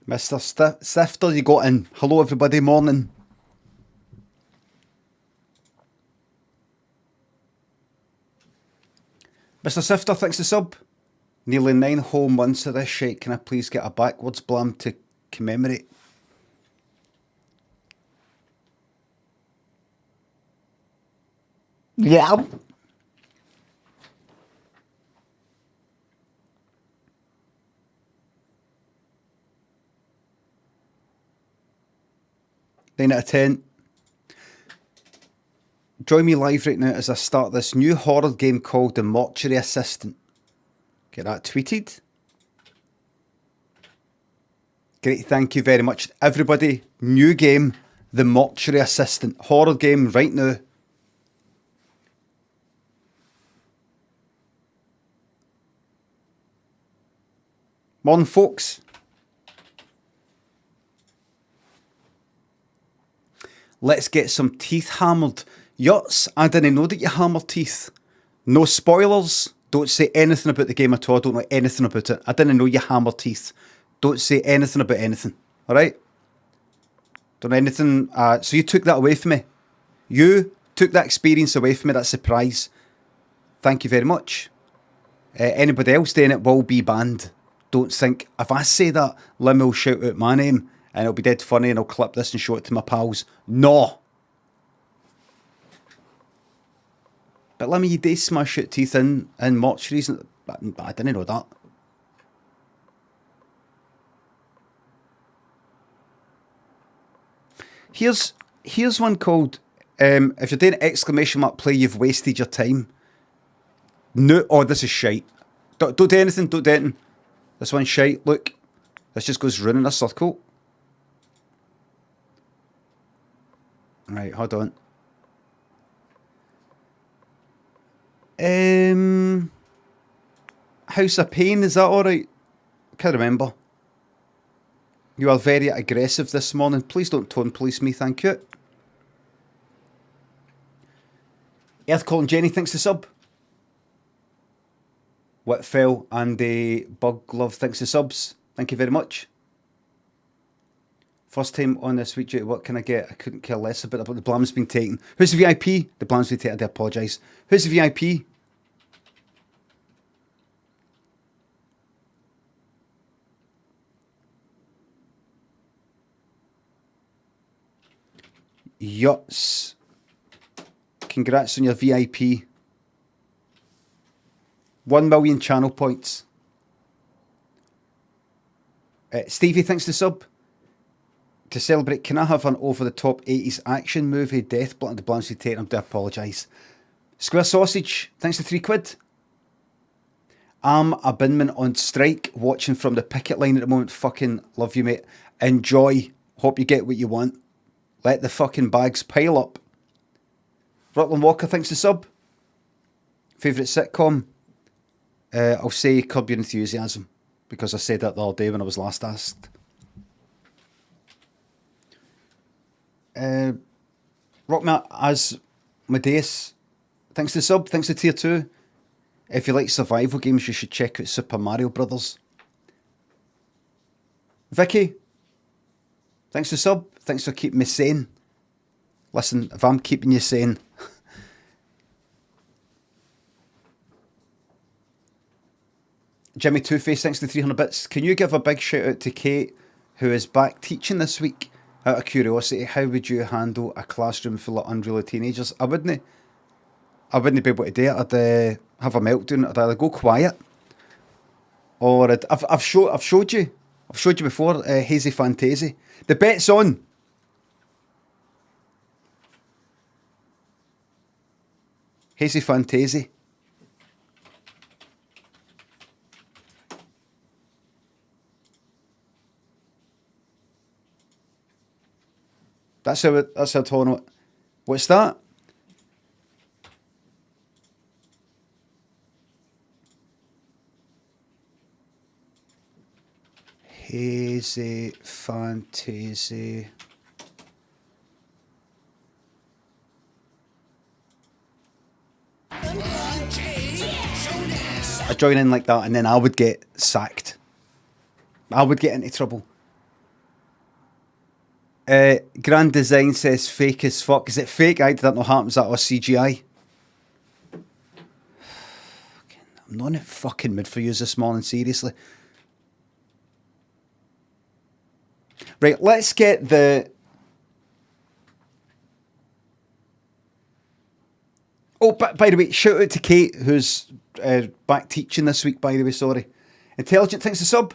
Mr. Sifter, you got in. Hello, everybody. Morning. Mr. Sifter, thanks to sub. Nearly 9 whole months of this shit. Can I please get a backwards blam to commemorate? Yeah. Nine out of 10. Join me live right now as I start this new horror game called the Mortuary Assistant. Get that tweeted. Great, thank you very much. Everybody, new game, the Mortuary Assistant. Horror game right now. Morning, folks. Let's get some teeth hammered. Yuts, I didn't know that you hammer teeth. No spoilers. Don't say anything about the game at all. I don't know anything about it. I didn't know you hammer teeth. Don't say anything about anything. Alright? Don't know anything. So you took that away from me. You took that experience away from me, that surprise. Thank you very much. Anybody else doing it will be banned. Don't think, if I say that, Lim will shout out my name and it'll be dead funny and I'll clip this and show it to my pals. No. But Lim, you do smash your teeth in mortuaries. I didn't know that. Here's one called, if you're doing exclamation mark play, you've wasted your time. No, oh, this is shite. Don't do anything, don't do anything. This one's shite, look. This just goes round in a circle. Right, hold on. House of Pain, is that alright? Can't remember. You are very aggressive this morning. Please don't tone police me, thank you. Earth Calling Jenny, thanks to sub. Whitfell and Bug Love, thanks to subs. Thank you very much. First time on this week, what can I get? I couldn't care less about it, but the blam's been taken. Who's the VIP? The blam's been taken, I do apologise. Who's the VIP? Yuts. Congrats on your VIP. 1 million channel points. Stevie, thanks to sub. To celebrate, can I have an over-the-top 80s action movie? Death Blood and the Blancy Tate. I do apologise. Square Sausage, thanks to £3. I'm a binman on strike, watching from the picket line at the moment. Fucking love you, mate. Enjoy. Hope you get what you want. Let the fucking bags pile up. Rutland Walker, thanks to sub. Favourite sitcom? I'll say Curb Your Enthusiasm, because I said that the other day when I was last asked. Rockmat as Madeus, thanks to sub, thanks to tier 2. If you like survival games, you should check out Super Mario Brothers. Vicky, thanks to sub, thanks for keeping me sane. Listen, if I'm keeping you sane. Jimmy Two-Face, thanks to 300 bits. Can you give a big shout out to Kate, who is back teaching this week? Out of curiosity, how would you handle a classroom full of unruly teenagers? I wouldn't be able to do it. I'd have a meltdown. I'd either go quiet, or I've showed you before. Hazy Fantasy. The bet's on. Hazy Fantasy. That's how I told him. What's that? Hazy Fantasy. I join in like that and then I would get sacked. I would get into trouble. Grand Design says fake as fuck. Is it fake? I didn't know happens that or CGI. I'm not in a fucking mood for you this morning, seriously. Right, let's get the... Oh, by the way, shout out to Kate, who's back teaching this week, by the way, sorry. Intelligent, thanks to sub.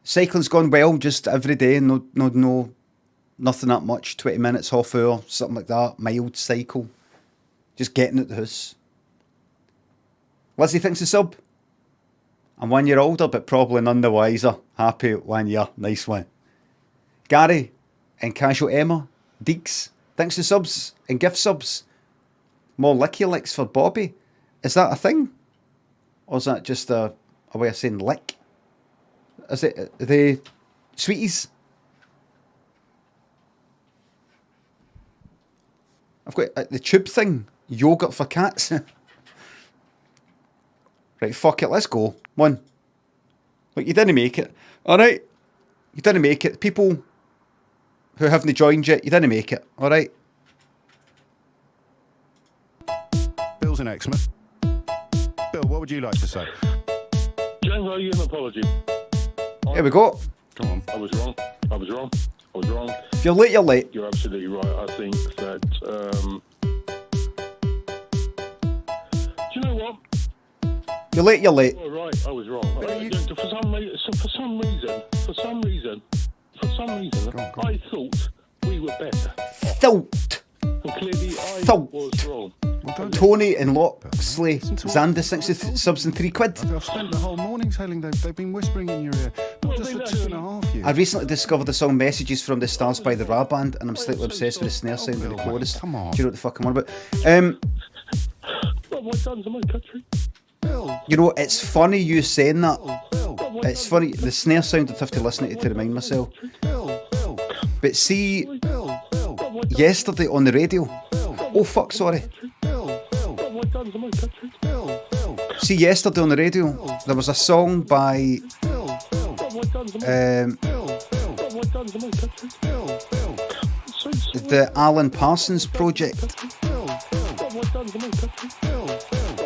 Cycling's gone well, just every day, no, nothing that much, 20 minutes, half hour, something like that, mild cycle. Just getting at the house. Lizzie thinks the sub. I'm 1 year older, but probably none the wiser. Happy 1 year, nice one. Gary and Casual Emma, Deeks, thanks to subs and gift subs. More licky licks for Bobby. Is that a thing? Or is that just a way of saying lick? Is it the sweeties? I've got the tube thing. Yogurt for cats. Right, fuck it, let's go. One. Look, you didn't make it. Alright? You didn't make it. People who haven't joined yet, you didn't make it. Alright? Bill's in Exmouth. Bill, what would you like to say? James, I owe you an apology. Here we go. Come on. I was wrong. If you're late, you're late. You're absolutely right. I think that... do you know what? You're late, you're late. Oh, right, I was wrong. For some reason, I thought we were better. Thought. And clearly I was wrong. Well, Tony and Loxley, Xander, 60 subs and £3. I've spent the whole morning telling them they've been whispering in your ear. Not just for 2.5 years. I recently discovered the song Messages from the Stars by the Ra Band, and I'm slightly obsessed with the snare sound of the chorus. Come on. Do you know what the fuck I'm on about? What have I done to my country? Bill. You know, it's funny you saying that. Bill. It's funny, the snare sound I'd have to listen to remind myself. Bill. But see, Bill. yesterday on the radio, oh fuck, sorry. Bill. What have I done to my country? Bill. See, yesterday on the radio, there was a song by What have I done to my What have I done to my country? the Alan Parsons Project, What have I done to my country?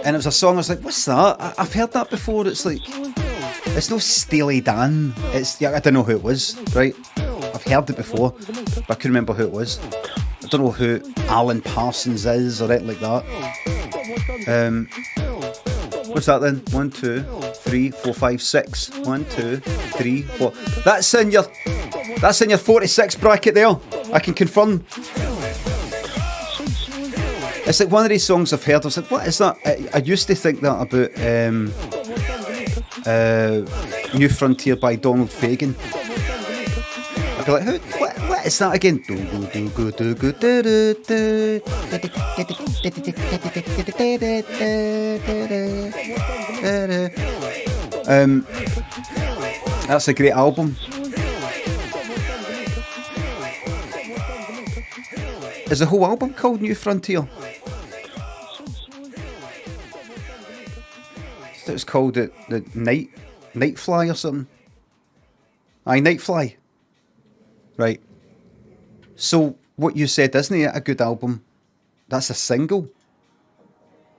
and it was a song. I was like, "What's that? I've heard that before." It's like, it's no Steely Dan. It's I don't know who it was. Right, I've heard it before, but I couldn't remember who it was. I don't know who Alan Parsons is or anything like that. What's that then? 1, 2, 3, 4, 5, 6. 1, 2, 3, 4. That's in your 46 bracket there. I can confirm. It's like one of these songs I've heard. I was like, what is that? I used to think that about New Frontier by Donald Fagen. I'd be like, what is that again? That's a great album. Is the whole album called New Frontier? It was called the Nightfly or something. Aye, Nightfly. Right. So what you said, isn't it a good album? That's a single.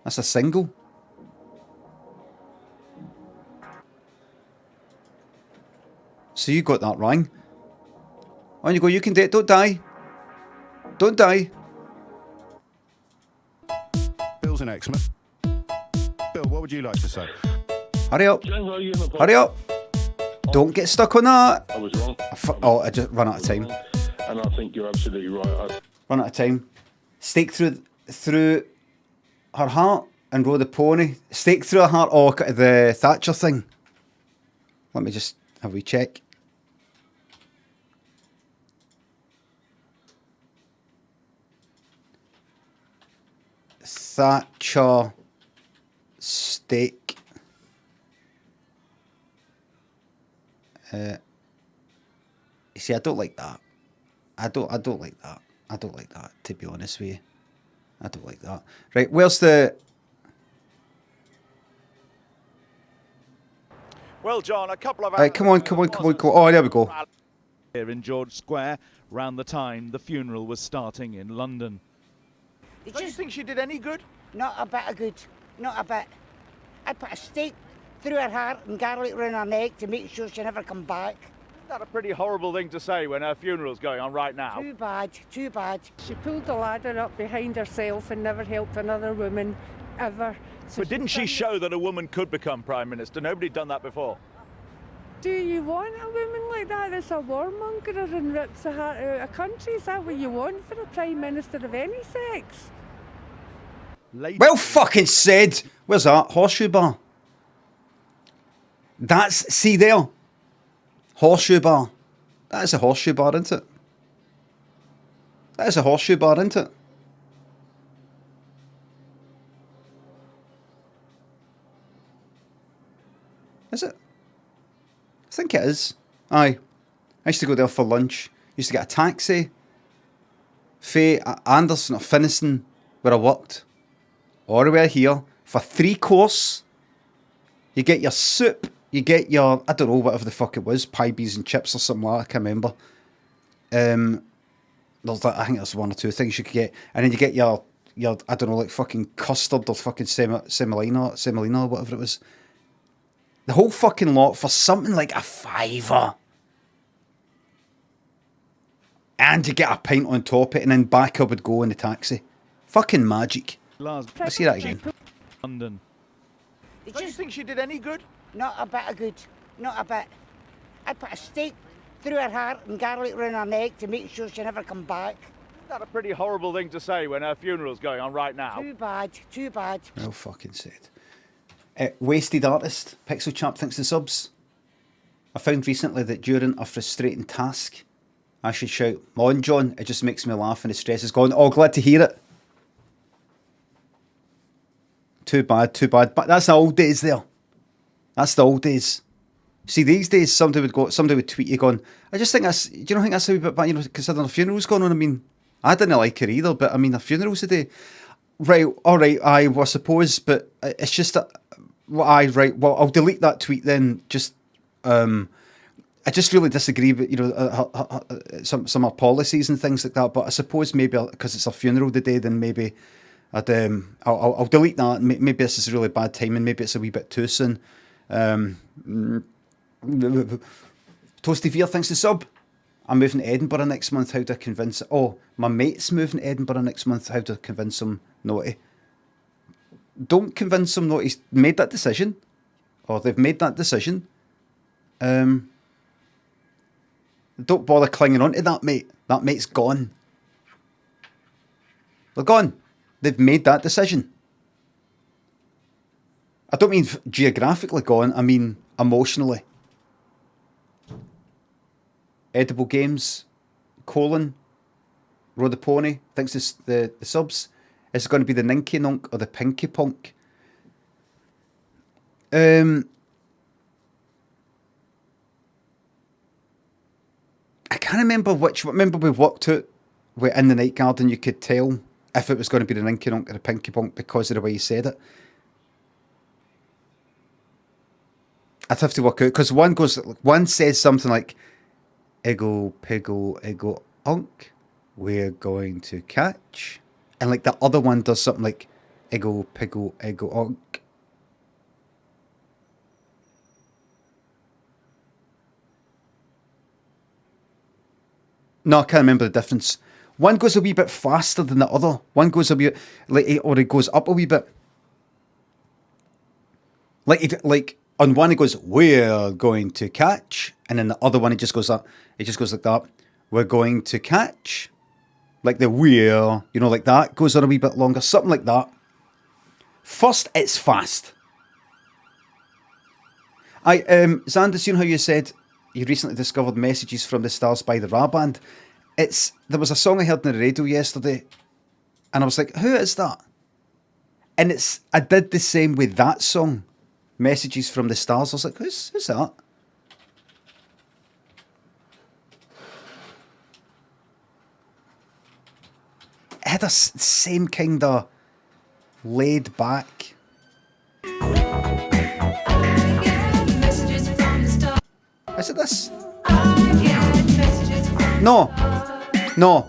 That's a single. So you got that wrong. On you go, you can do it, don't die. Don't die. Bill's in Exmouth. Bill, what would you like to say? Hurry up. James, I owe you an apology. Hurry up. Don't get stuck on that. I was wrong. I just run out of time. And I think you're absolutely right. Run out of time. Stake through her heart and rode the pony. Stake through her heart. Oh, the Thatcher thing. Let me just have a wee check. Thatcher stake. You see, I don't like that. I don't like that. I don't like that, to be honest with you. I don't like that. Right, where's the... Well, John, a couple of... Right, come on. Oh, there we go. here in George Square round the time the funeral was starting in London. Do you think she did any good? Not a bit of good. Not a bit. I'd put a stake through her heart and garlic round her neck to make sure she never come back. Isn't that a pretty horrible thing to say when her funeral's going on right now? Too bad, too bad. She pulled the ladder up behind herself and never helped another woman ever. So But didn't she show that a woman could become Prime Minister? Nobody'd done that before. Do you want a woman like that that's a warmonger and rips the heart out of a country? Is that what you want for a Prime Minister of any sex? Well fucking said. Where's that? Horseshoe bar. That's, see there. Horseshoe bar. That is a horseshoe bar, isn't it? That is a horseshoe bar, isn't it? Is it? I think it is. Aye. I used to go there for lunch. Used to get a taxi. Faye, Anderson or Finnissen, where I worked. All the way here for 3 course. You get your soup. You get your, I don't know, whatever the fuck it was, pie, beans and chips or something like that, I can't remember. There's like, I think there's 1 or 2 things you could get. And then you get your I don't know, like fucking custard or fucking semolina or whatever it was. The whole fucking lot for something like a £5. And you get a pint on top of it, and then back I would go in the taxi. Fucking magic. Let's see that again. London. Do you think she did any good? Not a bit of good. Not a bit. I'd put a stake through her heart and garlic round her neck to make sure she never come back. Isn't that a pretty horrible thing to say when her funeral's going on right now? Too bad, too bad. Well fucking said. Wasted Artist, Pixel Chap thinks the subs. I found recently that during a frustrating task, I should shout, "On John, it just makes me laugh and the stress is gone." Oh, glad to hear it. Too bad, too bad. But that's the old days there. That's the old days. See, these days, somebody would tweet you going, "I just think that's, do you not think that's a wee bit bad, you know, considering a funeral's going on?" I mean, I didn't like her either, but I mean, a funeral's today. Right, alright, I suppose, but it's just that, right, well, I'll delete that tweet then, just, I just really disagree with, you know, some of her policies and things like that, but I suppose maybe, because it's a funeral today, then maybe I'll delete that. Maybe this is really bad timing, maybe it's a wee bit too soon. Toasty Veer thinks the sub. I'm moving to Edinburgh next month. How do I convince? Oh, my mate's moving to Edinburgh next month. How do I convince him not to? Don't convince him not. He's made that decision, or they've made that decision. Don't bother clinging on to that mate. That mate's gone. They're gone. They've made that decision. I don't mean geographically gone. I mean emotionally. Edible Games, Road the Pony, thinks this, the subs. Is it going to be the Ninky Nunk or the Pinky Punk? I can't remember which. Remember we worked out where in the Night Garden you could tell if it was going to be the Ninky Nunk or the Pinky Punk because of the way you said it. I'd have to work out because one says something like "Iggle, piggle, iggle, unk, we're going to catch," and like the other one does something like "Iggle, piggle, iggle, unk." No, I can't remember the difference. One goes a wee bit faster than the other. One goes a wee like, or it goes up a wee bit. Like on one it goes, "We're going to catch," and then the other one it just goes up. It just goes like that. "We're going to catch," like the "we're," you know, like that goes on a wee bit longer, something like that. First, it's fast. Xander, you know how you said you recently discovered Messages from the Stars by the Ra Band? There was a song I heard on the radio yesterday, and I was like, "Who is that?" And I did the same with that song, Messages from the Stars. I was like, who's that? It had a same kind of laid back. Is it this? No. No.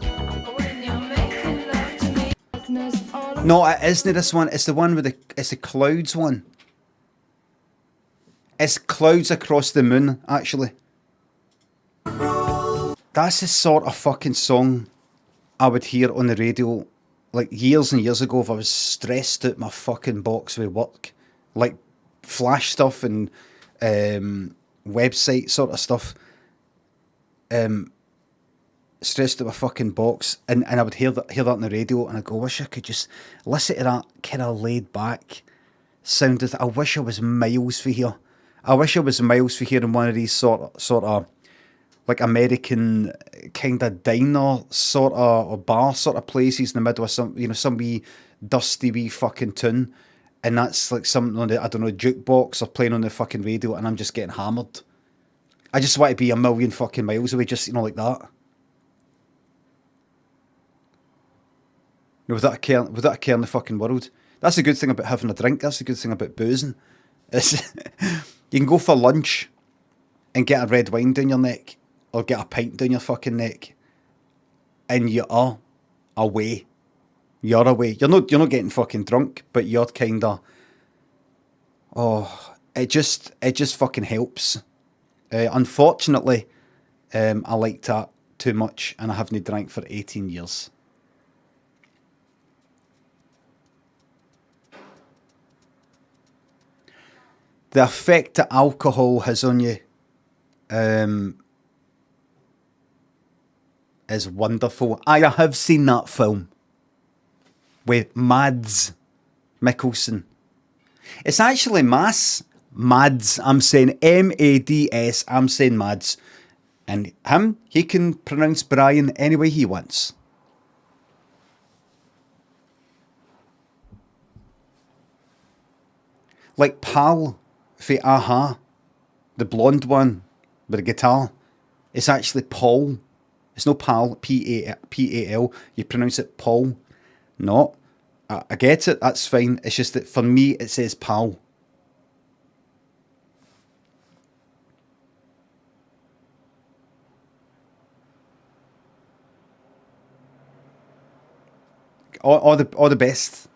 No, it isn't this one. It's the one with it's the clouds one. It's clouds across the moon, actually. That's the sort of fucking song I would hear on the radio like years and years ago if I was stressed out my fucking box with work. Like flash stuff and website sort of stuff. Stressed out my fucking box. And I would hear that on the radio and I'd go, wish I could just listen to that kind of laid back sound. I wish I was miles for here. I wish I was miles for here in one of these sort of like American kind of diner sort of or bar sort of places in the middle of some wee dusty wee fucking tune, and that's like something on the, I don't know, jukebox or playing on the fucking radio, and I'm just getting hammered. I just want to be a million fucking miles away, just like that. Without a care in the fucking world. That's a good thing about having a drink. That's a good thing about boozing. You can go for lunch and get a red wine down your neck, or get a pint down your fucking neck, and you are away. You're away. You're not getting fucking drunk, but you're kinda. Oh, it just fucking helps. Unfortunately, I like that too much, and I haven't drank for 18 years. The effect that alcohol has on you is wonderful. I have seen that film with Mads Mikkelsen. It's actually Mads. I'm saying M-A-D-S. I'm saying Mads. And he can pronounce Brian any way he wants. Like Pal for Aha, the blonde one with the guitar. It's actually Paul. It's no Pal, P-A-L. You pronounce it Paul. No, I get it, that's fine. It's just that for me it says Pal. All the best.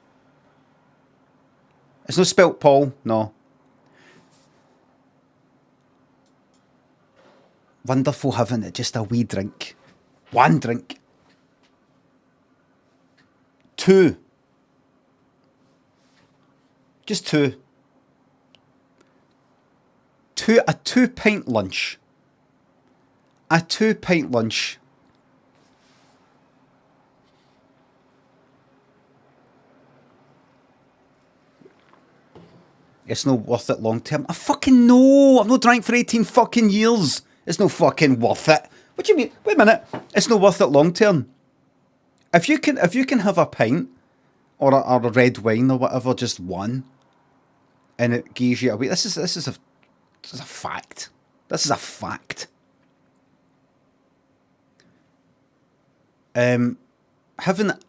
It's not spelt Paul, no. Wonderful having just a wee drink. One drink. Two. Just two. A 2-pint lunch. A 2-pint lunch. It's not worth it long term. I fucking know. I've not drank for 18 fucking years. It's no fucking worth it. What do you mean? Wait a minute. It's not worth it long term. If you can have a pint or a red wine or whatever, just one, and it gives you a wee. This is a fact. This is a fact. Having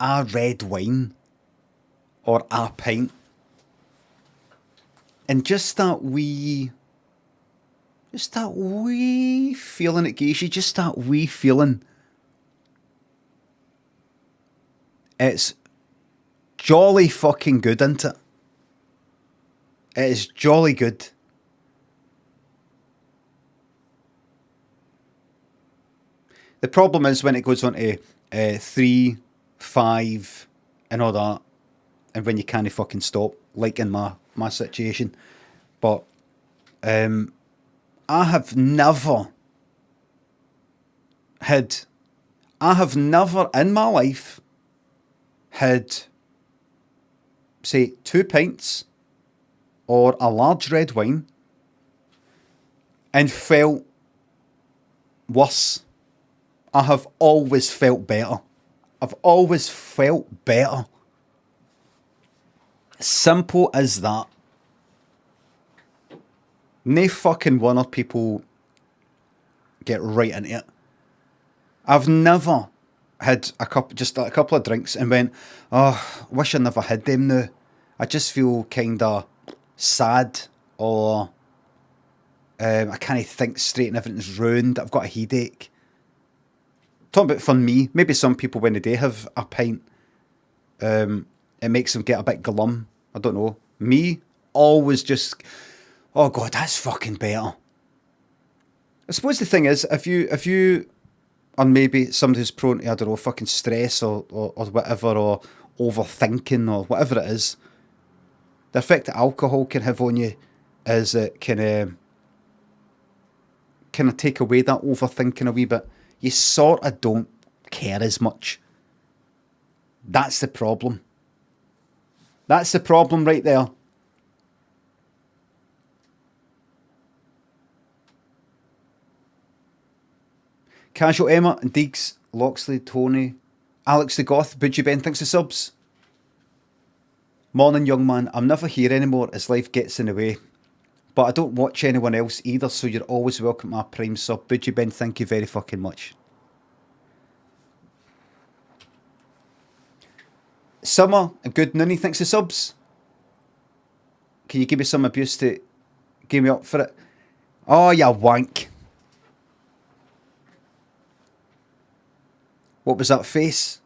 a red wine or a pint. And just that wee feeling it gives you, just that wee feeling. It's jolly fucking good, isn't it? It is jolly good. The problem is when it goes on to 3, 5 and all that, and when you can't fucking stop, like in my situation. But I have never in my life had, say, 2 pints or a large red wine and felt worse. I have always felt better. I've always felt better. Simple as that. No fucking wonder people get right into it. I've never had a couple of drinks and went, oh, wish I never had them now. I just feel kind of sad, or I can't think straight and everything's ruined. I've got a headache. talking about for me, maybe some people when they have a pint, it makes them get a bit glum. I don't know. Me, always just, oh God, that's fucking better. I suppose the thing is, if you are maybe somebody who's prone to, I don't know, fucking stress or whatever, or overthinking or whatever it is, the effect that alcohol can have on you is it can kind of take away that overthinking a wee bit. You sort of don't care as much. That's the problem. That's the problem right there. Casual Emma and Deegs, Loxley, Tony, Alex the Goth, Budgie Ben, thanks for subs. Morning, young man. I'm never here anymore as life gets in the way. But I don't watch anyone else either, so you're always welcome to my prime sub. Budgie Ben, thank you very fucking much. Summer, a good noonie, thanks for subs. Can you give me some abuse to give me up for it? Oh, you wank. What was that face?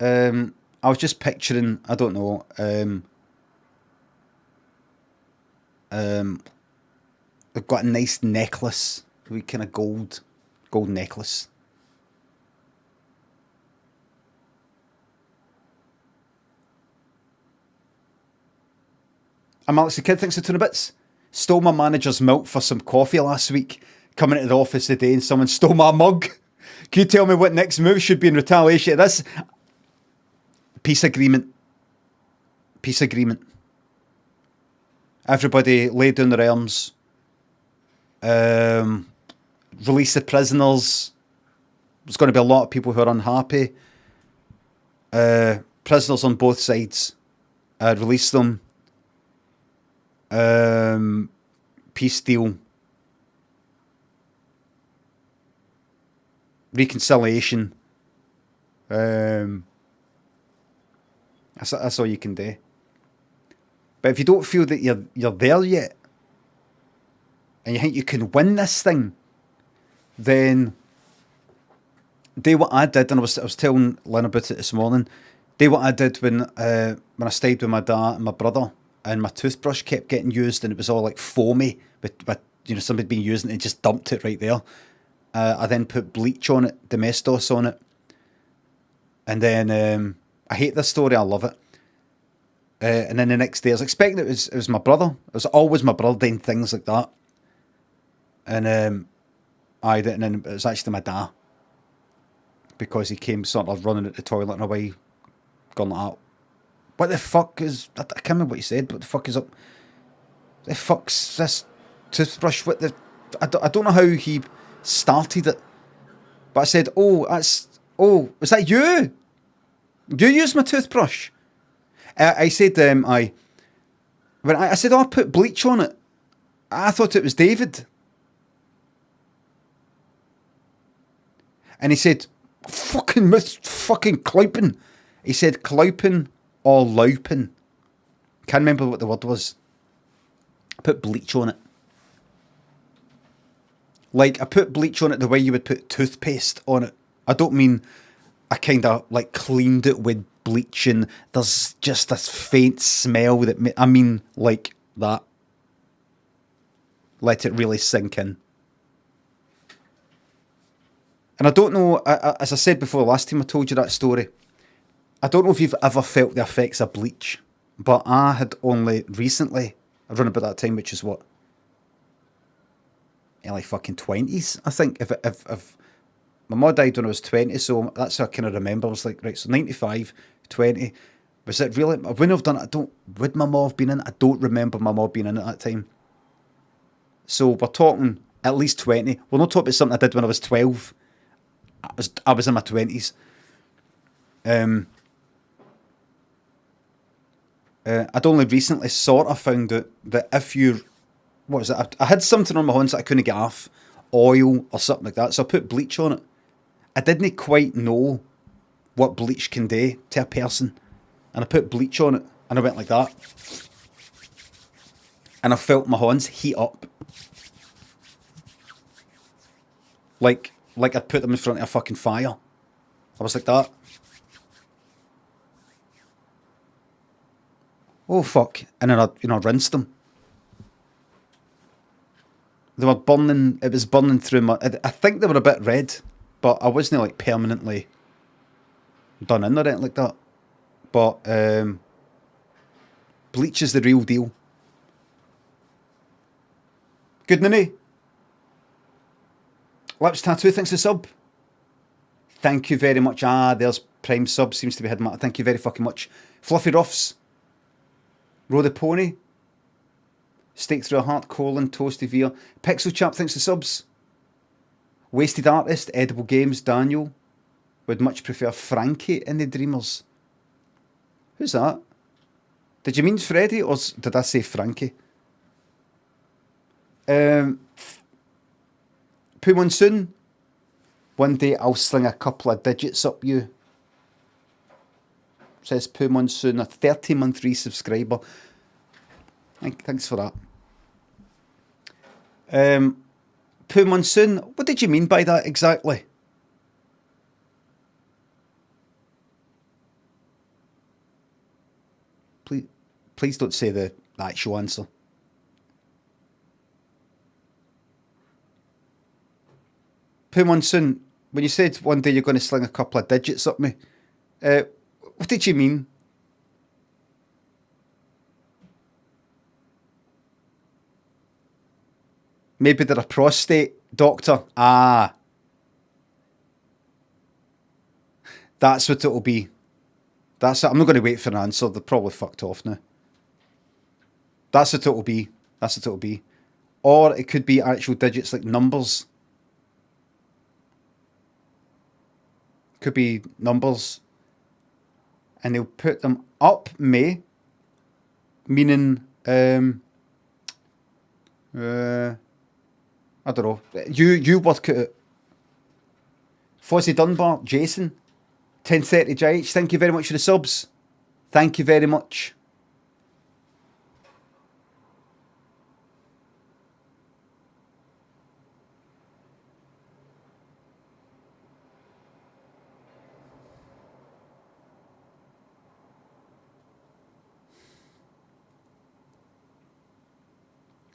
I was just picturing, I don't know, they've got a nice necklace, with kind of gold necklace. I'm Alex the Kid, thanks for 200 bits. Stole my manager's milk for some coffee last week. Coming into the office today and someone stole my mug. Can you tell me what next move should be in retaliation to this? Peace agreement. Peace agreement. Everybody lay down their arms. Release the prisoners. There's going to be a lot of people who are unhappy. Prisoners on both sides. Release them. Peace deal. Reconciliation. That's all you can do. But if you don't feel that you're there yet, and you think you can win this thing, then do what I did, and I was telling Lynn about it this morning. Do what I did when I stayed with my dad and my brother, and my toothbrush kept getting used, and it was all like foamy, but somebody had been using it and just dumped it right there. I then put bleach on it, Domestos on it, and then I hate this story. I love it. And then the next day, I was expecting it was my brother. It was always my brother doing things like that. And and then it was actually my dad, because he came sort of running at the toilet in a way, going like that. What the fuck is? I can't remember what he said. What the fuck is up? The fuck's this toothbrush? What the? I don't know how he started it, but I said, is that you? You use my toothbrush? I said, I said, I put bleach on it. I thought it was David. And he said, fucking clouping. He said clouping or louping. Can't remember what the word was. I put bleach on it. Like, I put bleach on it the way you would put toothpaste on it. I don't mean I kind of like cleaned it with bleach and there's just this faint smell that I mean like that. Let it really sink in. And I don't know, as I said before, last time I told you that story, I don't know if you've ever felt the effects of bleach, but I had only recently, around about that time, which is what, like fucking 20s, I think. If my mum died when I was 20, so that's how I kind of remember. I was like, right, so 95, 20. Was it really? I wouldn't have done it. Would my mum have been in it? I don't remember my mum being in it at that time. So we're talking at least 20. We're not talking about something I did when I was 12. I was in my 20s. I'd only recently sort of found out that if you, what was it? I had something on my hands that I couldn't get off, oil or something like that. So I put bleach on it. I didn't quite know what bleach can do to a person, and I put bleach on it, and I went like that, and I felt my hands heat up. Like like I'd put them in front of a fucking fire. I was like that. Oh fuck! And then I rinsed them. They were burning. It was burning through my. I think they were a bit red, but I wasn't like permanently done in or anything like that. But bleach is the real deal. Good ninny. Lips Tattoo thanks for sub. Thank you very much. Ah, there's Prime sub. Seems to be hidden. Thank you very fucking much. Fluffy Ruffs. Row the Pony. Steak Through a Heart. Colon. Toasty Veer. Pixel Chap thanks for subs. Wasted Artist. Edible Games. Daniel. Would much prefer Frankie in the Dreamers. Who's that? Did you mean Freddie or did I say Frankie? Poo Monsoon. One day I'll sling a couple of digits up you. Says Poo Monsoon, a 30-month resubscriber. Thanks for that. Poo Monsoon, what did you mean by that exactly? Please don't say the actual answer. Poo Monsoon, when you said one day you're going to sling a couple of digits up me, what did you mean? Maybe they're a prostate doctor. Ah. That's what it'll be. That's it. I'm not going to wait for an answer. They're probably fucked off now. That's what it'll be. That's what it'll be. Or it could be actual digits like numbers. Could be numbers. And they'll put them up me. Meaning, I don't know. You work at it. Fozzie Dunbar, Jason, 1030 JH, thank you very much for the subs. Thank you very much.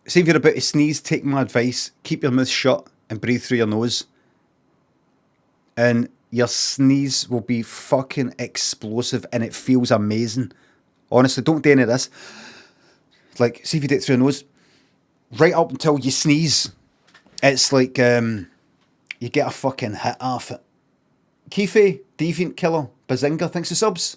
See if you're about to sneeze, take my advice, keep your mouth shut and breathe through your nose. And your sneeze will be fucking explosive and it feels amazing. Honestly, don't do any of this. Like, see if you do it through your nose. Right up until you sneeze. It's like, you get a fucking hit off it. Keefe, Deviant Killer, Bazinga, thanks for subs.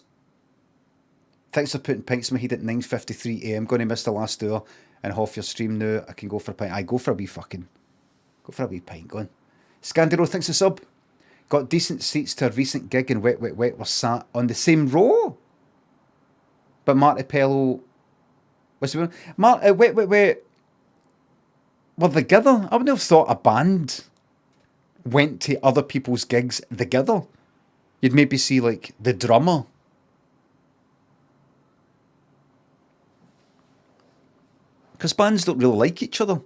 Thanks for putting pints in my head at 9:53 AM. Going to miss the last hour and half your stream now. I can go for a pint. I go for a wee pint going. Scandiro, thanks for sub. Got decent seats to a recent gig in Wet Were sat on the same row. But Marty Pello, what's the one? Wet were together. I wouldn't have thought a band went to other people's gigs together. You'd maybe see like the drummer. Because bands don't really like each other,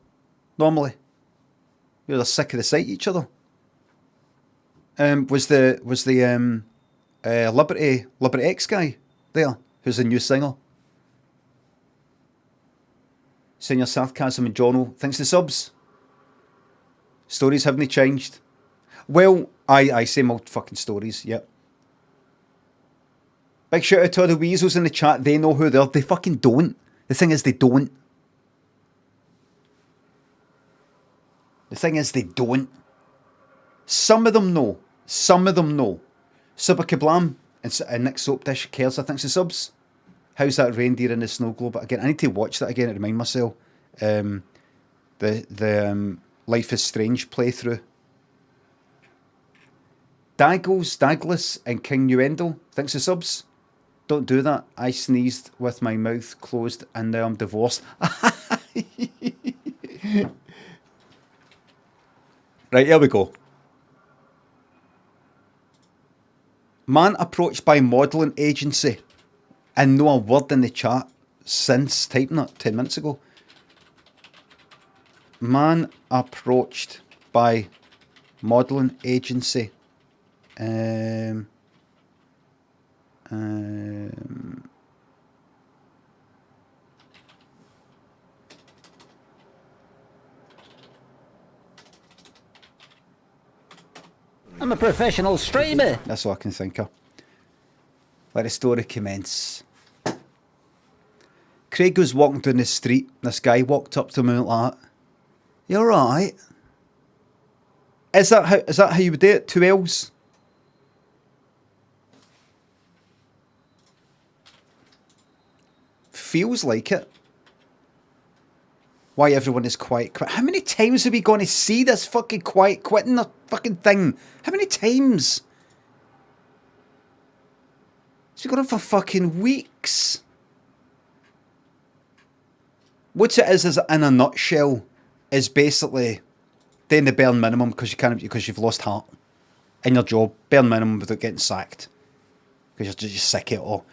normally. They're sick of the sight of each other. Was the Liberty X guy there, who's the new singer? Senior Sarcasm and Jono, thanks to subs. Stories haven't changed. Well, I same old fucking stories, yep. Big shout out to all the weasels in the chat, they know who they are. They fucking don't. The thing is, they don't. The thing is, they don't. Some of them know. Some of them know. Subba Kablam and Nick Soap Dish cares, I think, so subs. How's that reindeer in the snow globe? Again, I need to watch that again to remind myself. The Life is Strange playthrough. Douglas and King Nuendo, thanks for subs. Don't do that. I sneezed with my mouth closed and now I'm divorced. Right, here we go. Man approached by modelling agency and no word in the chat since typing it 10 minutes ago. Man approached by Modelling agency. I'm a professional streamer. That's all I can think of. Let the story commence. Craig was walking down the street. This guy walked up to him and went like, "You alright?" Is that how you would do it? 2 L's? Feels like it. Why everyone is quiet. How many times are we going to see this fucking quiet quitting the fucking thing? How many times? It's been going on for fucking weeks. What it is in a nutshell is basically doing the bare minimum because you've lost heart in your job. Bare minimum without getting sacked because you're just sick of it all.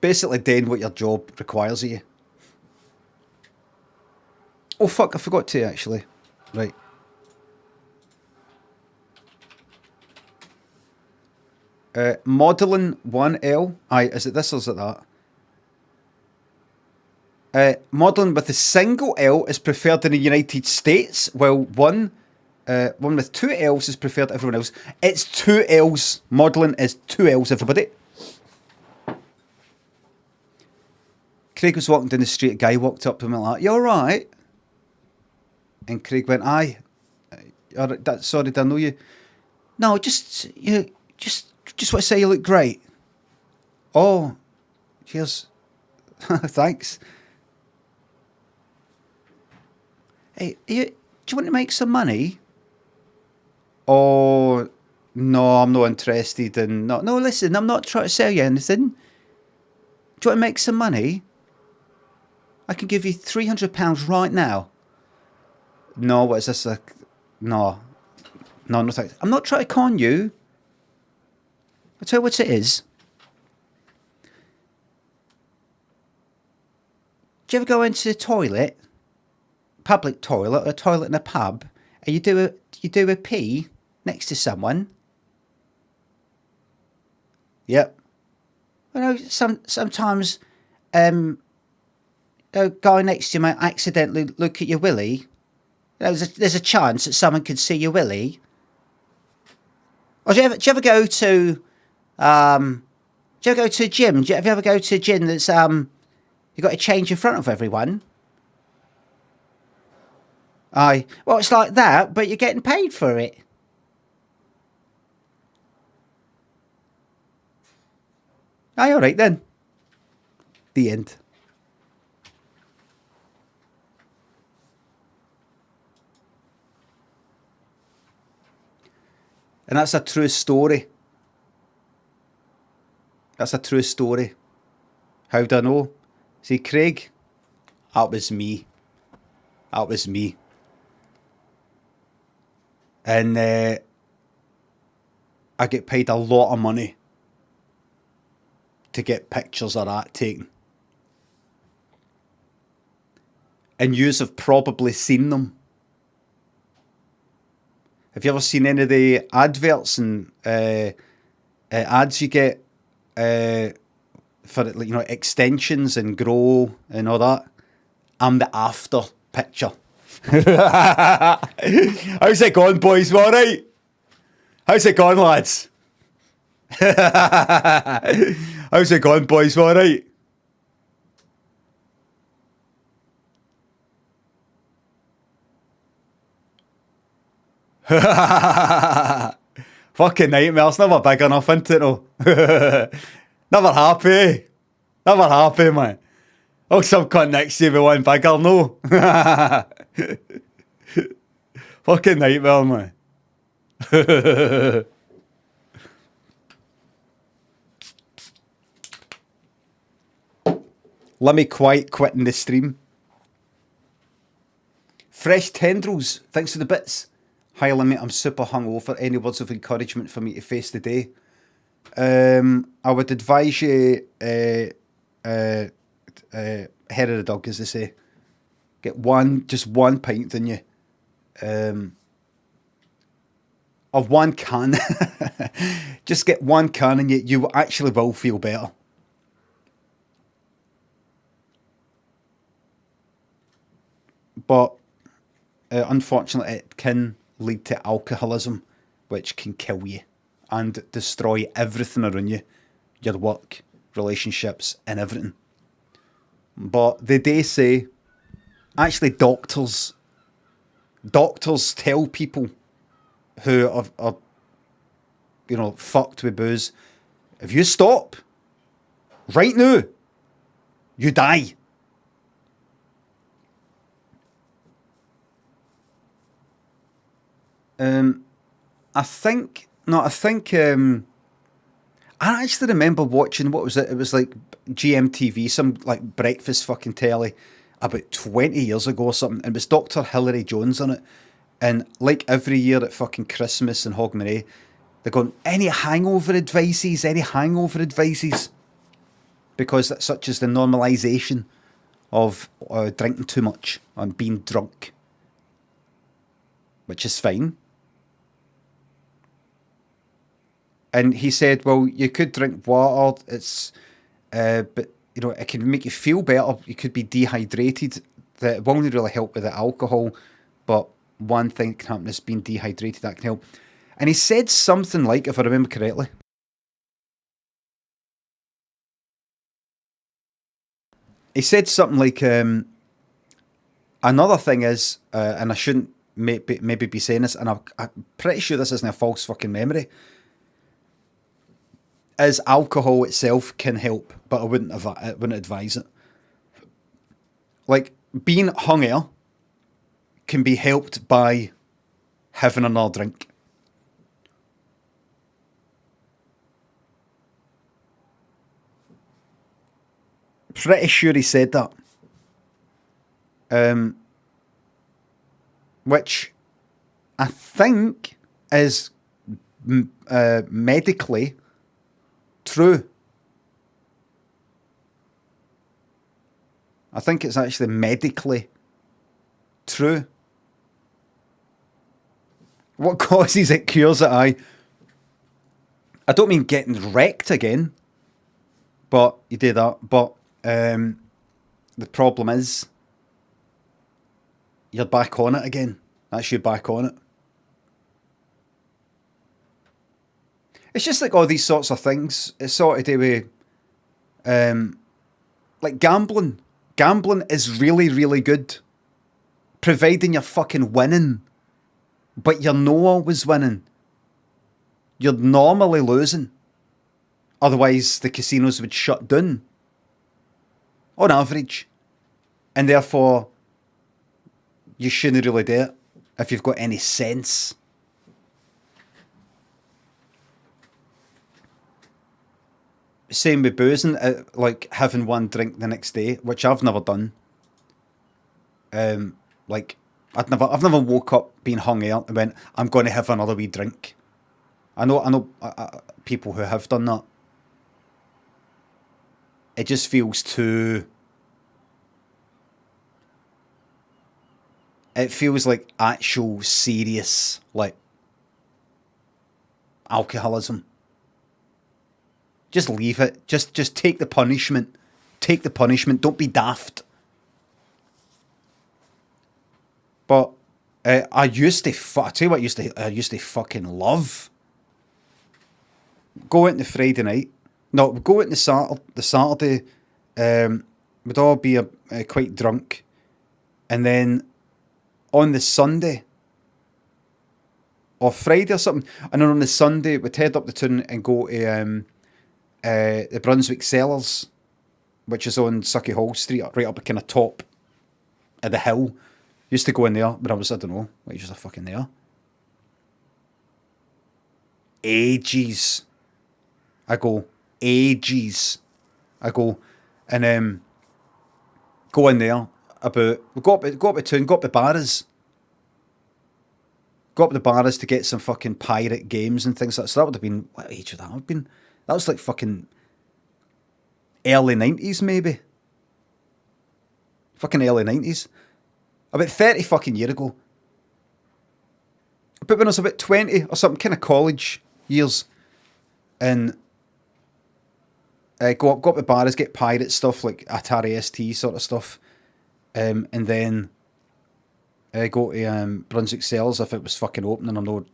Basically doing what your job requires of you. Oh fuck, I forgot to actually. Right. Modelling 1L. Aye, is it this or is it that? Modelling with a single L is preferred in the United States, while one with 2 L's is preferred to everyone else. It's 2 L's. Modelling is 2 L's, everybody. Craig was walking down the street. A guy walked up to him and went like, "You alright?" And Craig went, "Aye. Sorry, did I know you?" "No, just want to say you look great." "Oh, cheers." "Thanks." "Hey, do you want to make some money?" "Oh, no, I'm not interested in... No, listen, I'm not trying to sell you anything. Do you want to make some money? I can give you £300 right now." "No, what is this? No, thanks. I'm not trying to con you. I'll tell you what it is. Do you ever go into the toilet, public toilet, or a toilet in a pub, and you do a pee next to someone?" "Yep." "Well, sometimes a guy next to you might accidentally look at your willy. There's a chance that someone could see your willy." Or do you ever go to a gym? Do you ever go to a gym that's you got to change in front of everyone? "Aye." "Well, it's like that, but you're getting paid for it." "Aye, all right then." The end. And that's a true story. That's a true story. How do I know? See, Craig, that was me. That was me. And I get paid a lot of money to get pictures of that taken. And yous have probably seen them. Have you ever seen any of the adverts and ads you get for extensions and grow and all that? I'm the after picture. How's it going, boys? All right? How's it going, lads? How's it going, boys? All right? Fucking nightmare. It's never big enough, isn't it, though? Never happy. Never happy, man. Oh, some cunt next to you with one bigger, no. Fucking nightmare, man. Let me quitting the stream. Fresh tendrils. Thanks for the bits. Hi, Limit. I'm super hungover. Any words of encouragement for me to face the day? I would advise you hair of the dog, as they say. Get just one pint, didn't you? Of one can. Just get one can and you actually will feel better. But unfortunately, it can lead to alcoholism, which can kill you and destroy everything around you, your work, relationships, and everything. But they do say, actually, doctors tell people who are fucked with booze, if you stop right now, you die. I think I actually remember watching, what was it? It was like GMTV, some like breakfast fucking telly about 20 years ago or something. And it was Dr. Hilary Jones on it. And like every year at fucking Christmas and Hogmanay, they're going, any hangover advices? Because that's such as the normalisation of drinking too much and being drunk. Which is fine. And he said, well, you could drink water, but it can make you feel better. You could be dehydrated. That won't really help with the alcohol, but one thing that can happen is being dehydrated, that can help. And he said something like, if I remember correctly, he said something like, another thing is, and I shouldn't maybe be saying this, and I'm pretty sure this isn't a false fucking memory, is alcohol itself can help, but I wouldn't advise it. Like, being hungry can be helped by having another drink. Pretty sure he said that. Which I think is medically true. I think it's actually medically true. What causes it cures it, I don't mean getting wrecked again, but you do that. But the problem is you're back on it again. That's you back on it. It's just like all these sorts of things. It's sort of do with, like gambling. Gambling is really, really good, providing you're fucking winning, but you're not always winning. You're normally losing. Otherwise, the casinos would shut down, on average, and therefore, you shouldn't really do it if you've got any sense. Same with boozing, like having one drink the next day, which I've never done. Like I've never woke up being hungry and went, I'm going to have another wee drink. I know people who have done that. It just feels too. It feels like actual serious, like alcoholism. Just leave it. Just take the punishment. Take the punishment. Don't be daft. But I used to. I tell you what, I used to fucking love. Go into Friday night. No, go into the Saturday. We'd all be quite drunk, and then on the Sunday or Friday or something, and then on the Sunday we'd head up the town and go to the Brunswick Cellars, which is on Sucky Hall Street, right up a kind of top of the hill. Used to go in there when I was, I don't know, like just a fucking there. Ages. I go and go in there about, go up to town, go up the bars. Go up the bars to get some fucking pirate games and things like that. So that would have been, what age would that have been? That was like fucking early 90s maybe. Fucking early 90s. about 30 fucking year ago. But when I was about 20 or something, kind of college years, and go up to bars, get pirate stuff like Atari ST sort of stuff, and then go to Brunswick Cellars if it was fucking opening or no.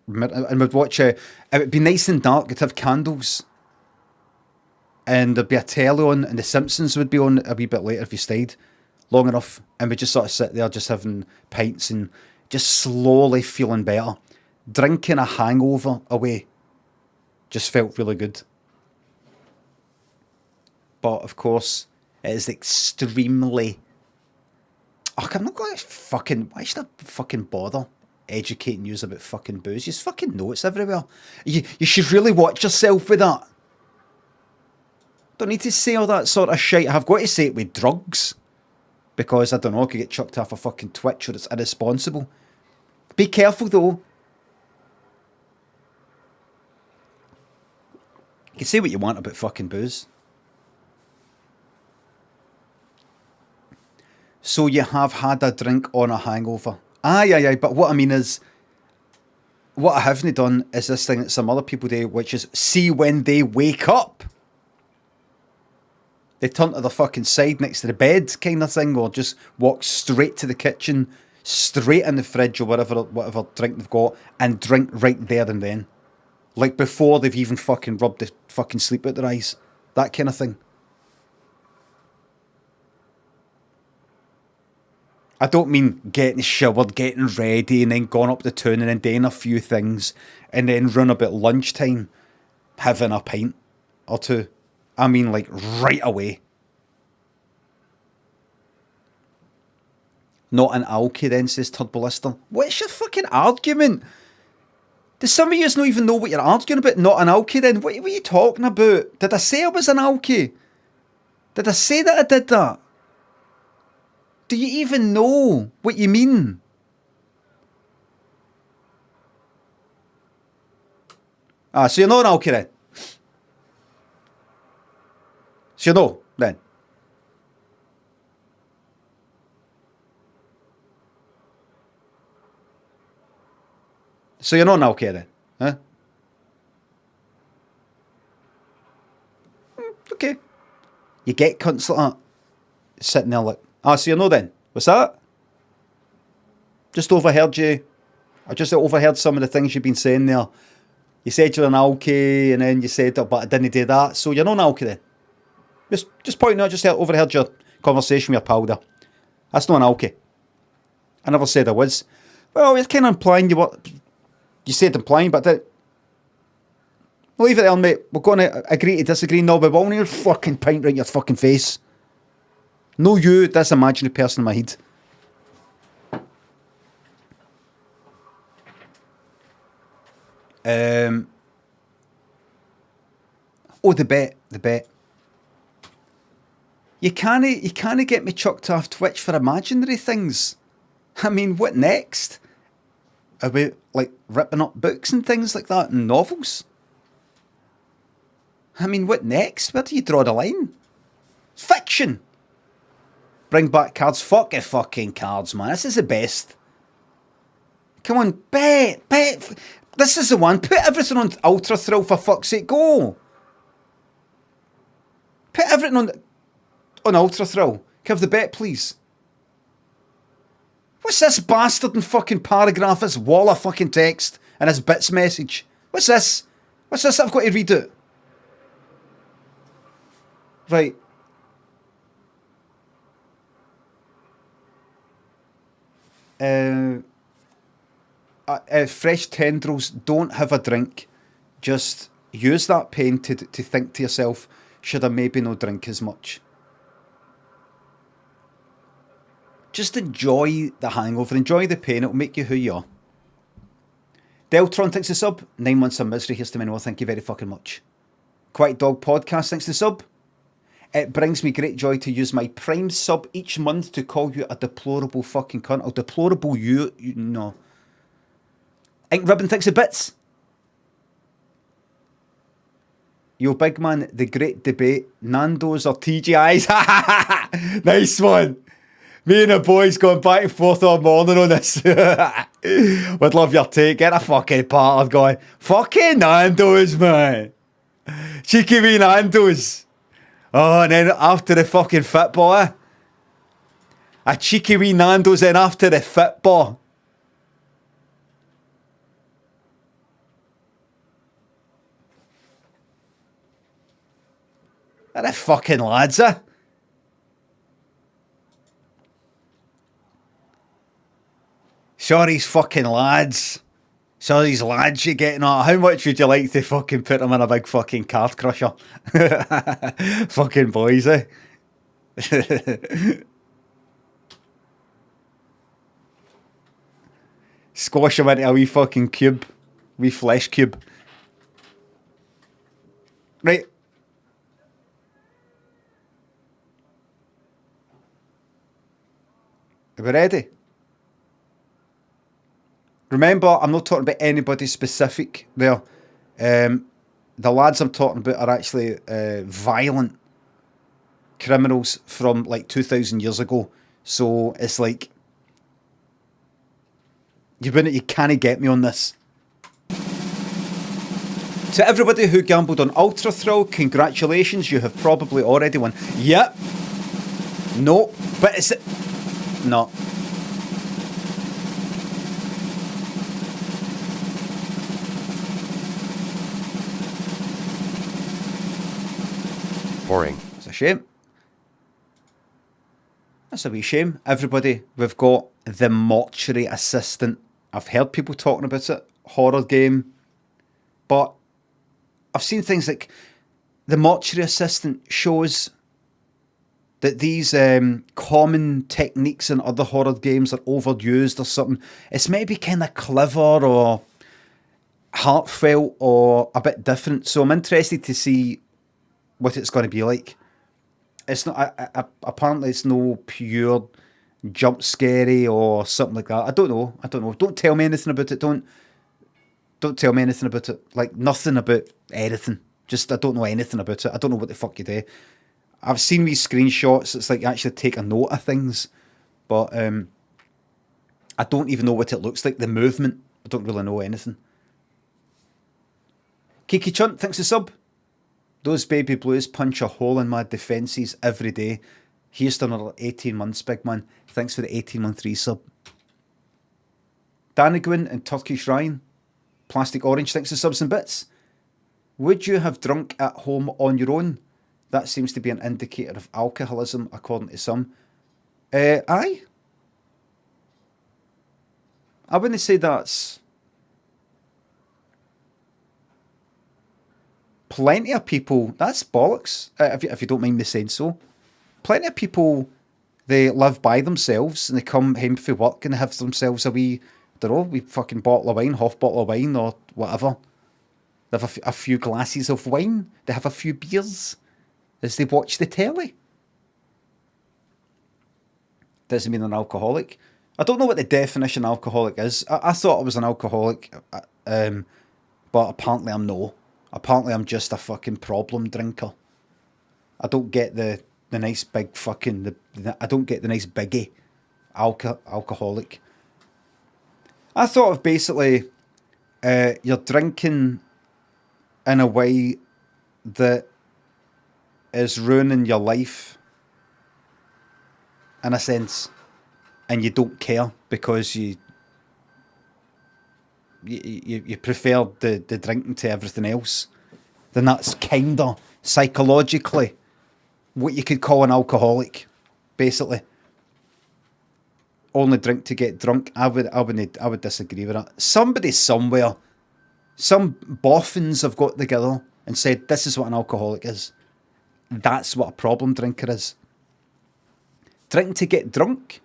And we'd watch it would be nice and dark, it'd have candles, and there'd be a telly on, and The Simpsons would be on a wee bit later if you stayed long enough, and we'd just sort of sit there just having pints and just slowly feeling better. Drinking a hangover away just felt really good. But of course, it is extremely... Oh, I'm not going to fucking... Why should I fucking bother educating you about fucking booze? You just fucking know it's everywhere. You should really watch yourself with that. Don't need to say all that sort of shit. I've got to say it with drugs. Because, I don't know, I could get chucked off a fucking Twitch or it's irresponsible. Be careful though. You can say what you want about fucking booze. So you have had a drink on a hangover. Aye, but what I mean is, what I haven't done is this thing that some other people do, which is see when they wake up. They turn to the fucking side next to the bed kind of thing, or just walk straight to the kitchen, straight in the fridge or whatever drink they've got, and drink right there and then. Like before they've even fucking rubbed the fucking sleep out their eyes. That kind of thing. I don't mean getting showered, getting ready, and then going up the town and then doing a few things, and then run about lunchtime having a pint or two. I mean like right away. Not an alky then, says Turbolister. What's your fucking argument? Does some of you not even know what you're arguing about? Not an alky then? What are you talking about? Did I say I was an alky? Did I say that I did that? Do you even know what you mean? So you're not an alky then? So you know then? So you're not an alky then? Huh? Okay. You get cunts like that. Sitting there like, so you know then? What's that? Just overheard you. I just overheard some of the things you've been saying there. You said you're an alky, and then you said, but I didn't do that. So you're not an alky then? Just pointing out, just overheard your conversation with your pal there. That's not an alky. I never said I was. Well, you're kind of implying you were. You said implying, but we'll leave it there, mate. We're going to agree to disagree now, but we'll need fucking pint right in your fucking face. No you, this imaginary person in my head. The bet. You can't get me chucked off Twitch for imaginary things. I mean, what next? Are we like ripping up books and things like that and novels? I mean, what next? Where do you draw the line? Fiction. Bring back cards. Fuck your fucking cards, man. This is the best. Come on, bet. This is the one. Put everything on Ultra Thrill for fuck's sake. Go. Put everything on Ultra Thrill. Can I have the bet, please? What's this bastard in fucking paragraph, this wall of fucking text, and his bits message? What's this? What's this I've got to read it? Right. Fresh tendrils, don't have a drink. Just use that pain to think to yourself, should I maybe not drink as much? Just enjoy the hangover, enjoy the pain, it'll make you who you are. Deltron thanks the sub, 9 months of misery, here's to many more, thank you very fucking much. Quiet Dog Podcast thanks the sub. It brings me great joy to use my Prime sub each month to call you a deplorable fucking cunt. Oh, deplorable you no. Ink Ribbon thinks the bits. Yo, big man, the great debate. Nando's or TGI's? Nice one. Me and the boys going back and forth all morning on this. Would love your take. Get a fucking partner going. Fucking Nando's, man. Cheeky wee Nando's. Oh, and then after the fucking football, eh? A cheeky wee Nando's then after the football. Are the fucking lads, eh? Sure, these fucking lads. So these lads you're getting at, how much would you like to fucking put them in a big fucking card crusher? Fucking boys, eh? Squash them into a wee fucking cube. Wee flesh cube. Right. Are we ready? Remember, I'm not talking about anybody specific there. The lads I'm talking about are actually violent criminals from like 2,000 years ago. So it's like, you can't get me on this. To everybody who gambled on Ultra Thrill, congratulations, you have probably already won. Yep. No, but it's... No. Boring. It's a shame. That's a wee shame. Everybody, we've got the Mortuary Assistant. I've heard people talking about it. Horror game. But I've seen things like the Mortuary Assistant shows that these common techniques in other horror games are overused or something. It's maybe kind of clever or heartfelt or a bit different. So I'm interested to see what it's going to be like. It's not. Apparently, it's no pure jump scary or something like that. I don't know. Don't tell me anything about it. Don't tell me anything about it. Like nothing about anything. Just I don't know anything about it. I don't know what the fuck you do. I've seen these screenshots. It's like actually take a note of things, but I don't even know what it looks like. The movement. I don't really know anything. Kiki Chunt, thanks for sub. Those baby blues punch a hole in my defences every day. Here's to another 18 months, big man. Thanks for the 18-month resub. Danigwin and Turkish Ryan. Plastic Orange, thanks for subs and bits. Would you have drunk at home on your own? That seems to be an indicator of alcoholism, according to some. Aye. I wouldn't say that's... Plenty of people, that's bollocks, if you don't mind me saying so. Plenty of people, they live by themselves and they come home from work and have themselves a wee, I don't know, wee fucking bottle of wine, half bottle of wine or whatever. They have a few glasses of wine. They have a few beers as they watch the telly. Doesn't mean an alcoholic. I don't know what the definition of alcoholic is. I thought I was an alcoholic, but apparently I'm no. Apparently I'm just a fucking problem drinker. I don't get the nice big fucking... I don't get the nice biggie alcoholic. I thought of basically you're drinking in a way that is ruining your life in a sense, and you don't care because you prefer the drinking to everything else, then that's kind of psychologically what you could call an alcoholic, basically. Only drink to get drunk. I would disagree with that. Somebody somewhere, some boffins have got together and said this is what an alcoholic is. That's what a problem drinker is. Drinking to get drunk.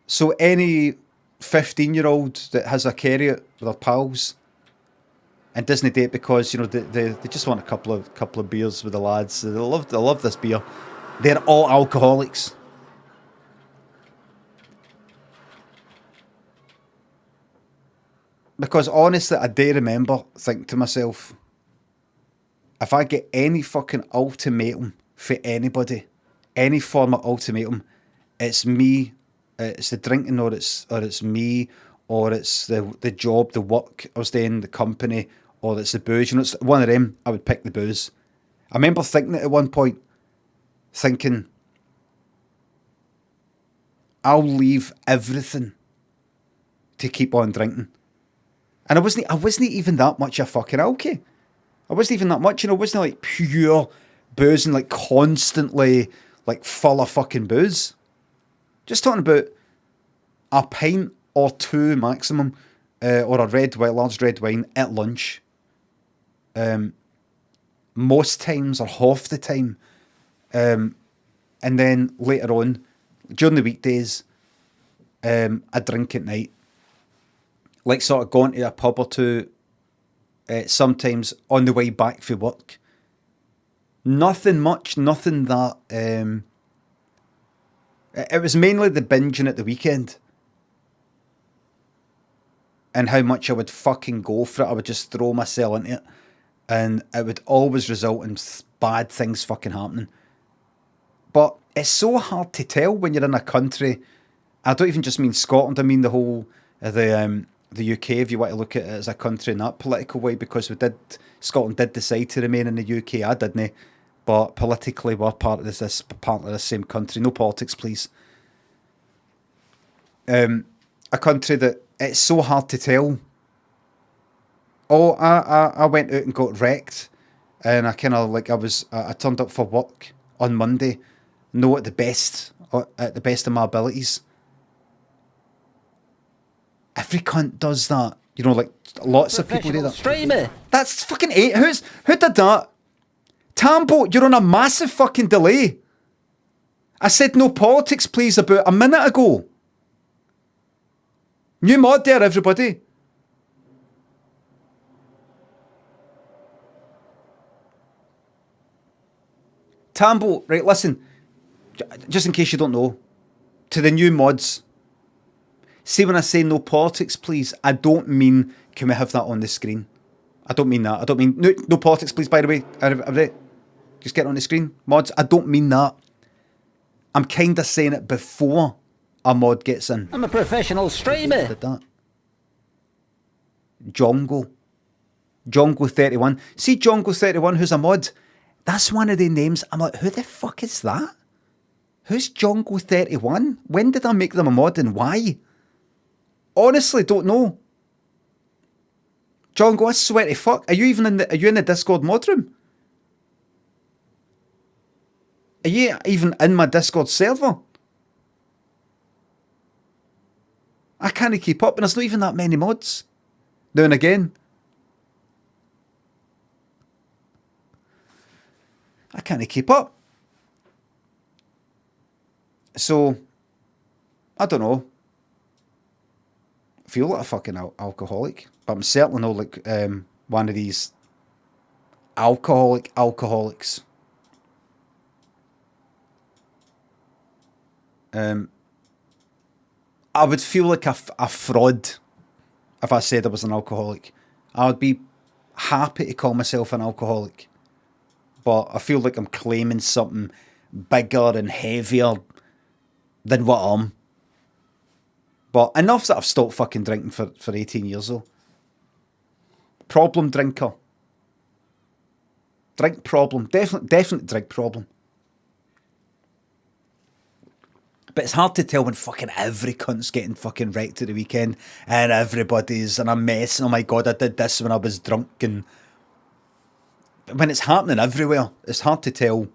So any 15-year-old that has a carrot with their pals and doesn't date because, you know, they just want a couple of beers with the lads. They love this beer. They're all alcoholics. Because honestly, I do remember thinking to myself, if I get any fucking ultimatum for anybody, any form of ultimatum. It's me, it's the drinking, or it's me, or it's the job, the work I was doing, the company, or it's the booze. You know, it's one of them. I would pick the booze. I remember thinking it at one point, thinking, I'll leave everything to keep on drinking. And I wasn't even that much a fucking alky. I wasn't even that much, you know, it wasn't like pure booze and like constantly like full of fucking booze. Just talking about a pint or two maximum, or a large red wine at lunch. Most times, or half the time. And then later on, during the weekdays, a drink at night. Like sort of going to a pub or two, sometimes on the way back for work. Nothing much, nothing that... it was mainly the binging at the weekend. And how much I would fucking go for it. I would just throw myself into it. And it would always result in bad things fucking happening. But it's so hard to tell when you're in a country. I don't even just mean Scotland. I mean the whole... the UK, if you want to look at it as a country in that political way, because Scotland did decide to remain in the UK. I didn't. But politically, we're part of the same country. No politics, please. A country that it's so hard to tell. Oh, I went out and got wrecked, and I kind of like I turned up for work on Monday, no at the best of my abilities. Every cunt does that, you know, like lots of people do that. Streamer. That's fucking eight. Who did that? Tambo, you're on a massive fucking delay. I said no politics, please, about a minute ago. New mod there, everybody. Tambo, right, listen, just in case you don't know, to the new mods, see when I say no politics, please, I don't mean, can we have that on the screen? I don't mean that. I don't mean, no politics, please, by the way. Everybody, just get it on the screen. Mods, I don't mean that. I'm kind of saying it before a mod gets in. I'm a professional streamer. Did that. Jongo31. See Jongo31, who's a mod? That's one of the names. I'm like, who the fuck is that? Who's Jongo31? When did I make them a mod and why? Honestly, don't know. Jongo, I swear to fuck. Are you in the Discord mod room? Are you even in my Discord server? I can't keep up, and there's not even that many mods. Now and again. I can't keep up. So, I don't know. I feel like a fucking alcoholic, but I'm certainly not like one of these alcoholics. I would feel like a fraud if I said I was an alcoholic. I would be happy to call myself an alcoholic. But I feel like I'm claiming something bigger and heavier than what I am. But enough that I've stopped fucking drinking for 18 years though. Problem drinker. Drink problem. Definitely drink problem. But it's hard to tell when fucking every cunt's getting fucking wrecked at the weekend and everybody's in a mess. Oh my God, I did this when I was drunk. And when it's happening everywhere, it's hard to tell.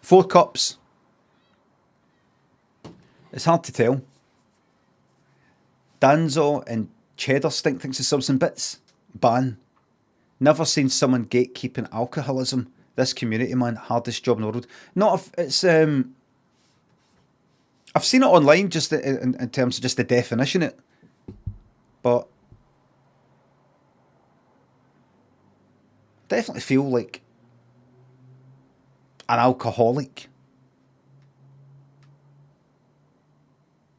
4 cups. It's hard to tell. Danzo and Cheddar Stink thinks of subs and bits. Ban. Never seen someone gatekeeping alcoholism. This community, man, hardest job in the world. Not if it's I've seen it online just in terms of just the definition of it. But I definitely feel like an alcoholic.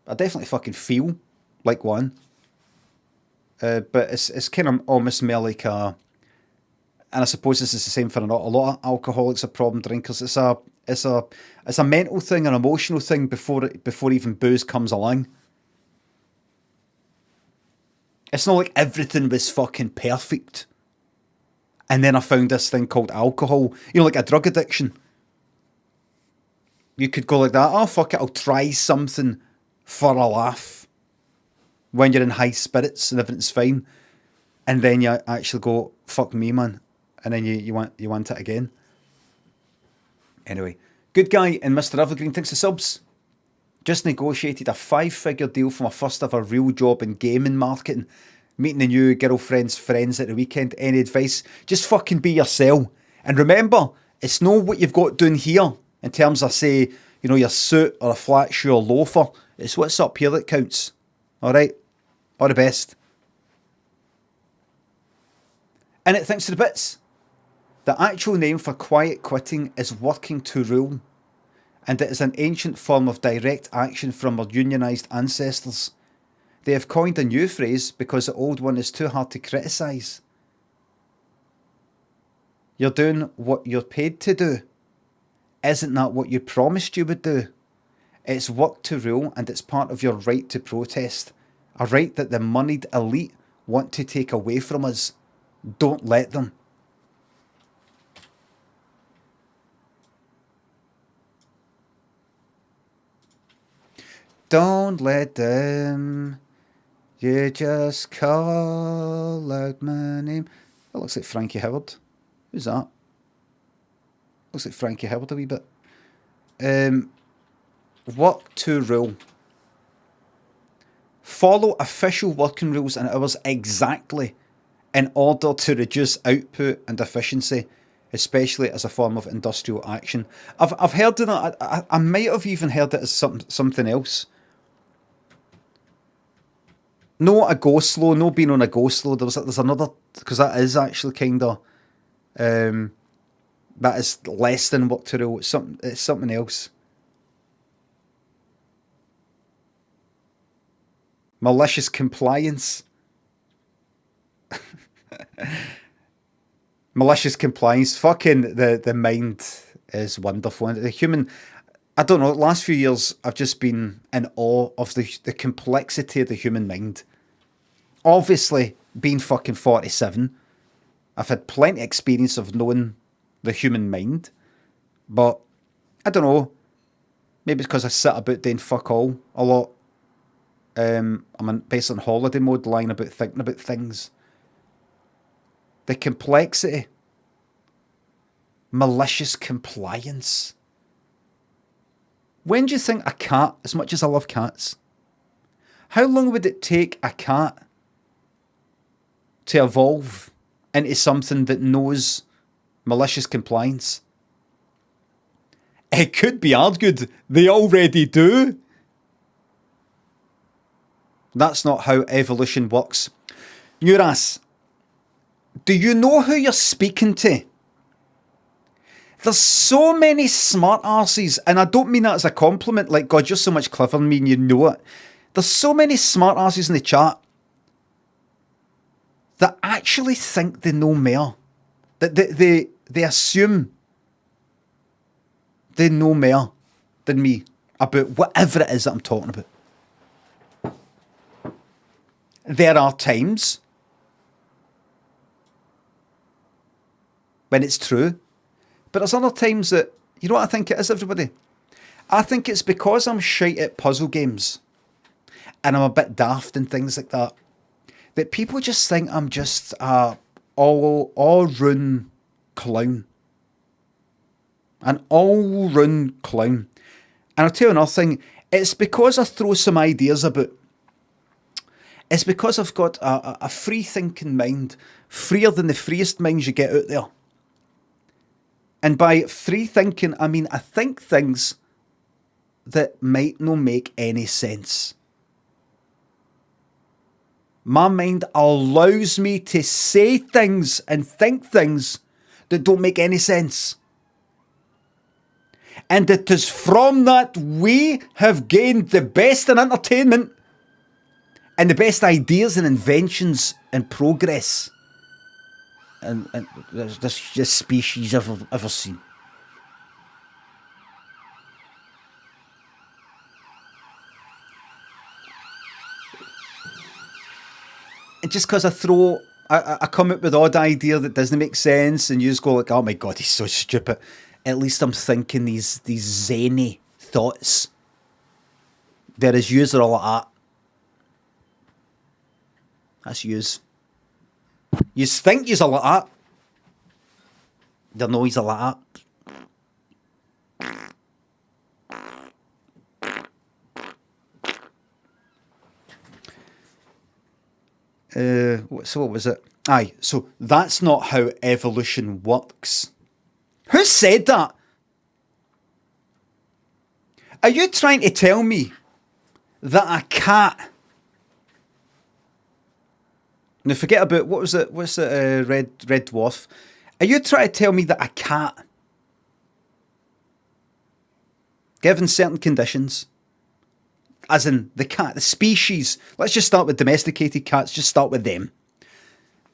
I definitely fucking feel like one. But it's kind of almost more like a... And I suppose this is the same for a lot of alcoholics or problem drinkers. It's a mental thing, an emotional thing before even booze comes along. It's not like everything was fucking perfect. And then I found this thing called alcohol. You know, like a drug addiction. You could go like that. Oh, fuck it, I'll try something for a laugh. When you're in high spirits and everything's fine. And then you actually go, fuck me, man. And then you want it again. Anyway, good guy and Mr. Evergreen, thanks for subs. Just negotiated a 5-figure deal for my first ever real job in gaming marketing. Meeting the new girlfriend's friends at the weekend. Any advice? Just fucking be yourself. And remember, it's not what you've got down here in terms of, say, you know, your suit or a flat shoe or loafer. It's what's up here that counts. Alright? All the best. And it thinks to the bits. The actual name for quiet quitting is working to rule. And it is an ancient form of direct action from our unionised ancestors. They have coined a new phrase because the old one is too hard to criticise. You're doing what you're paid to do. Isn't that what you promised you would do? It's work to rule and it's part of your right to protest. A right that the moneyed elite want to take away from us. Don't let them. Don't let them. You just call out my name. That looks like Frankie Howard. Who's that? Looks like Frankie Howard a wee bit. Work to rule. Follow official working rules and hours exactly in order to reduce output and efficiency, especially as a form of industrial action. I've heard of that. I might have even heard it as something else. No, a go slow. No being on a go slow. There's another, because that is actually kind of that is less than work to rule. It's something else. Malicious compliance. Malicious compliance. Fucking the mind is wonderful. And the human, I don't know, last few years I've just been in awe of the complexity of the human mind. Obviously, being fucking 47, I've had plenty of experience of knowing the human mind. But, I don't know, maybe it's because I sit about doing fuck all a lot. I'm basically on holiday mode, lying about thinking about things. The complexity. Malicious compliance. When do you think a cat, as much as I love cats, how long would it take a cat to evolve into something that knows malicious compliance? It could be argued they already do. That's not how evolution works. Nuras, do you know who you're speaking to? There's so many smart arses, and I don't mean that as a compliment, like, God, you're so much cleverer than me and you know it. There's so many smart arses in the chat that actually think they know more. That they assume they know more than me about whatever it is that I'm talking about. There are times when it's true, but there's other times that, you know what I think it is, everybody? I think it's because I'm shite at puzzle games and I'm a bit daft and things like that, that people just think I'm just a all-round clown. An all-round clown. And I'll tell you another thing, it's because I throw some ideas about. It's because I've got a free-thinking mind, freer than the freest minds you get out there. And by free thinking, I mean I think things that might not make any sense. My mind allows me to say things and think things that don't make any sense. And it is from that we have gained the best in entertainment and the best ideas and inventions and progress and this species ever seen. just because I come up with odd idea that doesn't make sense, and you just go like, oh my God, he's so stupid. At least I'm thinking these zany thoughts. Whereas yous are all like that. That's yous. Yous think yous are like that. They're no yous are like that. So what was it? Aye, so that's not how evolution works. Who said that? Are you trying to tell me that a cat... Now forget about, what was it? What's it? Red Dwarf. Are you trying to tell me that a cat, given certain conditions, as in the cat, the species, let's just start with domesticated cats, just start with them.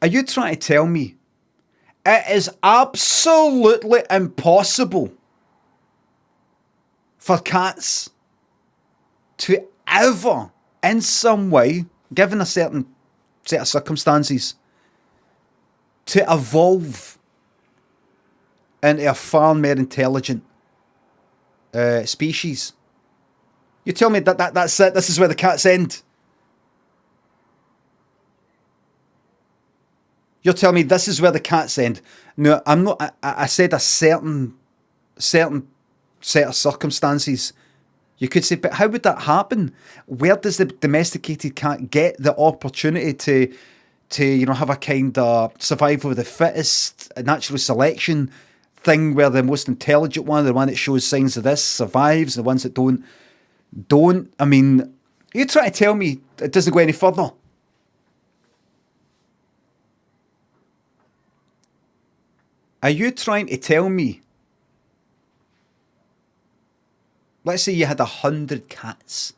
Are you trying to tell me it is absolutely impossible for cats to ever, in some way, given a certain set of circumstances, to evolve into a far more intelligent species? You tell me that's it. This is where the cats end. You're telling me this is where the cats end. No, I'm not. I said a certain set of circumstances. You could say, but how would that happen? Where does the domesticated cat get the opportunity to have a kind of survival of the fittest, a natural selection thing where the most intelligent one, the one that shows signs of this, survives, the ones that don't? I mean, you try to tell me it doesn't go any further? Are you trying to tell me, let's say you had 100 cats,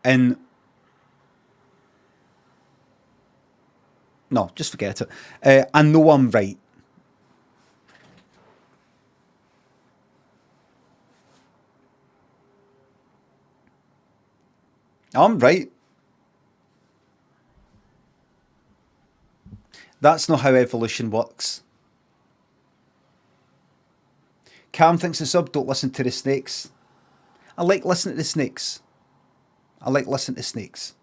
and no, just forget it. I know I'm right. I'm right. That's not how evolution works. Cam thinks the sub, don't listen to the snakes. I like listening to the snakes. I like listening to snakes.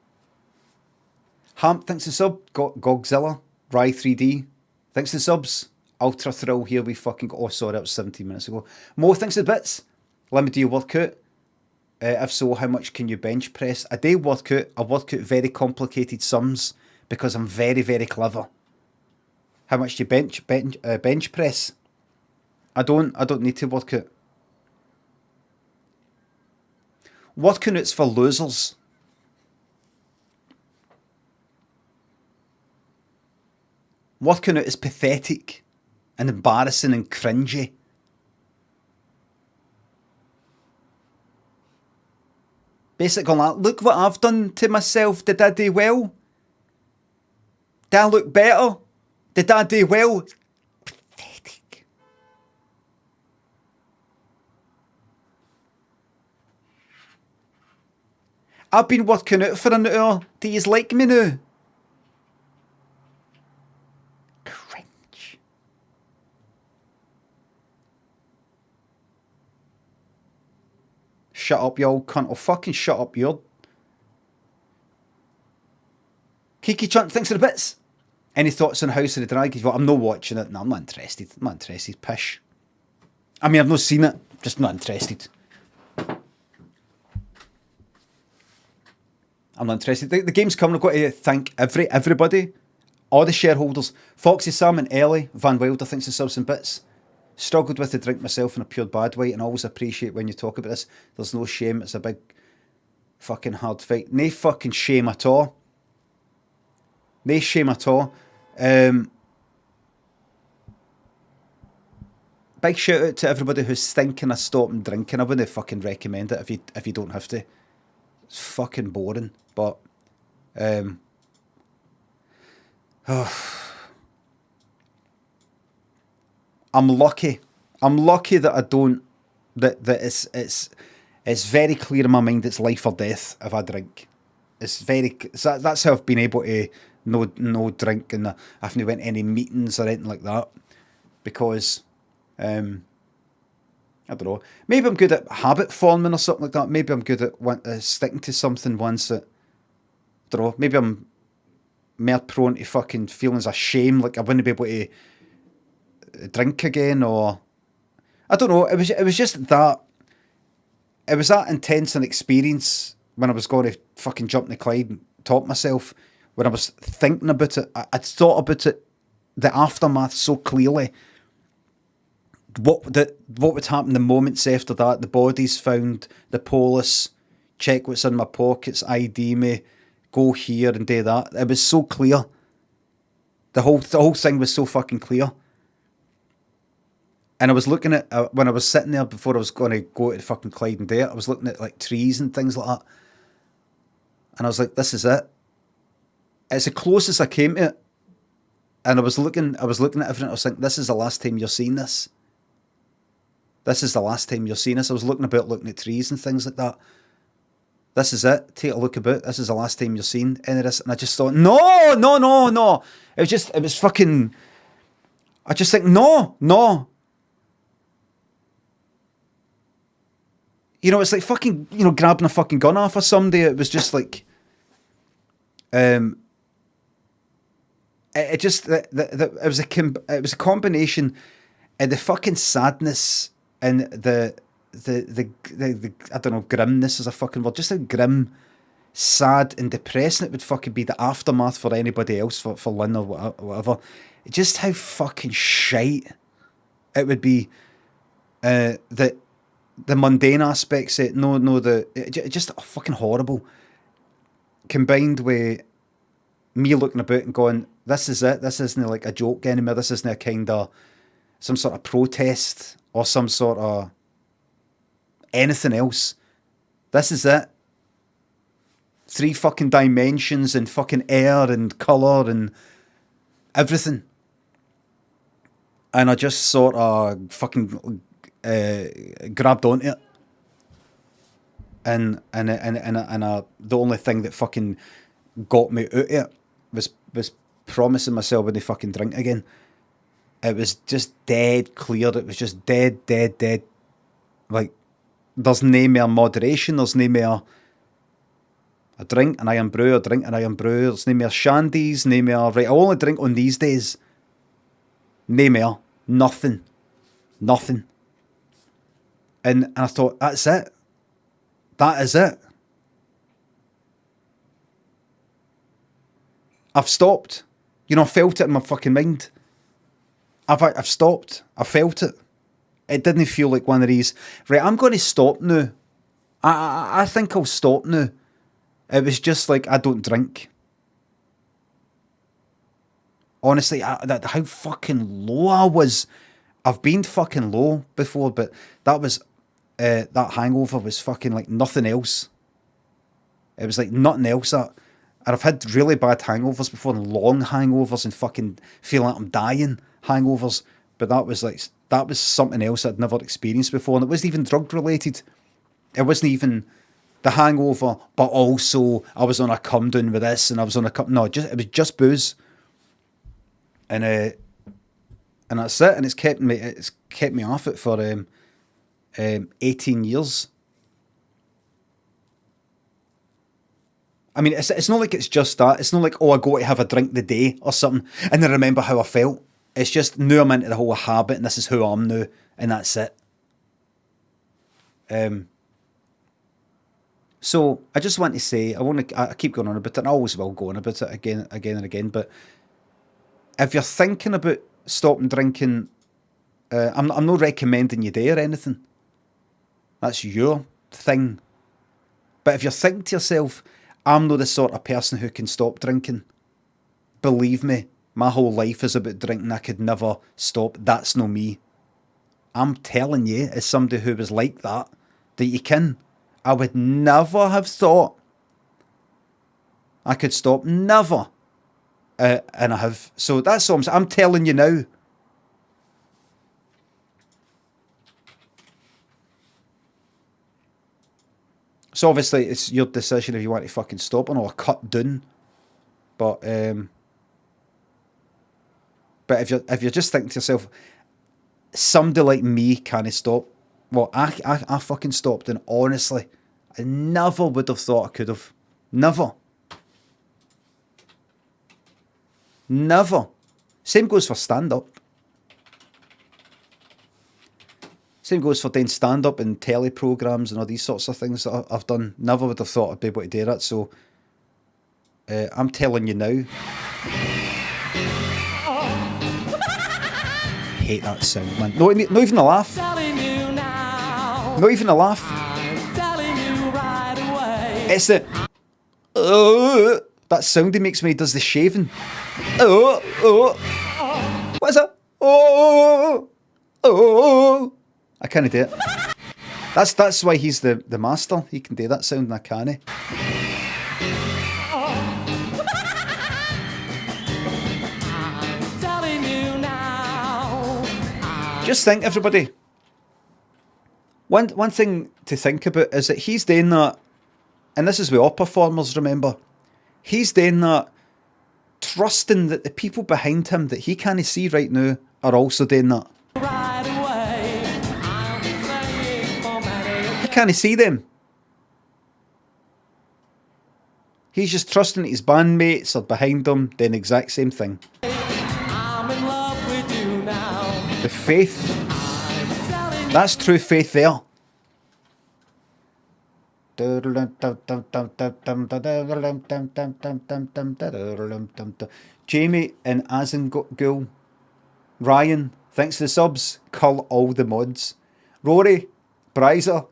Hamp thinks the sub, Gogzilla, Rye 3D. Thinks the subs, Ultra Thrill, here we fucking go. Oh, sorry, that was 17 minutes ago. Mo thinks the bits. Let me do your workout. If so, how much can you bench press? A day workout, I work out very complicated sums because I'm very, very clever. How much do you bench press? I don't need to work out. Working out's for losers. Working out is pathetic and embarrassing and cringy. Basically like, look what I've done to myself. Did I do well? Did I look better? Did I do well? Pathetic. I've been working out for an hour. Do you like me now? Cringe. Shut up, you old cunt. Oh, fucking shut up, you. Kiki Chunt thinks of the bits. Any thoughts on House of the Dragon? Well, I'm not watching it. No, I'm not interested. I'm not interested. Pish. I mean, I've not seen it. Just not interested. I'm not interested. The game's coming. I've got to thank everybody. All the shareholders. Foxy Sam and Ellie. Van Wilder thinks of subs and bits. Struggled with the drink myself in a pure bad way, and I always appreciate when you talk about this. There's no shame. It's a big fucking hard fight. No fucking shame at all. No shame at all. Big shout out to everybody who's thinking of stopping drinking. I wouldn't fucking recommend it if you don't have to. It's fucking boring, but I'm lucky. I'm lucky that I don't. That it's very clear in my mind. It's life or death if I drink. it's very. So that's how I've been able to no drink, and I haven't went to any meetings or anything like that, because I don't know. Maybe I'm good at habit forming or something like that. Maybe I'm good at sticking to something once that. I don't know. Maybe I'm more prone to fucking feelings of shame, like I wouldn't be able to drink again, or I don't know. It was just that. It was that intense an experience when I was going to fucking jump in the Clyde and top myself. When I was thinking about it, I'd thought about it, the aftermath so clearly. What would happen the moments after that? The body's found, the police check what's in my pockets, ID me, go here and do that. It was so clear. The whole thing was so fucking clear. And I was looking at, when I was sitting there before I was going to go to the fucking Clyde and do it, I was looking at like trees and things like that. And I was like, this is it. It's the closest I came to it. And I was looking at everything. I was thinking, this is the last time you're seeing this. This is the last time you're seeing this. I was looking at trees and things like that. This is it. Take a look about. This is the last time you're seeing any of this. And I just thought, no. It was fucking, I just think, no. You know, it's like fucking, grabbing a fucking gun off of somebody. It was just like, it was a combination of the fucking sadness and the I don't know, grimness is a fucking word. Just how grim, sad, and depressing it would fucking be, the aftermath for anybody else, for Lynn or whatever. Just how fucking shite it would be. The mundane aspects, just fucking horrible. Combined with me looking about and going, this is it. This isn't like a joke anymore. This isn't a kind of some sort of protest or some sort of anything else. This is it. 3 fucking dimensions and fucking air and colour and everything. And I just sort of fucking grabbed onto it. And the only thing that fucking got me out of it was promising myself I wouldn't fucking drink again. It was just dead clear. It was just dead. Like, there's no more moderation. There's no more I drink and I brew. There's no more shandies, no more, right, I only drink on these days. No more. Nothing. And I thought, that's it. That is it. I've stopped. I felt it in my fucking mind. I've stopped. I felt it. It didn't feel like one of these, right, I'm going to stop now. I think I'll stop now. It was just like, I don't drink. Honestly, how fucking low I was. I've been fucking low before, but that was, that hangover was fucking like nothing else. It was like nothing else. And I've had really bad hangovers before, and long hangovers, and fucking feeling like I'm dying hangovers. But that was something else I'd never experienced before, and it wasn't even drug related. It wasn't even the hangover, but also I was on a come down with this, and I was on a come. No, it was just booze. And that's it. And it's kept me off it for 18 years. I mean, it's not like it's just that. It's not like, I go to have a drink the day or something and then remember how I felt. It's just, now I'm into the whole habit, and this is who I am now, and that's it. So I just want to say, I keep going on about it, and I always will go on about it again and again, but if you're thinking about stopping drinking, I'm not recommending you do or anything. That's your thing. But if you're thinking to yourself, I'm not the sort of person who can stop drinking, believe me, my whole life is about drinking. I could never stop. That's not me. I'm telling you, as somebody who was like that you can. I would never have thought I could stop. Never. And I have. So that's all I'm telling you now. So obviously it's your decision if you want to fucking stop or cut down. But if you're just thinking to yourself, somebody like me can't stop. Well, I fucking stopped, and honestly, I never would have thought I could have. Never. Never. Same goes for stand-up. Same goes for doing stand-up and telly programmes and all these sorts of things that I've done. Never would have thought I'd be able to do that, so I'm telling you now. Hate that sound, man. Not even a laugh. Not even a laugh. It's the that sound he makes when he does the shaving. What is that? I can't do it. That's why he's the master. He can do that sound and I can't. Just think, everybody. One thing to think about is that he's doing that, and this is with all performers, remember. He's doing that, trusting that the people behind him that he can't see right now are also doing that. He can't see them. He's just trusting that his bandmates are behind him doing the exact same thing. The faith. That's true faith there. Jamie and Azangul. Ryan, thanks for the subs. Cull all the mods. Rory, Bryzer,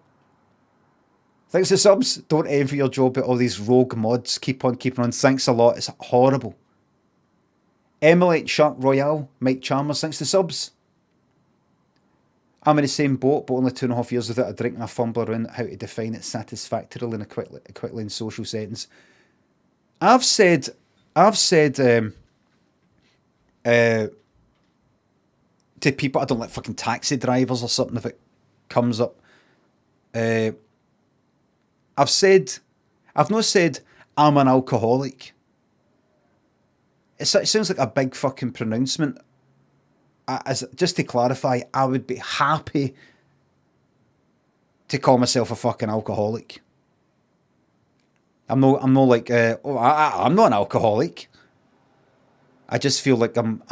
thanks for the subs. Don't envy your job at all these rogue mods. Keep on keeping on. Thanks a lot. It's horrible. Emily, Shark Royale, Mike Chalmers, thanks for the subs. I'm in the same boat, but only 2.5 years without a drink, and I fumble around how to define it satisfactorily in a quickly in social settings. I've said to people, I don't like fucking taxi drivers or something if it comes up. I've not said I'm an alcoholic. It sounds like a big fucking pronouncement. Just to clarify, I would be happy to call myself a fucking alcoholic. I'm not like I'm not an alcoholic. I just feel like I'm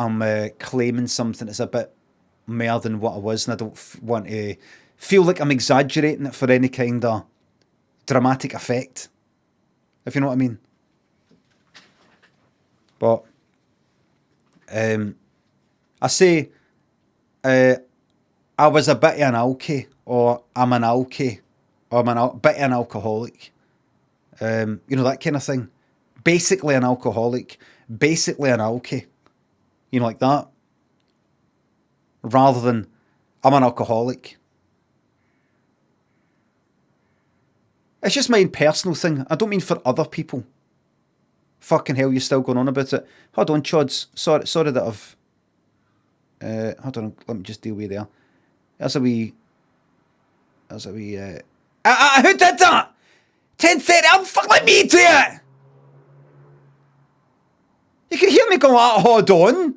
claiming something that's a bit more than what I was, and I don't want to feel like I'm exaggerating it for any kind of dramatic effect, if you know what I mean. But I say I was a bit of an alky, or I'm an alky, or I'm a bit of an alcoholic. You know, that kind of thing. Basically an alcoholic, basically an alky. You know, like that. Rather than I'm an alcoholic. It's just my own personal thing. I don't mean for other people. Fucking hell, you're still going on about it. Hold on, Chods. Sorry that I've... hold on, let me just deal with you there. There's a wee... who did that? 10:30, I'm fucking let me do it! You can hear me going, hold on.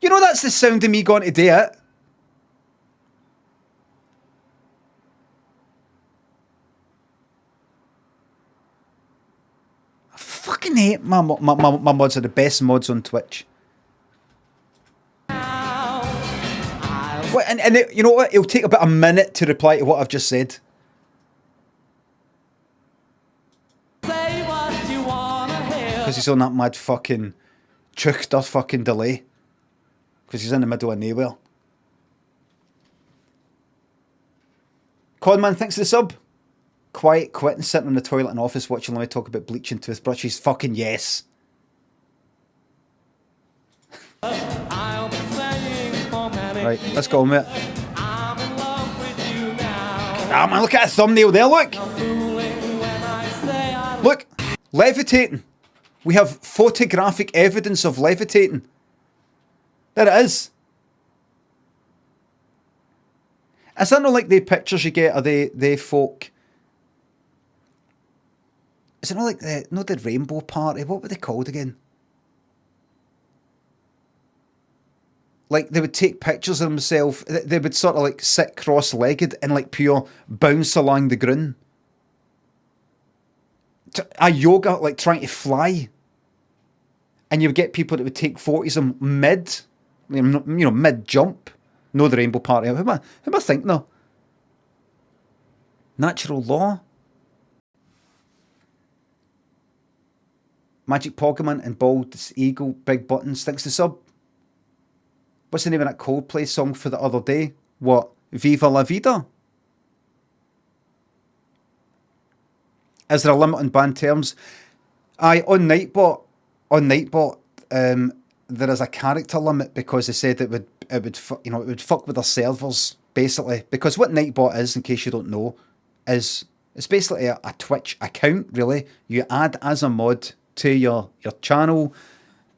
You know that's the sound of me going to do it. I fucking hate my mods are the best mods on Twitch. And you know what? It'll take about a minute to reply to what I've just said. Because he's on that mad fucking chuchter fucking delay. Because he's in the middle of nowhere. Conman, thanks for the sub. Quiet, quitting, sitting in the toilet in office watching Let Me talk about bleaching toothbrushes. Fucking yes. Right, let's go, mate. Ah, man, look at a thumbnail there, look. Look, levitating. We have photographic evidence of levitating. There it is. Is that not like the pictures you get of the folk Is it not like the rainbow party? What were they called again? Like, they would take pictures of themselves. They would sort of like sit cross-legged and like pure bounce along the ground. A yoga, like trying to fly. And you would get people that would take photos of them mid-jump. No, the rainbow party. Who am I thinking of? Natural Law. Magic Pokemon and Bald Eagle, Big Buttons. Thanks to sub. What's the name of that Coldplay song for the other day? What? Viva la Vida? Is there a limit on band terms? Aye, on Nightbot, there is a character limit because they said it would fuck with their servers, basically. Because what Nightbot is, in case you don't know, is it's basically a Twitch account, really. You add as a mod to your channel,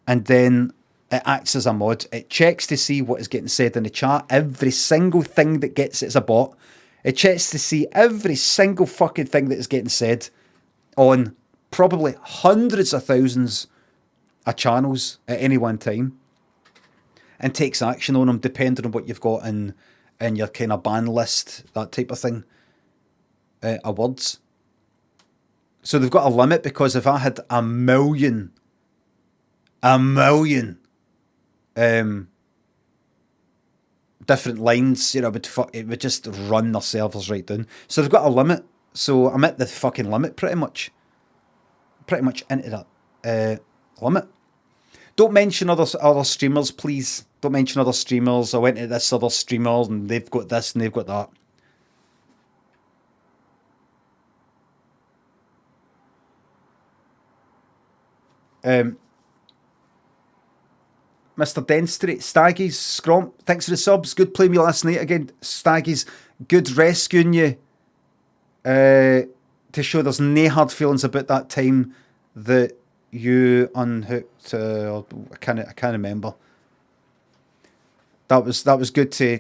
and then it acts as a mod. It checks to see what is getting said in the chat. Every single thing that gets it's a bot. It checks to see every single fucking thing that is getting said on probably hundreds of thousands of channels at any one time, and takes action on them depending on what you've got in your kind of ban list, that type of thing, of words. So they've got a limit, because if I had a million different lines, it would just run their servers right down. So they've got a limit. So I'm at the fucking limit pretty much into that limit. Don't mention other streamers, please. Don't mention other streamers. I went to this other streamer and they've got this and they've got that. Mr. Denstry, Staggies, Scromp, thanks for the subs. Good playing me last night again. Staggies, good rescuing you. To show there's no hard feelings about that time that you unhooked. I can't remember. That was good to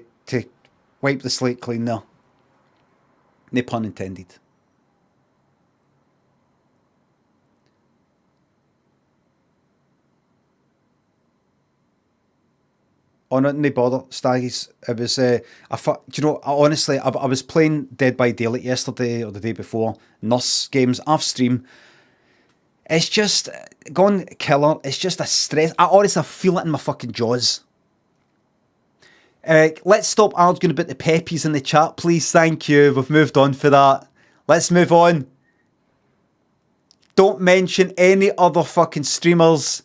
wipe the slate clean there. No pun intended. Oh, no bother, Staggies. It was, honestly, I was playing Dead by Daylight yesterday or the day before, Nurse games off stream. It's just gone killer. It's just a stress. I honestly feel it in my fucking jaws. Let's stop arguing about the peppies in the chat, please. Thank you. We've moved on for that. Let's move on. Don't mention any other fucking streamers.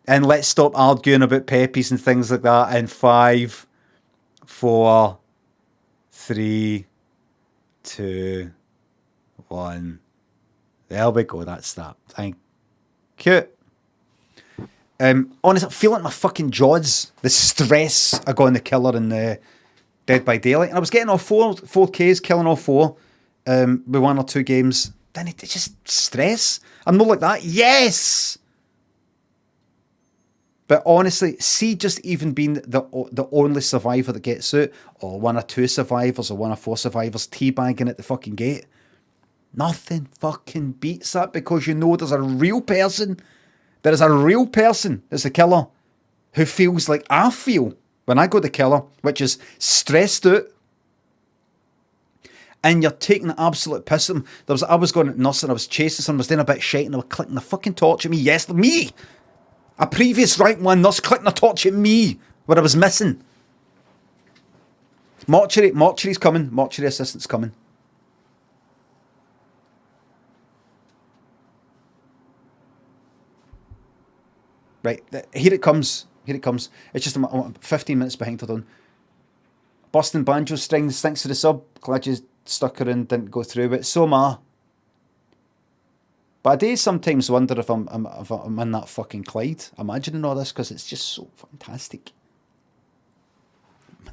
And let's stop arguing about peppies and things like that. In 5, 4, 3, 2, 1. There we go. That's that. Thank you. Honestly, I feel like my fucking jaws. The stress I got in the killer in Dead by Daylight. And I was getting all 4Ks, killing all 4 with 1 or 2 games. Then it's just stress. I'm not like that. Yes! But honestly, see just even being the only survivor that gets out, or 1 or 2 survivors, or 1 or 4 survivors teabagging at the fucking gate, nothing fucking beats that, because you know there's a real person. There is a real person that's the killer who feels like I feel when I go the killer, which is stressed out. And you're taking the absolute piss at them. I was going at Nurse and I was chasing someone, I was doing a bit of shite, and they were clicking the fucking torch at me. Yes, me! A previous rank 1 nurse clicking a torch at me where I was missing. Mortuary's coming. Mortuary Assistant's coming. Right, here it comes. Here it comes. It's just I'm 15 minutes behind. Hold on. Boston Banjo Strings, thanks for the sub. Glad you stuck around, didn't go through it. So am I. But I do sometimes wonder if I'm in that fucking Clyde, imagining all this, because it's just so fantastic.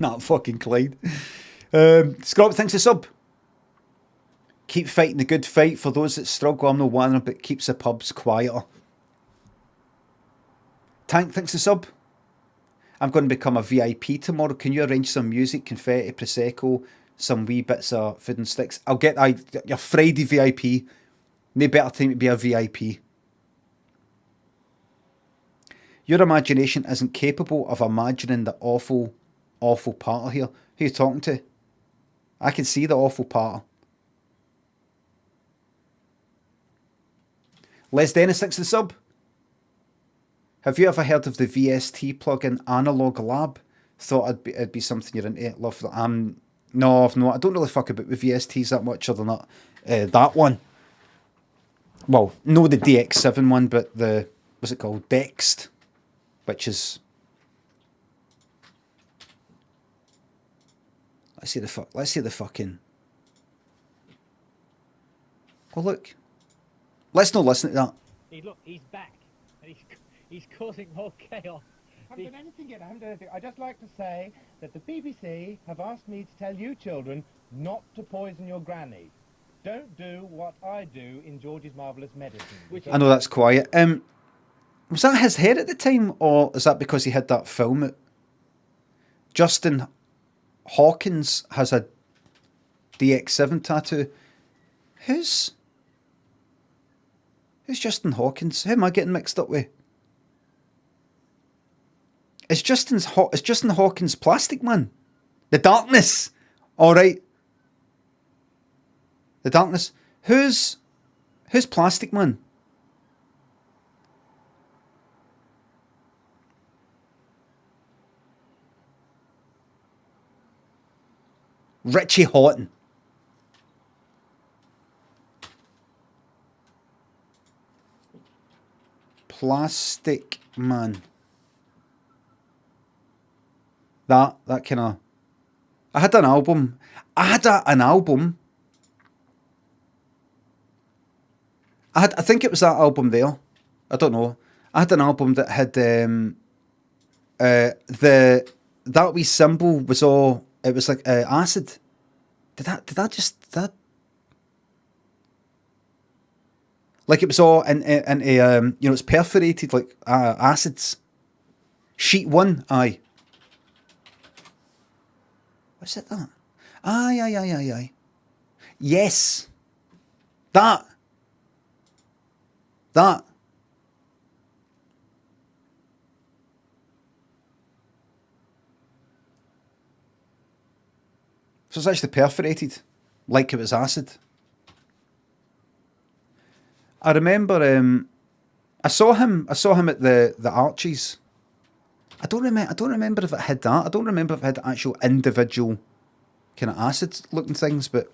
That fucking Clyde. Scott, thanks for the sub. Keep fighting the good fight. For those that struggle, I'm no one, but keeps the pubs quieter. Tank, thanks for the sub. I'm going to become a VIP tomorrow. Can you arrange some music, confetti, prosecco, some wee bits of food and sticks? I'll get your Friday VIP. No better time to be a VIP. Your imagination isn't capable of imagining the awful, awful part here. Who are you talking to? I can see the awful part. Les Dennis, thanks for the sub. Have you ever heard of the VST plugin Analog Lab? Thought it'd be something you're into. Love that. No, I've not. I don't really fuck about with VSTs that much other than that. That one. Well, no the DX7 one, but the, what's it called? Dext. Which is... Let's see the fucking... Oh, look. Let's not listen to that. Hey, look, he's back. And he's causing more chaos. I haven't done anything yet. I haven't done anything. I'd just like to say that the BBC have asked me to tell you children not to poison your granny. Don't do what I do in George's Marvellous Medicine. I know that's quiet. Was that his hair at the time, or is that because he had that film out? Justin Hawkins has a DX7 tattoo. Who's Justin Hawkins? Who am I getting mixed up with? Is Justin Hawkins Plastic Man? The Darkness. All right. The Darkness. Who's Plastic Man? Richie Houghton. Plastic Man. That kind of... I had an album. I think it was that album there. I don't know. I had an album that had that wee symbol was all... It was like acid. Did that? Like it was all in a it's perforated like acids. Sheet 1, aye. What's it that? Aye. Yes. That. So it's actually perforated, like it was acid. I remember I saw him at the Archies. I don't remember if it had that. I don't remember if it had actual individual kind of acid looking things, but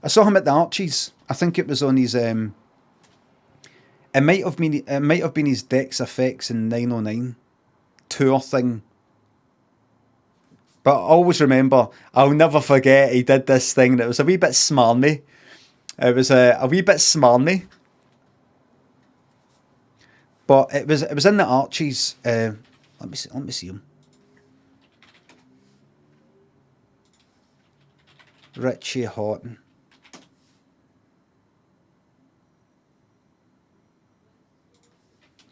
I saw him at the Archies. I think it was on his it might have been his Dex Effects in 909 tour thing. But I always remember, I'll never forget, he did this thing that was a wee bit smarmy. It was a wee bit smarmy. But it was in the Archies. Let me see him. Richie Houghton.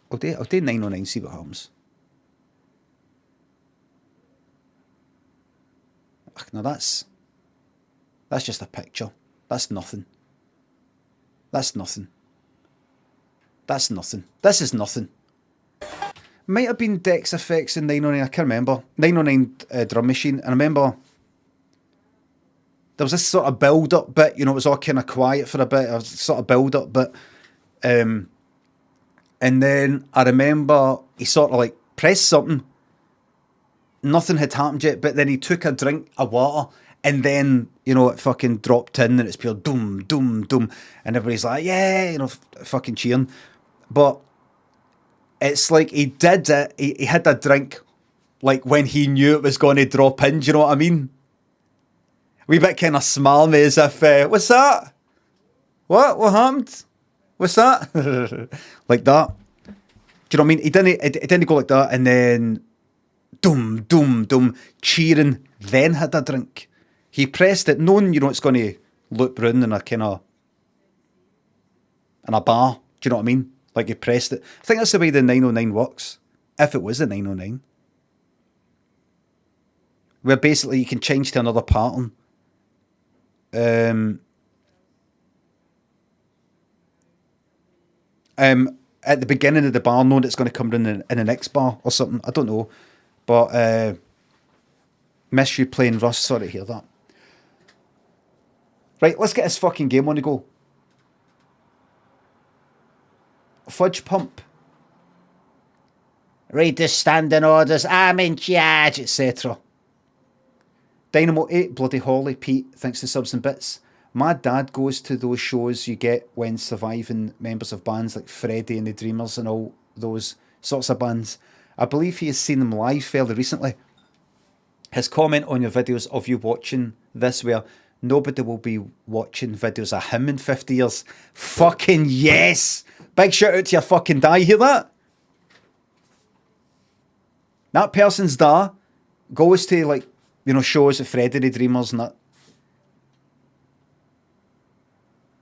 I'll do 909, see what happens. No, that's just a picture. That's nothing. This is nothing. Might have been Dex Effects in 909, I can't remember. 909 drum machine. And I remember there was this sort of build-up bit, it was all kind of quiet for a bit. It was sort of build-up bit. And then I remember he sort of like pressed something. Nothing had happened yet, but then he took a drink of water and then, it fucking dropped in and it's pure doom, doom, doom. And everybody's like, yeah, fucking cheering. But it's like he did it, he had a drink like when he knew it was going to drop in, do you know what I mean? A wee bit kind of smarmy as if, what's that? What happened? What's that? Like that. Do you know what I mean? He didn't go like that and then... Doom, doom, doom, cheering, then had a drink. He pressed it, knowing, it's going to loop round in a kind of... in a bar, do you know what I mean? Like he pressed it. I think that's the way the 909 works. If it was a 909. Where basically you can change to another pattern. at the beginning of the bar, knowing it's going to come in the next bar or something. I don't know. But miss you playing Rust. Sorry to hear that. Right, let's get this fucking game on the go. Fudge Pump. Read the standing orders. I'm in charge, etc. Dynamo 8, Bloody Holly, Pete, thanks to subs and bits. My dad goes to those shows you get when surviving members of bands like Freddie and the Dreamers and all those sorts of bands. I believe he has seen them live fairly recently. His comment on your videos of you watching this where nobody will be watching videos of him in 50 years. Fucking yes! Big shout out to your fucking dad, hear that? That person's dad goes to, like, you know, shows of Freddie the Dreamers and that.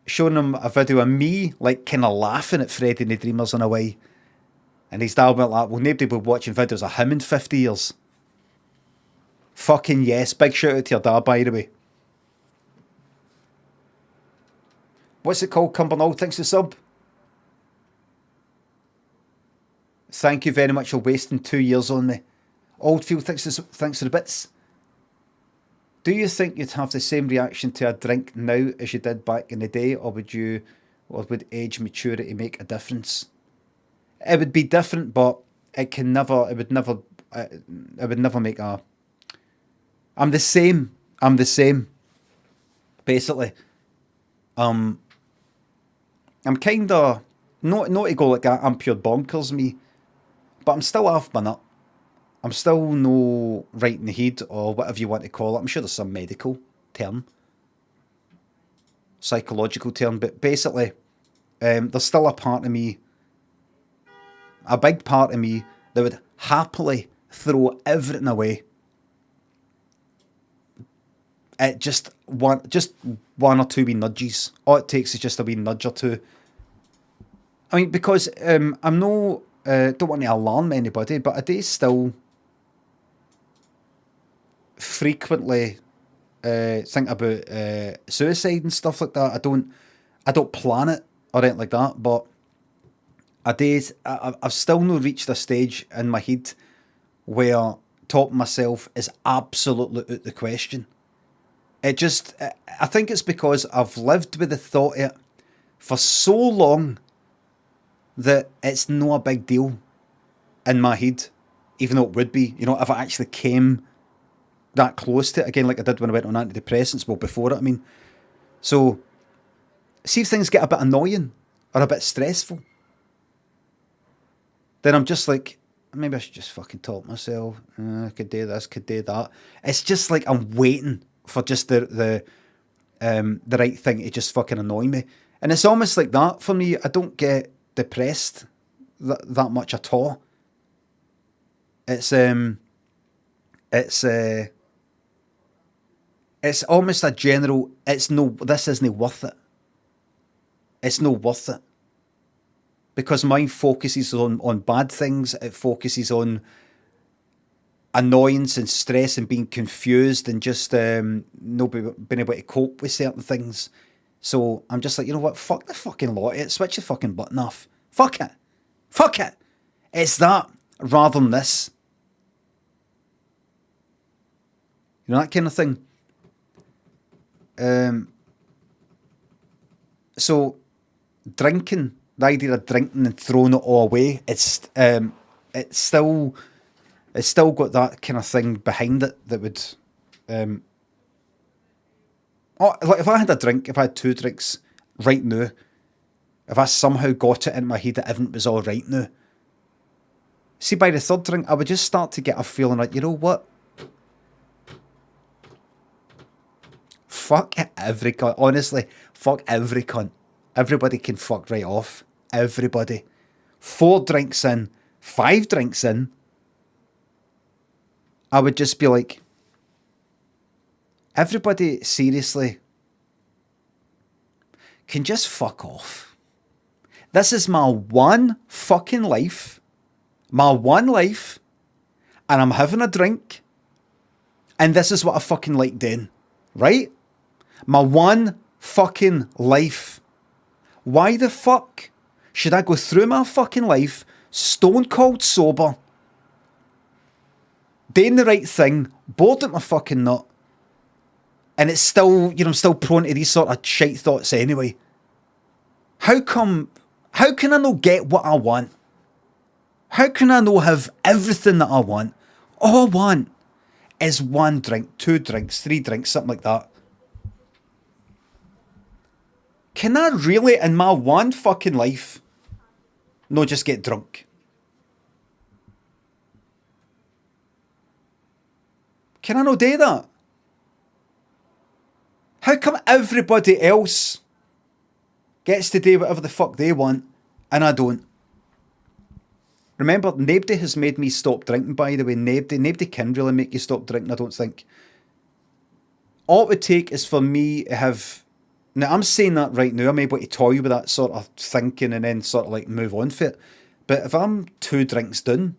Showing him a video of me, like, kind of laughing at Freddie the Dreamers in a way. And his dad went like, well, nobody will be watching videos of him in 50 years. Fucking yes. Big shout out to your dad, by the way. What's it called, Cumbernauld? Thanks for sub. Thank you very much for wasting 2 years on me. Oldfield, thanks for the bits. Do you think you'd have the same reaction to a drink now as you did back in the day, or would age maturity make a difference? It would be different, but it would never make a... I'm the same. Basically. I'm kind of... Not to go like that, I'm pure bonkers, me. But I'm still off my nut. I'm still no right in the head, or whatever you want to call it. I'm sure there's some medical term. Psychological term. But basically, there's still a part of me, a big part of me, that would happily throw everything away. Just one or two wee nudges. All it takes is just a wee nudge or two. I mean, because I'm no... don't want to alarm anybody, but I do still frequently think about suicide and stuff like that. I don't plan it or anything like that, but I've still not reached a stage in my head where talking myself is absolutely out the question. I think it's because I've lived with the thought of it for so long that it's no a big deal in my head, even though it would be, you know, if I actually came that close to it, again, like I did when I went on antidepressants, well, before it, I mean. So, see if things get a bit annoying or a bit stressful, then I'm just like, maybe I should just fucking talk myself. I could do this, could do that. It's just like I'm waiting for just the right thing to just fucking annoy me. And it's almost like that for me. I don't get depressed that much at all. It's almost a general, this isn't worth it. It's not worth it. Because mine focuses on bad things. It focuses on annoyance and stress and being confused and just not being able to cope with certain things. So I'm just like, you know what? Fuck the fucking lot of it. Switch the fucking button off. Fuck it. Fuck it. It's that rather than this. You know, that kind of thing. So drinking, the idea of drinking and throwing it all away, it's still got that kind of thing behind it that would like if I had a drink, if I had 2 drinks right now, if I somehow got it in my head that everything was all right now, see, by the 3rd drink I would just start to get a feeling like, you know what, fuck every cunt. Honestly, fuck every cunt. Everybody can fuck right off. Everybody. 4 drinks in, 5 drinks in, I would just be like, everybody seriously can just fuck off. This is my one fucking life. My one life. And I'm having a drink. And this is what I fucking like doing. Right? My one fucking life. Why the fuck Should I go through my fucking life, stone cold sober, doing the right thing, bored at my fucking nut, and it's still, you know, I'm still prone to these sort of shite thoughts anyway? How can I not get what I want? How can I not have everything that I want? All I want is 1 drink, 2 drinks, 3 drinks, something like that. Can I really, in my one fucking life, not just get drunk? Can I not do that? How come everybody else gets to do whatever the fuck they want and I don't? Remember, nobody has made me stop drinking, by the way. Nobody can really make you stop drinking, I don't think. All it would take is for me to have... Now, I'm saying that right now. I'm able to toy with that sort of thinking and then sort of like move on for it. But if I'm 2 drinks done,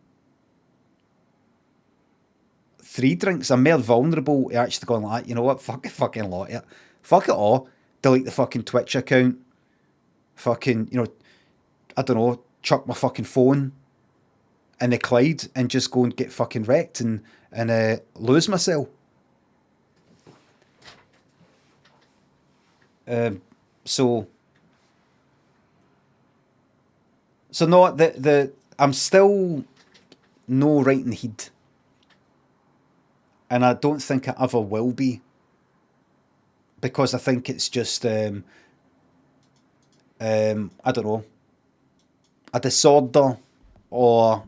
3 drinks, I'm more vulnerable to actually going like, you know what, fucking lot of it. Fuck it all. Delete the fucking Twitch account. Fucking, you know, I don't know, chuck my fucking phone in the Clyde and just go and get fucking wrecked and lose myself. So no, I'm still no right in the head. And I don't think I ever will be. Because I think it's just, I don't know, a disorder or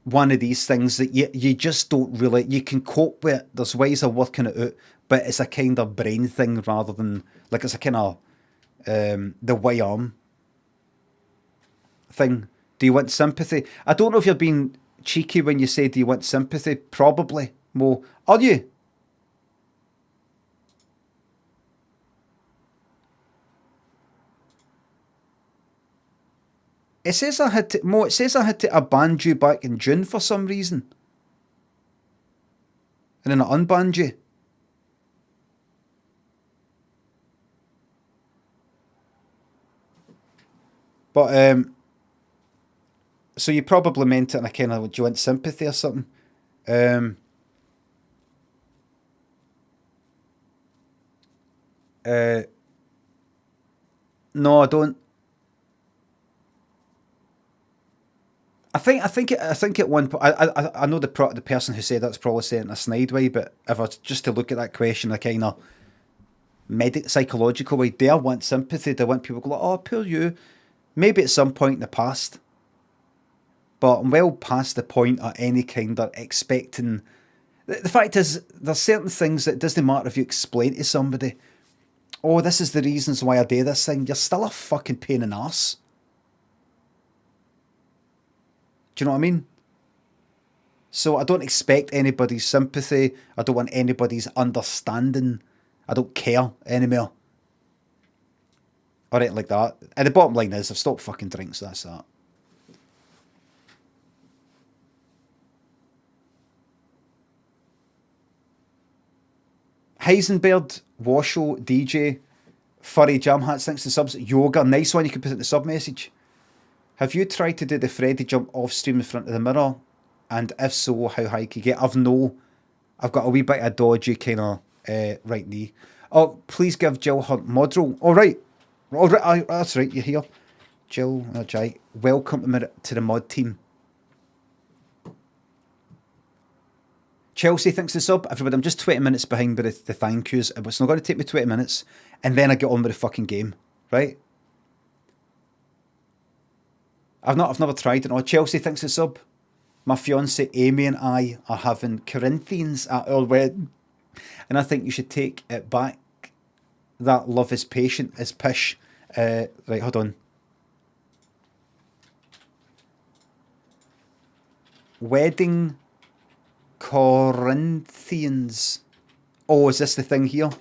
one of these things that you just don't really, you can cope with it. There's ways of working it out, but it's a kind of brain thing rather than, like it's a kind of, the way I'm thing. Do you want sympathy? I don't know if you're being cheeky when you say, do you want sympathy? Probably. Mo, are you? It says I had to, Mo, it says I had to unban you back in June for some reason. And then I unbanned you. But, so you probably meant it in a kind of, do you want sympathy or something? No, I don't. I think at one point, I know the person who said that's probably saying it in a snide way, but if I was just to look at that question, a kind of psychological way, do I want sympathy? Do I want people to go like, oh, poor you? Maybe at some point in the past, but I'm well past the point of any kind of expecting. The fact is, there's certain things that it doesn't matter if you explain to somebody, oh, this is the reasons why I do this thing. You're still a fucking pain in the arse. Do you know what I mean? So I don't expect anybody's sympathy. I don't want anybody's understanding. I don't care anymore. Or anything like that. And the bottom line is, I've stopped fucking drinks, so that's that. Heisenberg, Washo, DJ, Furry, Jam Hats, thanks to subs, Yoga, nice one, you can put it in the sub message. Have you tried to do the Freddy jump off stream in front of the mirror? And if so, how high can you get? I've got a wee bit of dodgy kind of right knee. Oh, please give Jill her mod roll. All right, that's right, you're here. Jill, Jai, welcome to the mod team. Chelsea thinks the sub. Everybody, I'm just 20 minutes behind with the thank yous. It's not going to take me 20 minutes. And then I get on with the fucking game, right? I've never tried it. Oh, Chelsea thinks the sub. My fiance Amy and I are having Corinthians at our wedding. And I think you should take it back. That love is patient is pish. Right, hold on. Wedding Corinthians. Oh, is this the thing here?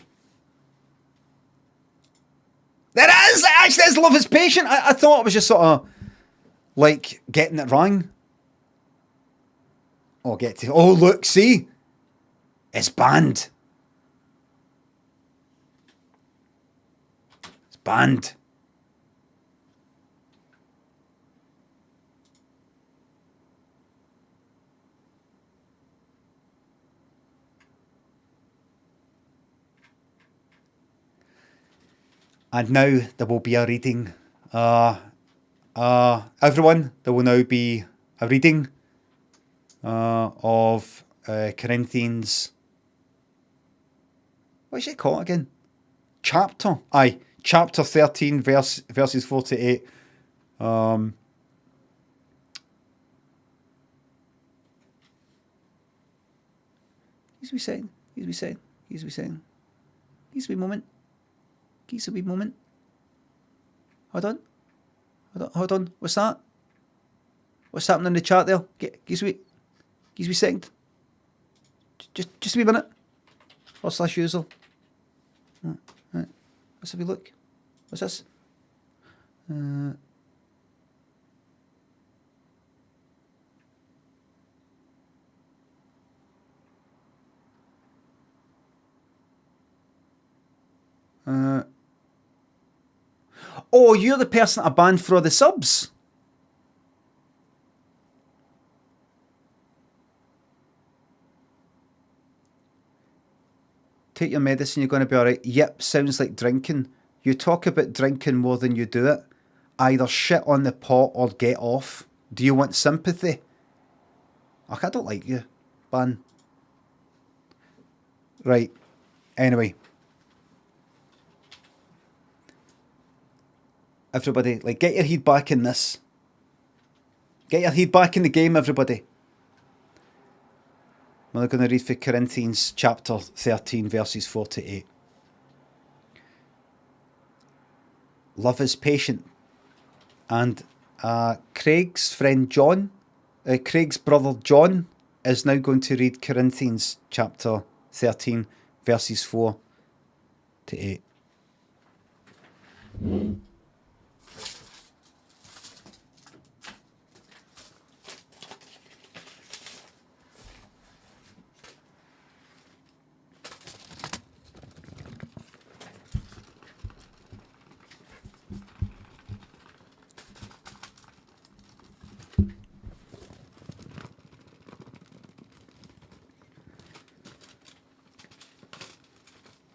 There is! It actually is love is patient. I thought it was just sort of like getting it wrong. Oh, look, see? It's banned. It's banned. And now there will be a reading. Everyone, there will now be a reading of Corinthians. What is it called again? Chapter. Aye, chapter 13, verses 4 to 8. He's a wee second. He's a wee second. He's a wee second. He's a wee moment. He's a wee moment. Hold on. Hold on. What's that? What's happening in the chat there? He's a wee second. Just a wee minute. Or / usual. Right. Let's have a look. What's this? Oh, you're the person I banned for all the subs. Take your medicine, you're going to be alright. Yep, sounds like drinking. You talk about drinking more than you do it. Either shit on the pot or get off. Do you want sympathy? I don't like you, ban. Right, anyway. Everybody, like, get your head back in this. Get your head back in the game, everybody. We're going to read for Corinthians chapter 13, verses 4 to 8. Love is patient. And Craig's friend John, Craig's brother John, is now going to read Corinthians chapter 13, verses 4 to 8.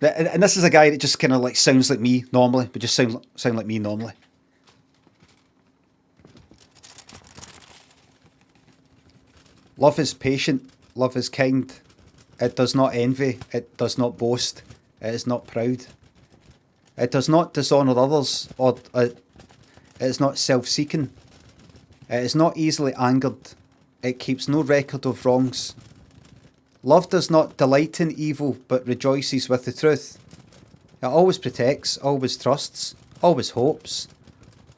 And this is a guy that just kind of like sounds like me normally, but just sound like me normally. Love is patient, love is kind. It does not envy, it does not boast, it is not proud. It does not dishonour others, or it is not self-seeking. It is not easily angered. It keeps no record of wrongs. Love does not delight in evil, but rejoices with the truth. It always protects, always trusts, always hopes,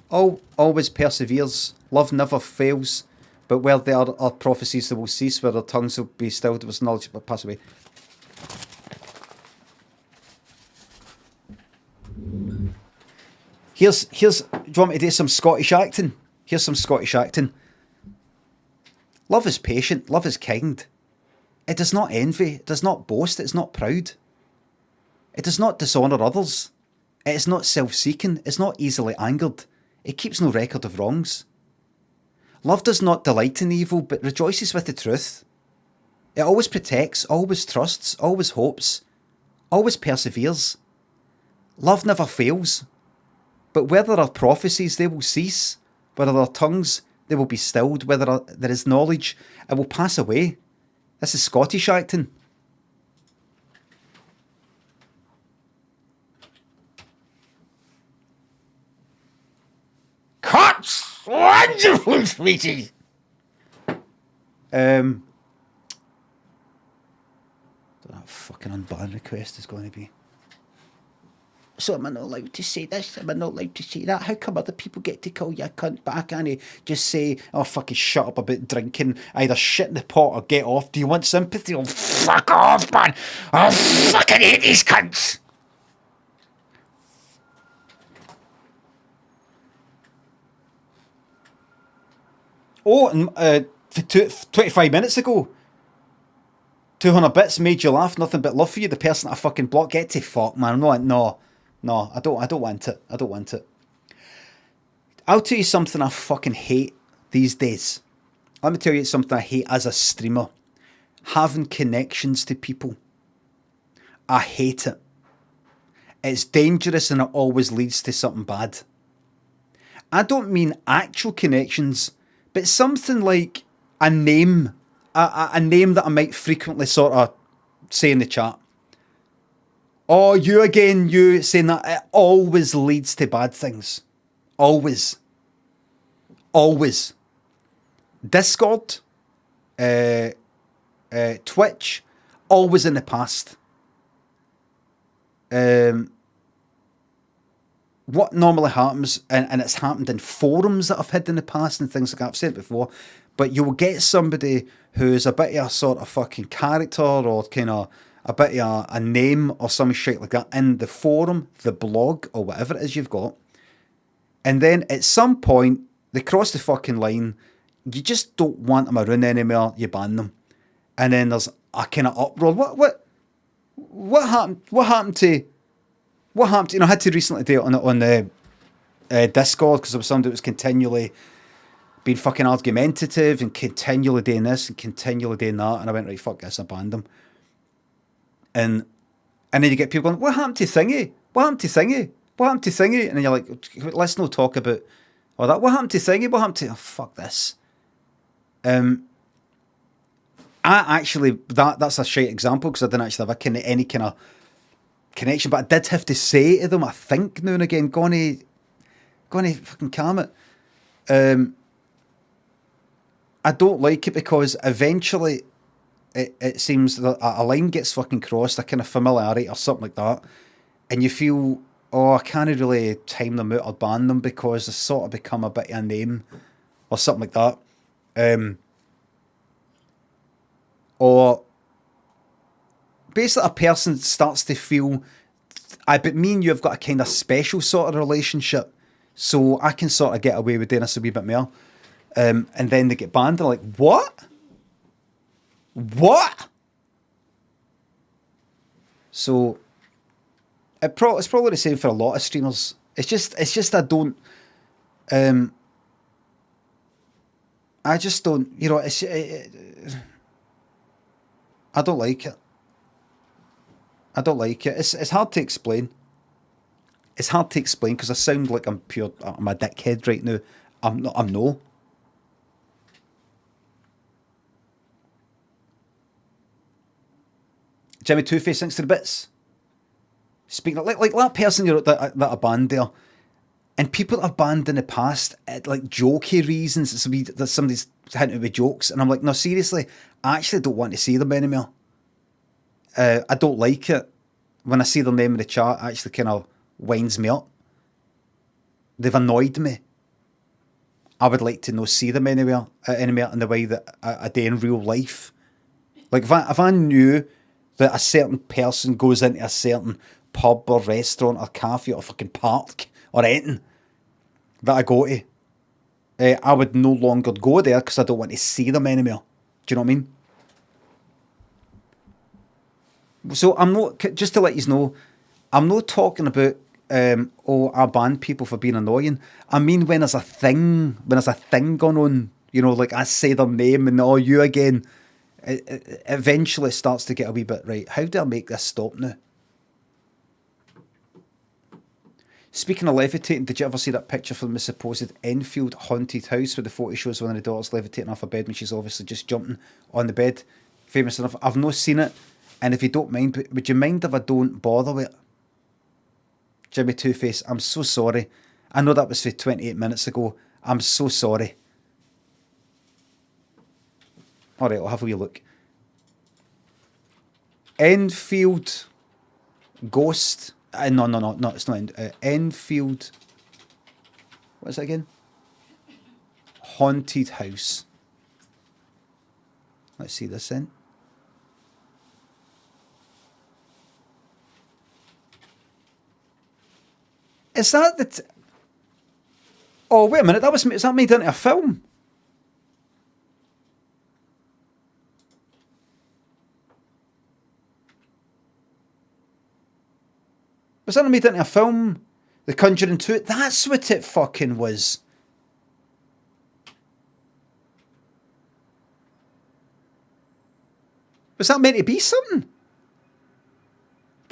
always perseveres. Love never fails, but where there are prophecies that will cease, where their tongues will be stilled, with knowledge will pass away. Here's. Do you want me to do some Scottish acting? Here's some Scottish acting. Love is patient, love is kind. It does not envy, it does not boast, it is not proud. It does not dishonour others. It is not self-seeking, it is not easily angered. It keeps no record of wrongs. Love does not delight in evil, but rejoices with the truth. It always protects, always trusts, always hopes, always perseveres. Love never fails, but where there are prophecies, they will cease. Where there are tongues, they will be stilled. Where there is knowledge, it will pass away. This is Scottish acting. Cuts! Wonderful, sweetie! Don't know what fucking unban request is going to be. So am I not allowed to say this? Am I not allowed to say that? How come other people get to call you a cunt, but I can't just say, oh, fucking shut up about drinking, either shit in the pot or get off? Do you want sympathy? Oh, fuck off, man! I fucking hate these cunts! Oh, and 25 minutes ago, 200 bits made you laugh, nothing but love for you, the person I fucking blocked. Get to fuck, man. No, I don't want it. I don't want it. I'll tell you something I fucking hate these days. Let me tell you something I hate as a streamer. Having connections to people. I hate it. it's dangerous and it always leads to something bad. I don't mean actual connections, but something like a name, a name that I might frequently sort of say in the chat. Oh, you again, you saying that, it always leads to bad things. Always. Always. Discord, Twitch, always in the past. What normally happens, and it's happened in forums that I've had in the past and things like that, I've said it before, but you will get somebody who's a bit of a sort of fucking character or kind of a bit of a name or some shit like that in the forum, the blog, or whatever it is you've got. And then at some point, they cross the fucking line, you just don't want them around anymore, you ban them. And then there's a kind of uproar. What happened to, you know, I had to recently do it on the Discord because there was somebody that was continually being fucking argumentative and continually doing this and continually doing that. And I went, right, fuck this, I banned them. And then you get people going, what happened to Thingy? What happened to Thingy? What happened to Thingy? And then you're like, let's not talk about all that. What happened to Thingy? What happened to, oh, fuck this. I actually, that's a shite example because I didn't actually have any kind of connection, but I did have to say to them, I think now and again, gonna fucking calm it. I don't like it because eventually it seems that a line gets fucking crossed, a kind of familiarity or something like that, and you feel, oh, I can't really time them out or ban them because they sort of become a bit of a name or something like that. Or basically a person starts to feel, but me and you have got a kind of special sort of relationship, so I can sort of get away with doing this a wee bit more. And then they get banned, they're like, what? What? So it's probably the same for a lot of streamers. It's just I don't, I just don't, you know, I don't like it. I don't like it. It's hard to explain. It's hard to explain because I sound like I'm a dickhead right now. I'm no. Jimmy Two-Face, thanks to the bits. Speaking of, like that person that I banned there, and people that I've banned in the past at like jokey reasons. That somebody's hinting with jokes, and I'm like, no, seriously, I actually don't want to see them anymore. I don't like it. When I see their name in the chat, it actually kind of winds me up. They've annoyed me. I would like to not see them anymore in the way that I do in real life. Like if I knew that a certain person goes into a certain pub or restaurant or cafe or fucking park or anything that I go to, I would no longer go there because I don't want to see them anymore. Do you know what I mean? So I'm not, just to let you know, I'm not talking about I ban people for being annoying. I mean when there's a thing going on, you know, like I say their name and you again, it eventually starts to get a wee bit, right, how do I make this stop now? Speaking of levitating, did you ever see that picture from the supposed Enfield haunted house where the photo shows one of the daughters levitating off a bed when she's obviously just jumping on the bed? Famous enough. I've not seen it. And if you don't mind, would you mind if I don't bother with it? Jimmy Two-Face, I'm so sorry. I know that was for 28 minutes ago. I'm so sorry. Alright, I'll have a wee look. Enfield Ghost. No, it's not. Enfield. What is it again? Haunted House. Let's see this then. Is that the... Oh, wait a minute. Is that made into a film? Was that made into a film? The Conjuring 2? That's what it fucking was. Was that meant to be something?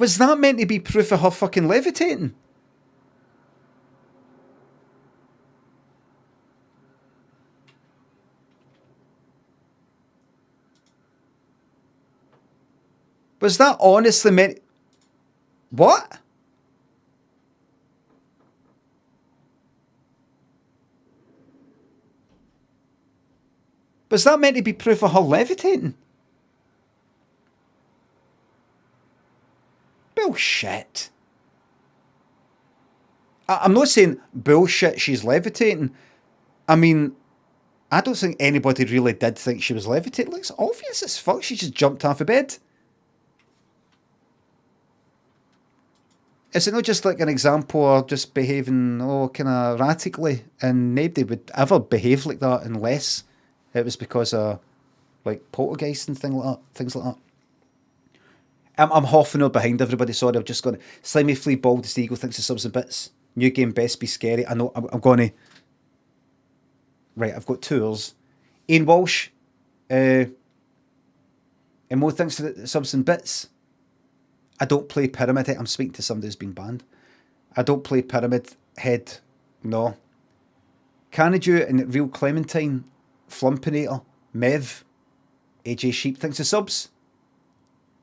Was that meant to be proof of her fucking levitating? Was that honestly meant... What? Was that meant to be proof of her levitating? Bullshit. I'm not saying bullshit she's levitating. I mean, I don't think anybody really did think she was levitating. It's obvious as fuck she just jumped off a bed. Is it not just like an example of just behaving, kind of erratically? And nobody would ever behave like that unless it was because of, like, poltergeist and things like that. I'm half an hour behind everybody. Sorry, I've just gone. Slimy Flea Baldest Eagle thinks of subs and bits. New game best be scary. I know. I'm going to. Right, I've got tours. Ian Walsh. And more thanks for the subs and bits. I don't play Pyramid Head. I'm speaking to somebody who's been banned. I don't play Pyramid Head. No. Canadu and Real Clementine. Flumpinator. Mev. AJ Sheep thinks of subs.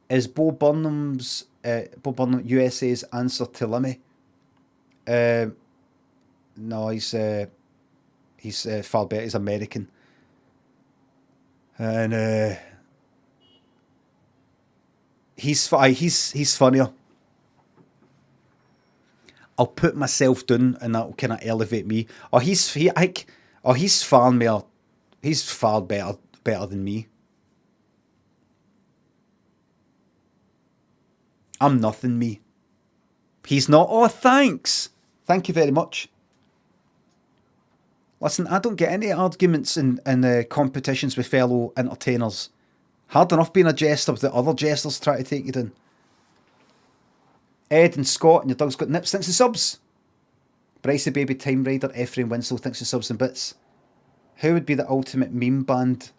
Is Bo Burnham USA's answer to Limmy? No, he's far better. He's American, and he's funnier. I'll put myself down, and that'll kind of elevate me. He's far more. He's far better than me. I'm nothing, me. He's not. Oh, thanks. Thank you very much. Listen, I don't get any arguments in competitions with fellow entertainers. Hard enough being a jester with the other jesters try to take you down. Ed and Scott and your dog's got nips. Thanks for subs. Brycey Baby Time Rider, Ephraim Winslow. Thanks for subs and bits. Who would be the ultimate meme band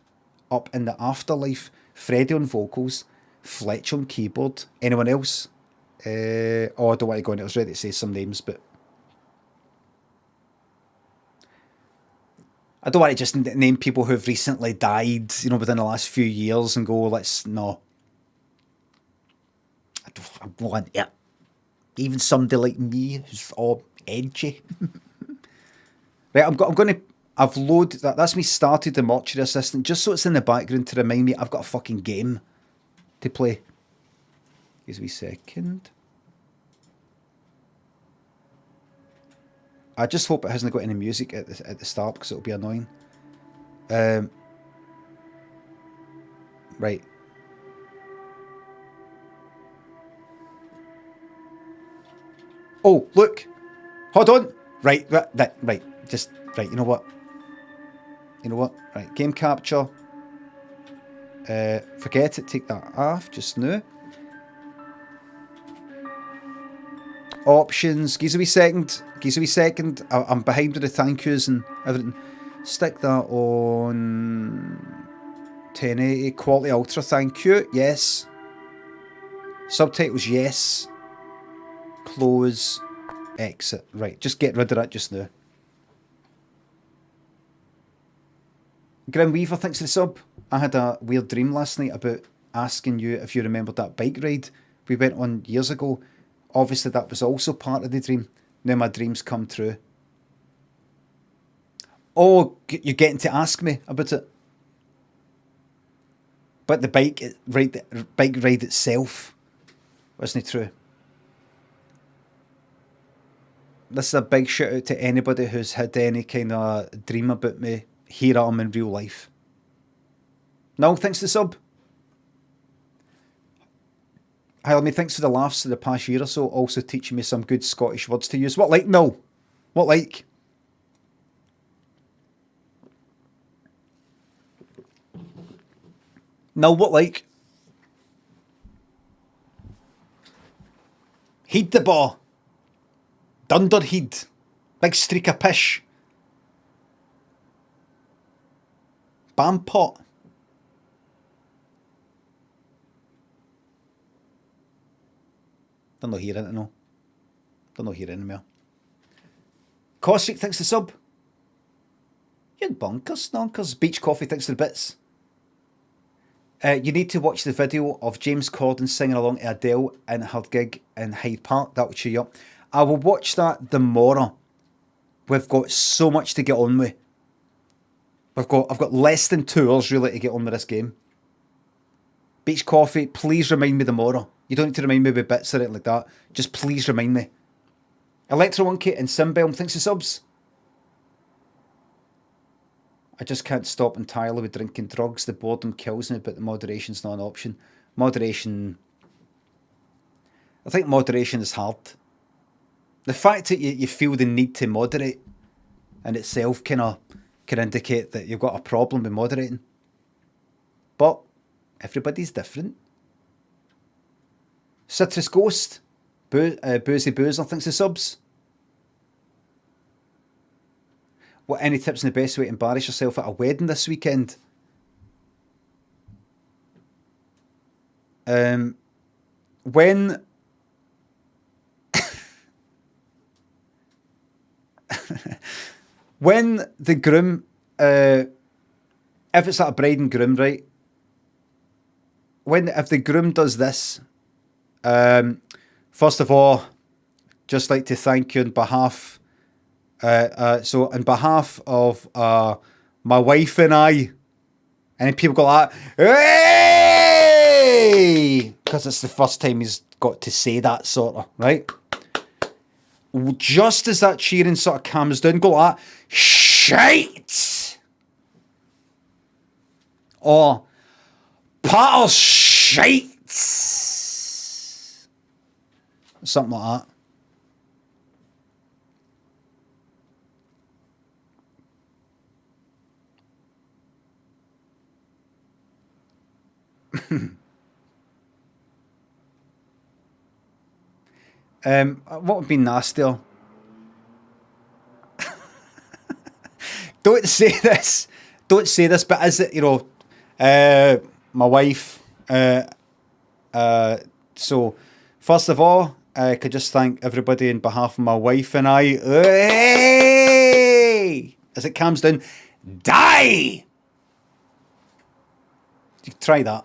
up in the afterlife? Freddie on vocals. Fletch on keyboard. Anyone else? I don't want to go into it. I was ready to say some names, but I don't want to just name people who've recently died, within the last few years and go, no. I want it. Even somebody like me who's all edgy. Right, I'm going to... I've loaded... That's me started the Mortuary Assistant, just so it's in the background to remind me I've got a fucking game to play. Give me a second. I just hope it hasn't got any music at the start because it'll be annoying. Right. Oh, look. Hold on. Right. Just, right. You know what? Right. Game capture. Forget it. Take that off just now. Options. Give us a wee second. I'm behind with the thank yous and everything. Stick that on 1080. Quality Ultra. Thank you. Yes. Subtitles. Yes. Close. Exit. Right. Just get rid of that just now. Grim Weaver, thanks for the sub. I had a weird dream last night about asking you if you remembered that bike ride we went on years ago. Obviously, that was also part of the dream. Now my dreams come true. Oh, you're getting to ask me about it. But the bike ride itself wasn't true. This is a big shout out to anybody who's had any kind of dream about me. Here I am in real life. No, thanks to the sub. Hi, me, thanks for the laughs of the past year or so. Also teaching me some good Scottish words to use. What like? No. What like? No, what like? Heed the ball. Dunderheed. Big streak of pish. Bampot. They're not hearing it, no. They're not hearing anymore. Cosric thinks the sub. You're bonkers, snonkers. Beach Coffee thinks the bits. You need to watch the video of James Corden singing along to Adele in her gig in Hyde Park. That will cheer you up. I will watch that tomorrow. We've got so much to get on with. I've got less than 2 hours really to get on with this game. Beach Coffee, please remind me tomorrow. You don't need to remind me with bits or anything like that. Just please remind me. Electro Monkey and Simbelm thinks the subs. I just can't stop entirely with drinking drugs. The boredom kills me, but the moderation's not an option. Moderation... I think moderation is hard. The fact that you feel the need to moderate in itself can indicate that you've got a problem with moderating. But everybody's different. Citrus Ghost, Boozy Boozer thinks the subs. What, any tips on the best way to embarrass yourself at a wedding this weekend? When when the groom, if it's like a bride and groom, right? If the groom does this, first of all, just like to thank you on behalf. So on behalf of my wife and I, and people go like, hey! Because it's the first time he's got to say that, sort of, right? Just as that cheering sort of calms down, go like, shite! Or, Paul shite! Something like that. What would be nastier? Don't say this. Don't say this, but is it, my wife? So, first of all, I could just thank everybody on behalf of my wife and I. Hey! As it calms down, die! You try that.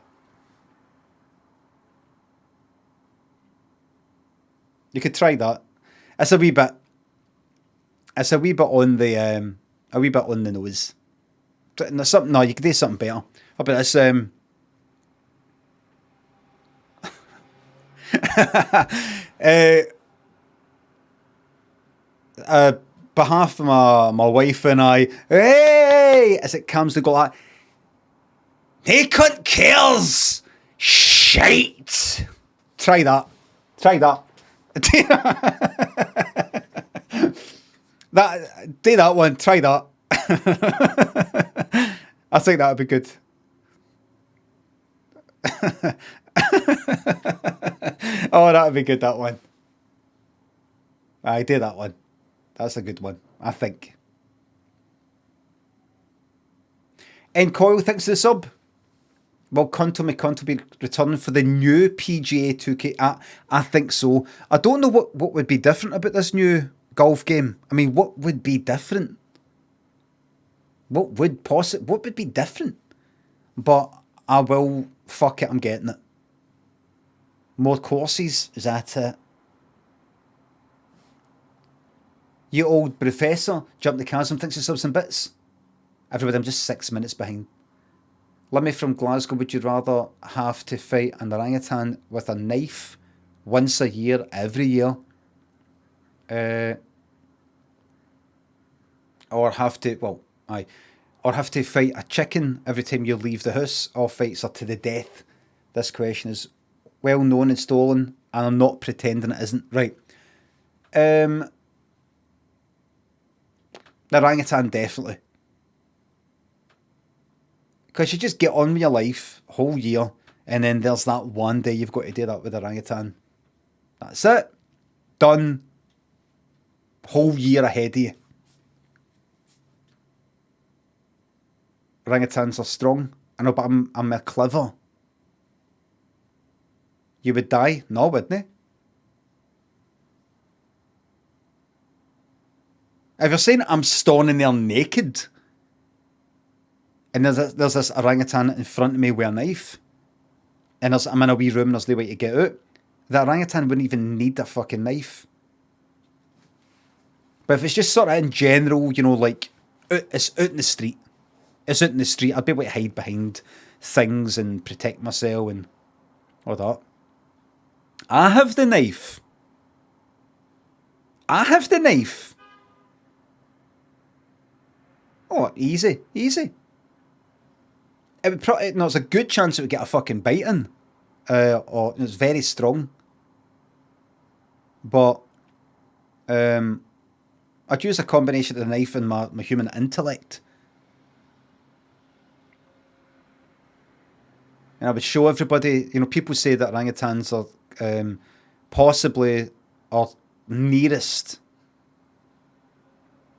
You could try that. It's a wee bit on the nose. No, you could do something better. How about this? Behalf of my wife and I, hey, as it comes to go like, he cunt kills shite. Try that. Do that one. Try that. I think that would be good. Oh, that would be good, that one. I do that one. That's a good one, I think. Coil thinks the sub. Will Conto McConto be returning for the new PGA 2K? I think so. I don't know what would be different about this new golf game. I mean, what would be different? What would be different? But I will, fuck it, I'm getting it. More courses, is that it? You old professor, jump the chasm, thinks of subs and bits. Everybody, I'm just 6 minutes behind. Lemmy from Glasgow, would you rather have to fight an orangutan with a knife once a year, every year? Or have to fight a chicken every time you leave the house? All fights are to the death. This question is well known and stolen, and I'm not pretending it isn't. Right. The orangutan, definitely. Because you just get on with your life whole year, and then there's that one day you've got to do that with orangutan. That's it. Done. Whole year ahead of you. Orangutans are strong. I know, but I'm clever. You would die? No, wouldn't you? If you're saying I'm standing there naked, and there's this orangutan in front of me with a knife, and I'm in a wee room and there's no way to get out, the orangutan wouldn't even need a fucking knife. But if it's just sort of in general, you know, like, it's out in the street. It's out in the street. I'd be able to hide behind things and protect myself and all that. I have the knife. I have the knife. Oh, easy, easy. It would probably, no, there's a good chance it would get a fucking bite in. Or it's very strong. But I'd use a combination of the knife and my human intellect. And I would show everybody, you know, people say that orangutans are possibly our nearest,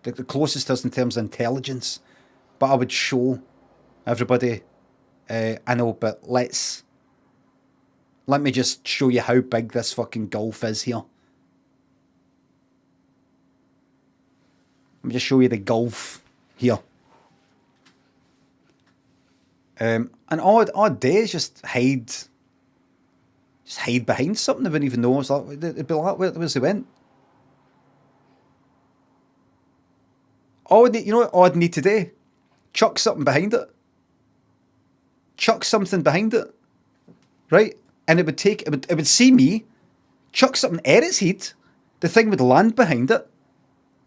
the closest to us in terms of intelligence. But I would show everybody, I know, but let me just show you how big this fucking gulf is here. Let me just show you the gulf here. And all I'd do is just hide behind something. I wouldn't even know. It'd be like, where's they went? You know what I'd need to do? Chuck something behind it. Chuck something behind it. Right? And it would see me, chuck something at its head, the thing would land behind it,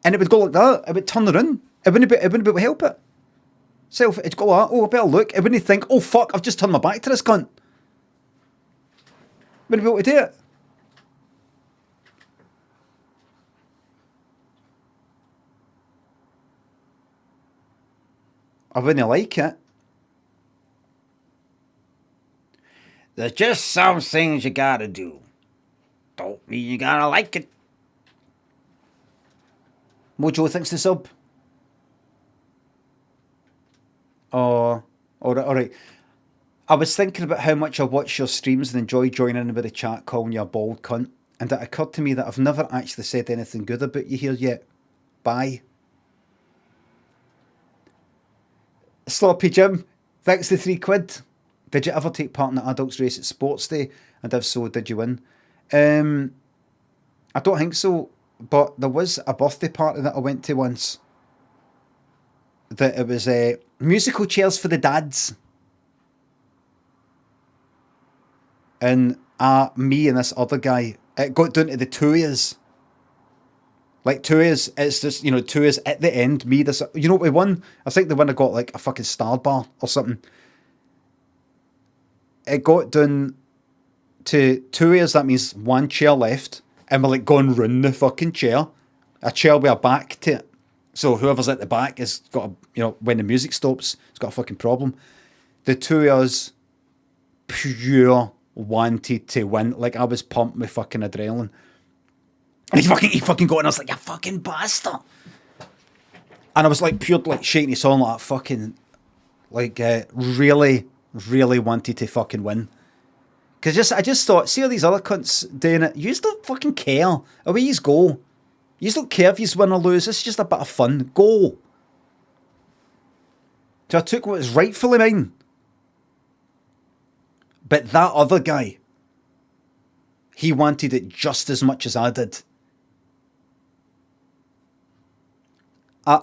and it would go like that. It would turn around. It wouldn't be able to help it. So it'd go like, oh, I better look. It wouldn't think, oh fuck, I've just turned my back to this cunt. Wouldn't be able to do it. I wouldn't like it. There's just some things you gotta do. Don't mean you gotta like it. Mojo thinks the sub. Oh, alright. I was thinking about how much I watch your streams and enjoy joining in with the chat calling you a bald cunt. And it occurred to me that I've never actually said anything good about you here yet. Bye. Sloppy Jim, thanks for £3. Did you ever take part in the adults race at Sports Day? And if so, did you win? I don't think so, but there was a birthday party that I went to once. That it was musical chairs for the dads. And me and this other guy, it got down to the two of us. Like two of us, it's just, you know, two of us at the end, me, this, you know what we won? I think the winner got like a fucking star bar or something. It got down to two of us, that means one chair left, and we're like going round the fucking chair. A chair with a back to it. So whoever's at the back has got a, you know, when the music stops, it's got a fucking problem. The two of us pure wanted to win. Like I was pumped with fucking adrenaline. And he fucking got in, I was like, you fucking bastard. And I was like pure like shaking his on like fucking like really wanted to fucking win. Cause I just thought, see all these other cunts doing it, you just don't fucking care. Away you go. You just don't care if you win or lose, it's just a bit of fun. Go. So I took what was rightfully mine. But that other guy, he wanted it just as much as I did.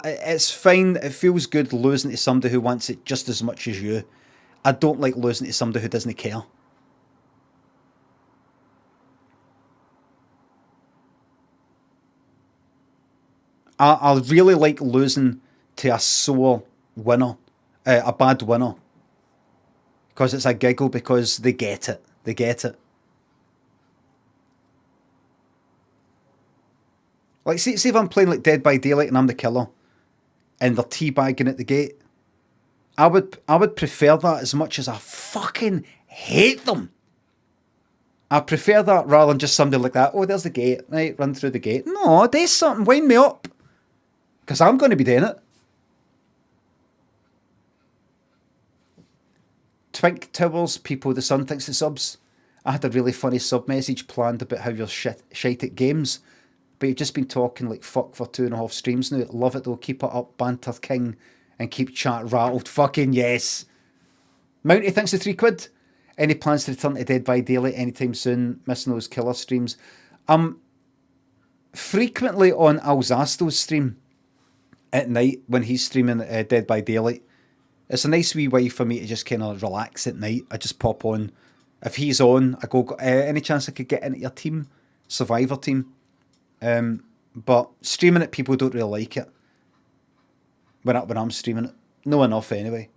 It's fine, it feels good losing to somebody who wants it just as much as you. I don't like losing to somebody who doesn't care. I really like losing to a sore winner, a bad winner. Because it's a giggle, because they get it. They get it. Like, see if I'm playing like Dead by Daylight and I'm the killer, and they're teabagging at the gate. I would prefer that as much as I fucking hate them. I prefer that rather than just somebody like that. Oh, there's the gate. Right, run through the gate. No, do something. Wind me up. Because I'm going to be doing it. Twink Towers, people, the sun thinks the subs. I had a really funny sub message planned about how you're shite at games. but you've just been talking like fuck for 2.5 streams now. Love it though. Keep it up, banter king, and keep chat rattled. Fucking yes. Mounty, thanks for £3. Any plans to return to Dead by Daylight anytime soon? Missing those killer streams. Frequently on Alzasto's stream at night when he's streaming Dead by Daylight. It's a nice wee way for me to just kind of relax at night. I just pop on. If he's on, I go, any chance I could get into your team? Survivor team. But streaming it, people don't really like it. When I'm streaming it. No enough anyway.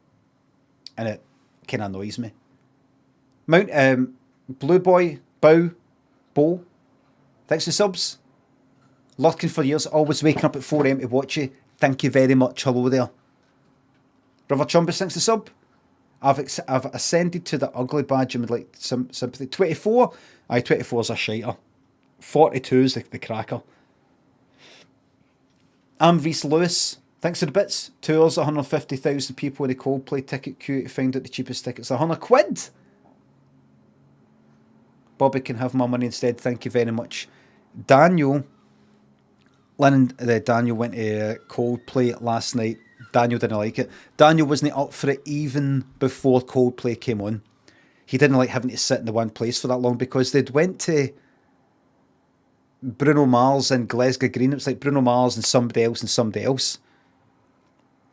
And it kind of annoys me. Blue Boy, Bo. Thanks for subs. Lurking for years, always waking up at 4 AM to watch you. Thank you very much. Hello there. Brother Chumbus, thanks for sub. I've ascended to the ugly badge and would like some sympathy. 24? Aye, 24 is a shiter. 42 is the cracker. I'm Reese Lewis. Thanks for the bits. Tours, 150,000 people in the Coldplay ticket queue to find out the cheapest tickets. £100. Bobby can have my money instead. Thank you very much. Daniel went to Coldplay last night. Daniel didn't like it. Daniel wasn't up for it even before Coldplay came on. He didn't like having to sit in the one place for that long because they'd went to Bruno Mars and Glasgow Green. It was like Bruno Mars and somebody else and somebody else.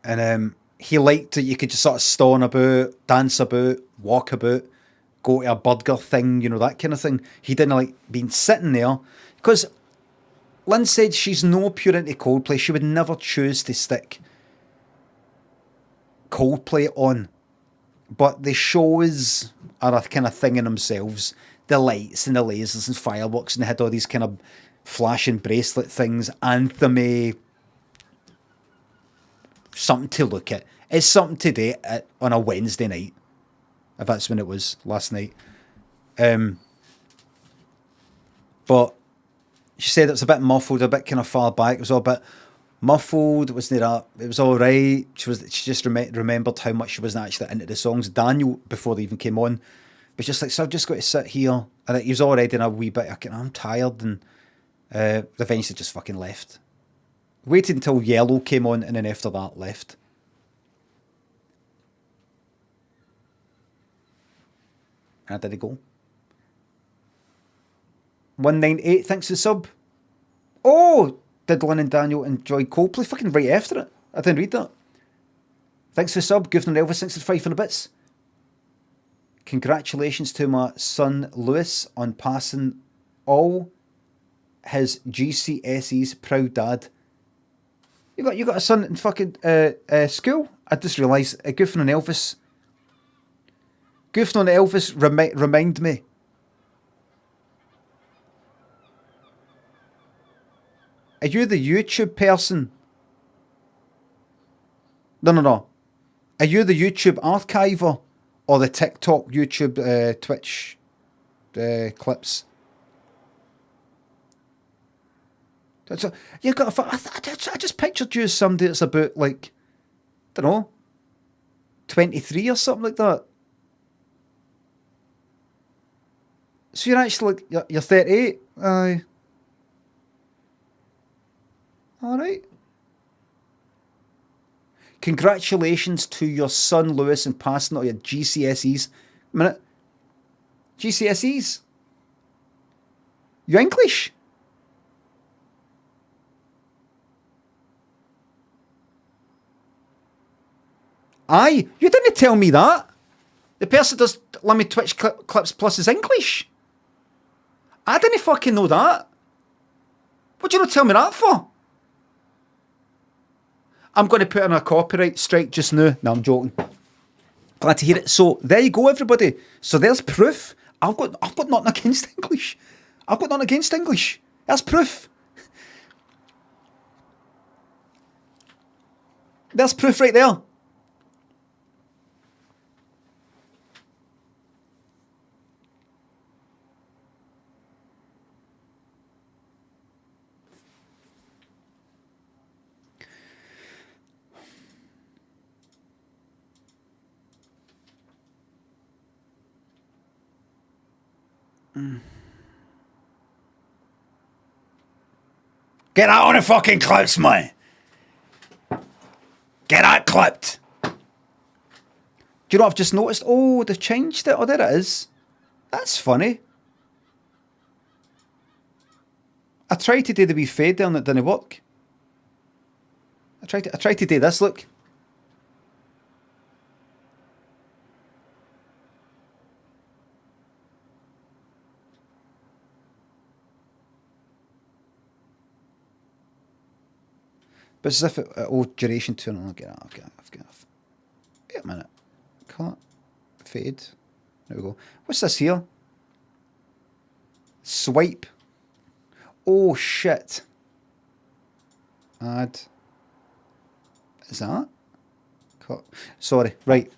And he liked it. You could just sort of stone about, dance about, walk about, go to a burger thing, you know, that kind of thing. He didn't like being sitting there because Lynn said she's no pure into Coldplay. She would never choose to stick Coldplay on. But the shows are a kind of thing in themselves. The lights and the lasers and fireworks, and they had all these kind of flashing bracelet things, anthem, something to look at. It's something to do on a Wednesday night, if that's when it was last night. But she said it was a bit muffled, a bit kind of far back. It was all a bit muffled. It wasn't that. It was all right. She just remembered how much she wasn't actually into the songs. Daniel, before they even came on, was just like, so I've just got to sit here. And he was already in a wee bit, I'm tired. And eventually just fucking left. Waited until Yellow came on, and then after that left. And I did go. 198, thanks for the sub. Oh, did Lynn and Daniel enjoy Coldplay? Fucking right after it. I didn't read that. Thanks for the sub. Governor Elvis, thanks for the 500 bits. Congratulations to my son Lewis on passing all his GCSEs. Proud dad. You got a son in fucking school? I just realised. Goofing on Elvis. Goofing on Elvis remind me. Are you the YouTube person? No. Are you the YouTube archiver or the TikTok, YouTube, Twitch clips? You've got I just pictured you as somebody that's about like, I don't know, 23 or something like that. So you're actually like, you're 38? Aye. Alright. Congratulations to your son Lewis and passing all your GCSEs. A minute. GCSEs? You English? Aye, you didn't tell me that. The person does let me Twitch clips plus is English. I didn't fucking know that. What do you not tell me that for? I'm going to put in a copyright strike just now. No, I'm joking. Glad to hear it. So there you go, everybody. So there's proof. I've got nothing against English. I've got nothing against English. That's proof. There's proof right there. Get that on the fucking clips, man. Get that clipped. Do you know what I've just noticed? Oh, they've changed it. Oh, there it is. That's funny. I tried to do the wee fade there and it didn't work. I tried to do this, look. But it's as if duration turn on. I've got enough. Wait a minute. Cut. Fade. There we go. What's this here? Swipe. Oh shit. Add. Is that? Cut. Sorry. Right.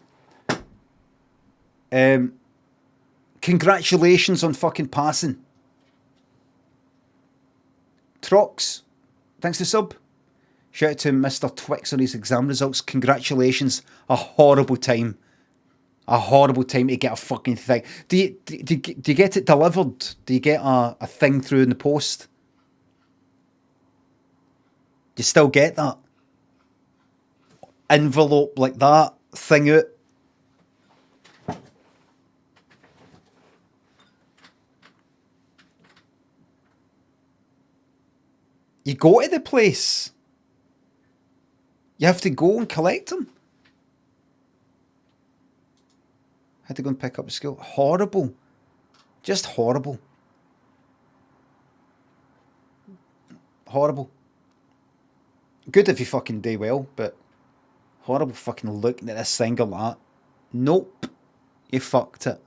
Congratulations on fucking passing. Trox. Thanks to sub. Shout out to Mr. Twix on his exam results. Congratulations. A horrible time. A horrible time to get a fucking thing. Do you get it delivered? Do you get a thing through in the post? You still get that? Envelope like that. Thing out. You go to the place. You have to go and collect them. Had to go and pick up a school. Horrible. Just horrible. Horrible. Good if you fucking do well, but horrible fucking looking at this thing like that. Nope. You fucked it.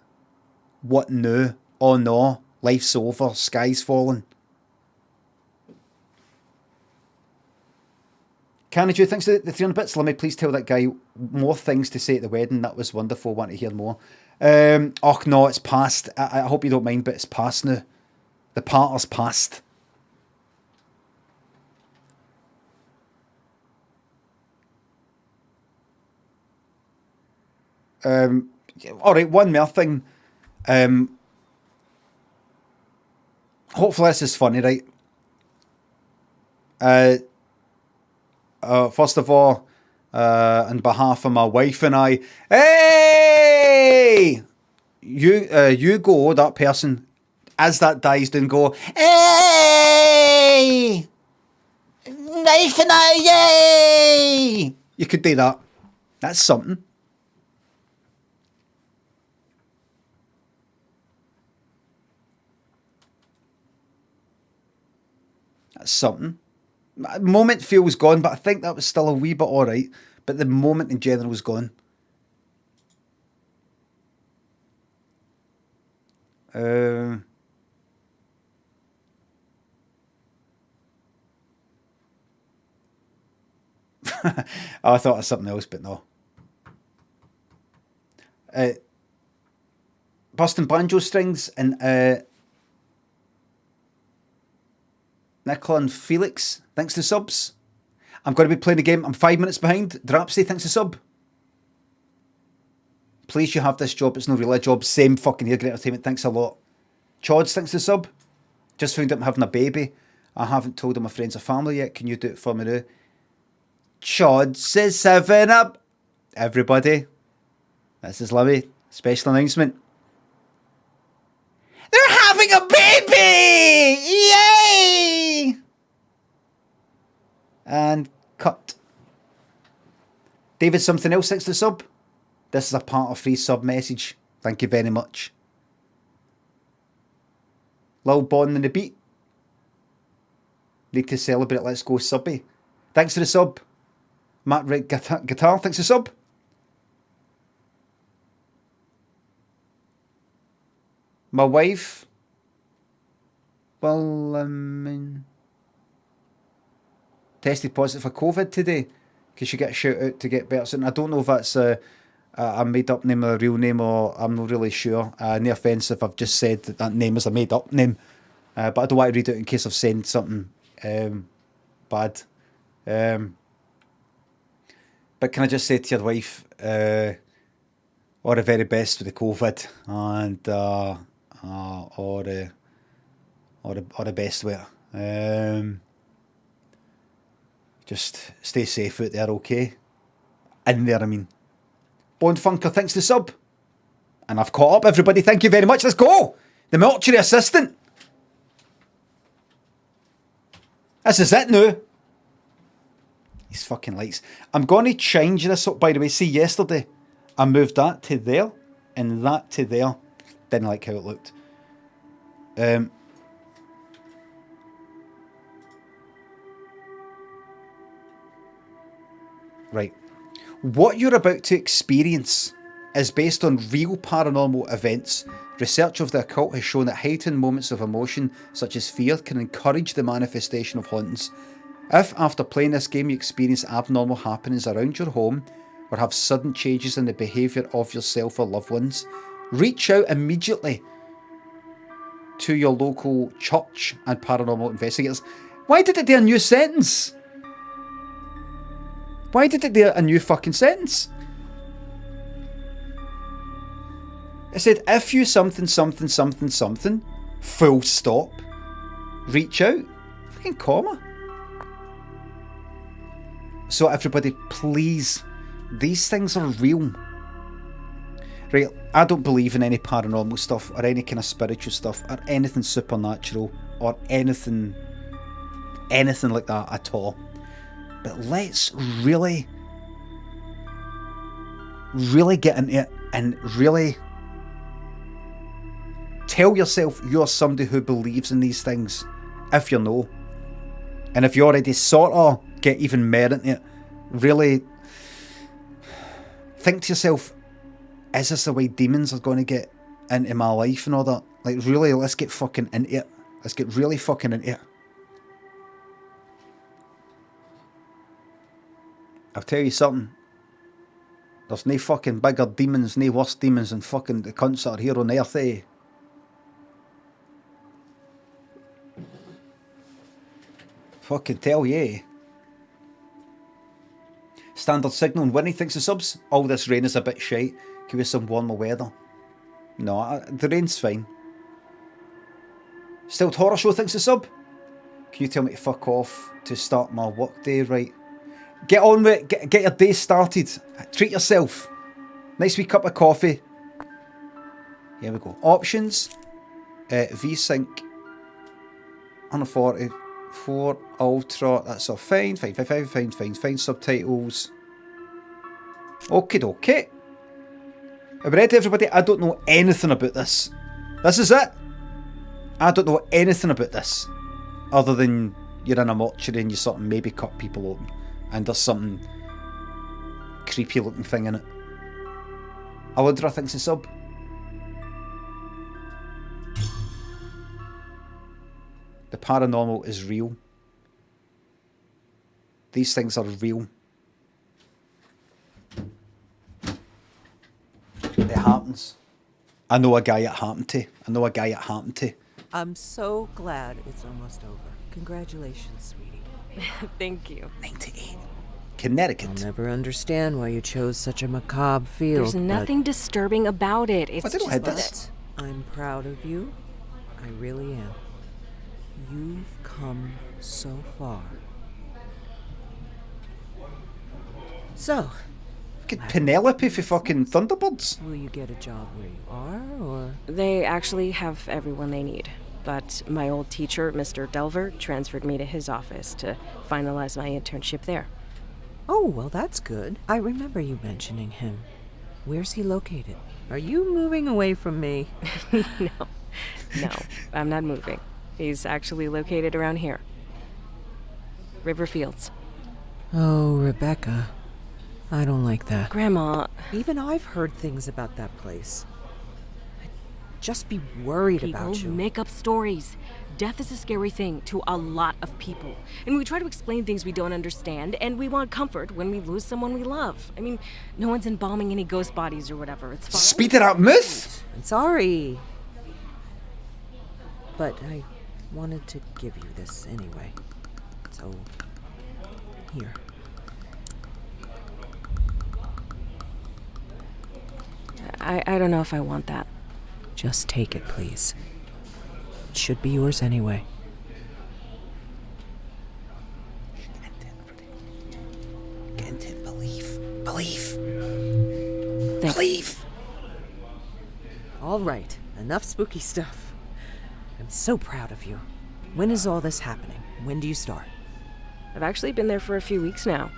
What now? Oh no. Life's over. Sky's falling. Canada, thanks to the 300 bits. Let me please tell that guy more things to say at the wedding. That was wonderful. Want to hear more. Oh no, it's past. I hope you don't mind, but it's past now. The parter's past. Alright, one more thing. Hopefully this is funny, right? First of all, on behalf of my wife and I, hey! You go, that person, as that dies down, go, hey! Wife and I, yay! You could do that. That's something. That's something. Moment feels gone, but I think that was still a wee bit alright. But the moment in general was gone. I thought of something else, but no. Busting banjo strings and Nicola and Felix, thanks to subs. I'm going to be playing a game. I'm 5 minutes behind. Drapsy, thanks to sub. Please, you have this job. It's no really a job. Same fucking here. Great entertainment. Thanks a lot. Chods, thanks to sub. Just found out I'm having a baby. I haven't told all my friends or family yet. Can you do it for me now? Chods is 7 up. Everybody, this is Libby. Special announcement. They're having a baby! Yay! And cut. David, something else, thanks to sub. This is a part of free sub message. Thank you very much. Lil Bon in the beat. Need to celebrate. Let's go, subby. Thanks for the sub. Matt Rick Guitar, thanks for the sub. My wife, well, tested positive for COVID today because she got a shout out to get better soon. I don't know if that's a made up name or a real name, or I'm not really sure. No offence if I've just said that name is a made up name, but I don't want to read it in case I've said something bad. But can I just say to your wife, all the very best with the COVID, and all the best with it. Just stay safe out there, okay? In there, I mean. Bond Funker, thanks to sub. And I've caught up, everybody. Thank you very much. Let's go. The Mortuary Assistant. This is it now. These fucking lights. I'm going to change this up, by the way. See, yesterday, I moved that to there and that to there. Didn't like how it looked. Right. What you're about to experience is based on real paranormal events. Research of the occult has shown that heightened moments of emotion, such as fear, can encourage the manifestation of hauntings. If, after playing this game, you experience abnormal happenings around your home, or have sudden changes in the behaviour of yourself or loved ones, reach out immediately to your local church and paranormal investigators. Why did it do a new sentence? Why did it do a new fucking sentence? It said, if you something, full stop, reach out. Fucking comma. So everybody, please, these things are real. Right, I don't believe in any paranormal stuff or any kind of spiritual stuff or anything supernatural or anything like that at all. But let's really get into it and really tell yourself you're somebody who believes in these things, if you know. And if you already sort of get even more into it, really think to yourself, is this the way demons are going to get into my life and all that? Like, really, let's get fucking into it. Let's get really fucking into it. I'll tell you something. There's no fucking bigger demons, no worse demons than fucking the cunts that are here on earth, eh? Fucking tell you. Standard signal and Winnie thinks the subs. All this rain is a bit shite. Give us some warmer weather. No, the rain's fine. Still Horror Show thinks the sub. Can you tell me to fuck off to start my work day right? Get on with it. Get your day started. Treat yourself. Nice wee cup of coffee. Here we go. Options. V-Sync. 144 Ultra. That's all fine. Fine. Subtitles. Okie dokie. Are we ready, everybody? I don't know anything about this. This is it. I don't know anything about this. Other than you're in a mortuary and you sort of maybe cut people open. And there's something creepy looking thing in it. Aludra thinks it's sub. The paranormal is real. These things are real. It happens. I know a guy it happened to. I'm so glad it's almost over. Congratulations, sweetie. Thank you. 98. Connecticut. I'll never understand why you chose such a macabre field. There's nothing disturbing about it. It's don't hide this. just I'm proud of you. I really am. You've come so far. So, Fucking Penelope for fucking Thunderbirds. will you get a job where you are, or? They actually have everyone they need. But my old teacher, Mr. Delver, transferred me to his office to finalize my internship there. Oh, well, that's good. I remember you mentioning him. Where's he located? Are you moving away from me? No, I'm not moving. He's actually located around here. River Fields. Oh, Rebecca. I don't like that. Grandma. Even I've heard things about that place. I'd just be worried about you. People make up stories. Death is a scary thing to a lot of people. And we try to explain things we don't understand, and we want comfort when we lose someone we love. I mean, no one's embalming any ghost bodies or whatever. It's fine. Speed it up, myth! I'm sorry. But I wanted to give you this anyway. So, here. I don't know if I want that. Just take it, please. It should be yours anyway. All right, enough spooky stuff. I'm so proud of you. When is all this happening? When do you start? I've actually been there for a few weeks now.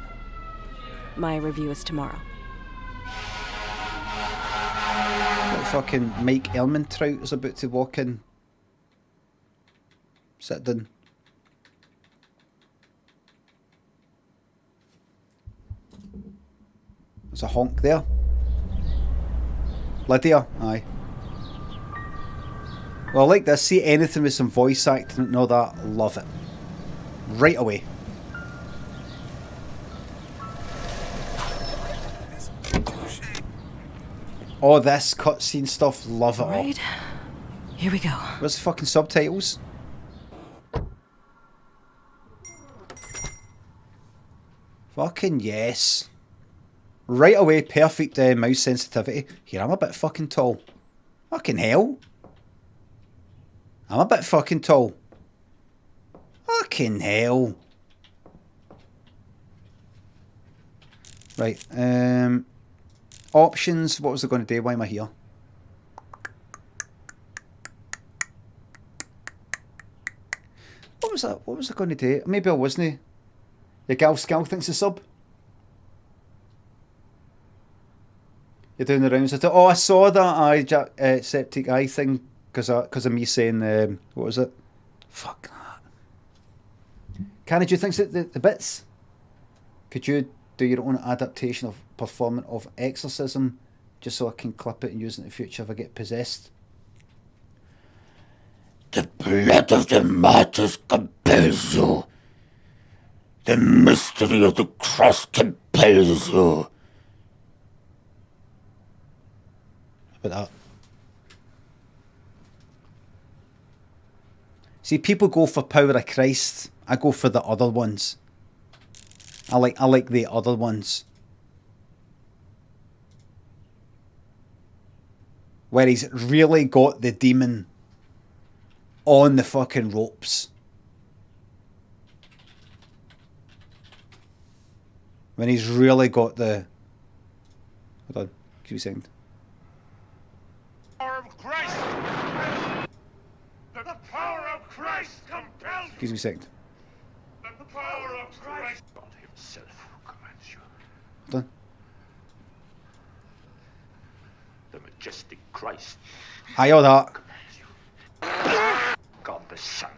My review is tomorrow. What fucking Mike Ehrmantraut is about to walk in. Sit down. There's a honk there. Lydia, aye. Well, I like this. See anything with some voice acting and all that, love it. Right away. All this cutscene stuff, love it all. Right. Here we go. Where's the fucking subtitles? Fucking yes. Right away, perfect mouse sensitivity. Here, I'm a bit fucking tall. Fucking hell. I'm a bit fucking tall. Fucking hell. Right, options, what was I going to do? Why am I here? What was I going to do? Maybe I wasn't. Your gal Scal thinks a sub. You're doing the rounds. Oh, I saw that septic eye thing because of me saying what was it? Fuck that. Can't you think the bits? Could you do your own adaptation of performance of exorcism, just so I can clip it and use it in the future if I get possessed? The blood of the martyrs compels you. The mystery of the cross compels you. About that. See, people go for Power of Christ. I go for the other ones. I like the other ones. Where he's really got the demon on the fucking ropes. When he's really got the... Hold on, give me a second. Of Christ! That the power of Christ compels you! Give me a second. That the power of Christ, God himself, commands you. Hold on. The majestic Christ Aye, all that. commands you. God the Son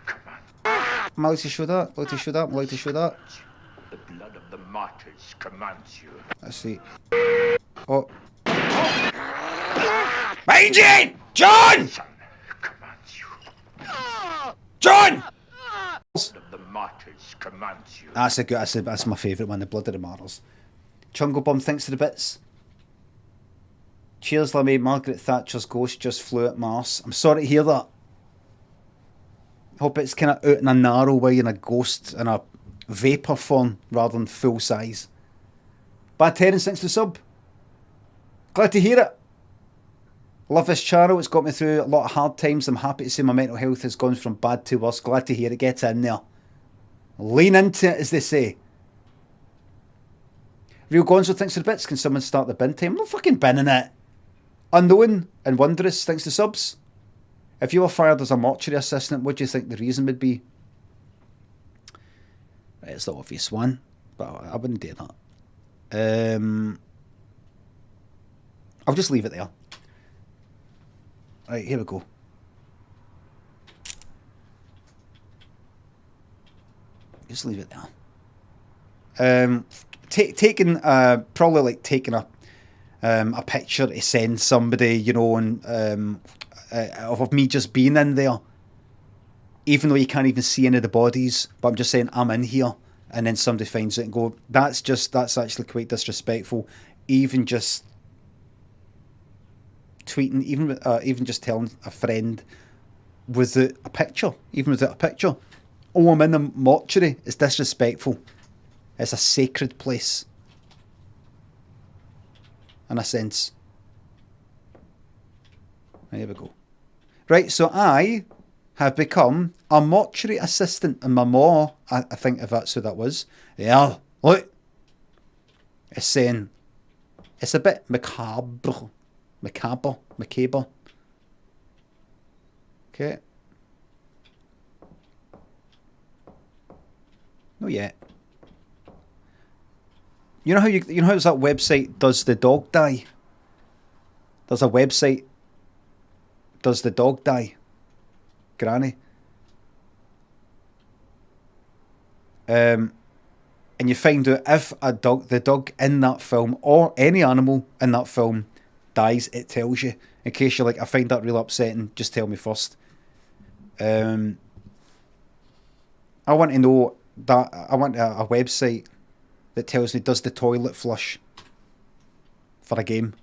commands you. I'm allowed to show that. Allowed to show that. I'm allowed to show that. The blood of the martyrs commands you. Let's see. Oh. Agent! John! Son commands you. John! Of the martyrs commands you. That's a good. That's my favourite one. The blood of the martyrs. Chungo Bum thinks to the bits. Cheers, Lemmy. Margaret Thatcher's ghost just flew at Mars. I'm sorry to hear that. Hope it's kind of out in a narrow way in a ghost in a vapour form rather than full size. Bad Terence thanks for the sub. Glad to hear it. Love this channel. It's got me through a lot of hard times. I'm happy to see my mental health has gone from bad to worse. Glad to hear it. Get in there. Lean into it, as they say. Real Gonzo thinks for the bits. Can someone start the bin time? I'm not fucking binning it. Unknown and Wondrous thanks to subs. If you were fired as a mortuary assistant, what do you think the reason would be? Right, it's the obvious one, but I wouldn't do that. I'll just leave it there. Right, here we go. Just leave it there. Probably like taking a picture to send somebody, you know, and of me just being in there, even though you can't even see any of the bodies. But I'm just saying I'm in here, and then somebody finds it and go, that's actually quite disrespectful. Even just tweeting, even just telling a friend without a picture, oh, I'm in the mortuary. It's disrespectful. It's a sacred place, in a sense. There we go. Right, so I have become a mortuary assistant in my maw. I think if that's who that was. Yeah, look. It's saying it's a bit macabre. Okay. Not yet. You know how there's that website, Does the Dog Die? There's a website, Does the Dog Die? Granny. And you find out if the dog in that film or any animal in that film dies, it tells you. In case you're like, I find that real upsetting, just tell me first. I want to know that. I want a website that tells me, does the toilet flush for a game?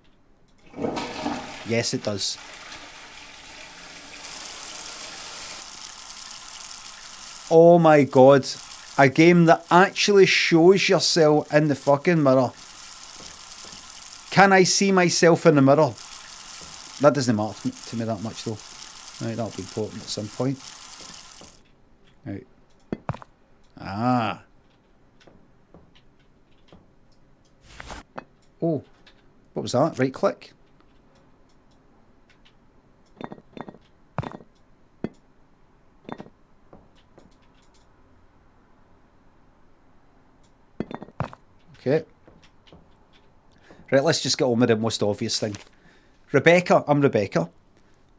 Yes, it does. Oh my god. A game that actually shows yourself in the fucking mirror. Can I see myself in the mirror? That doesn't matter to me that much though. Right, that'll be important at some point. Right. Ah. Oh. What was that? Right click. Okay. Right, let's just get on with the most obvious thing. Rebecca, I'm Rebecca.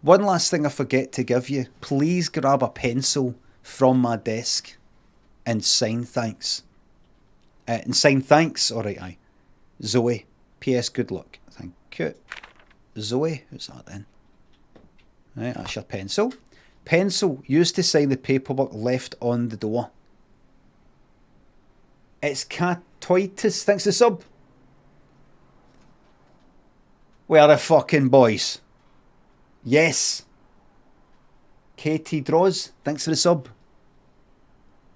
One last thing I forget to give you. Please grab a pencil from my desk and sign thanks. Alright, aye. Zoe. P.S. Good luck. Thank you. Zoe, who's that then? Right, that's your pencil. Pencil used to sign the paperwork left on the door. It's Catoitus. Thanks for the sub. Where are the fucking boys? Yes. Katie Draws. Thanks for the sub.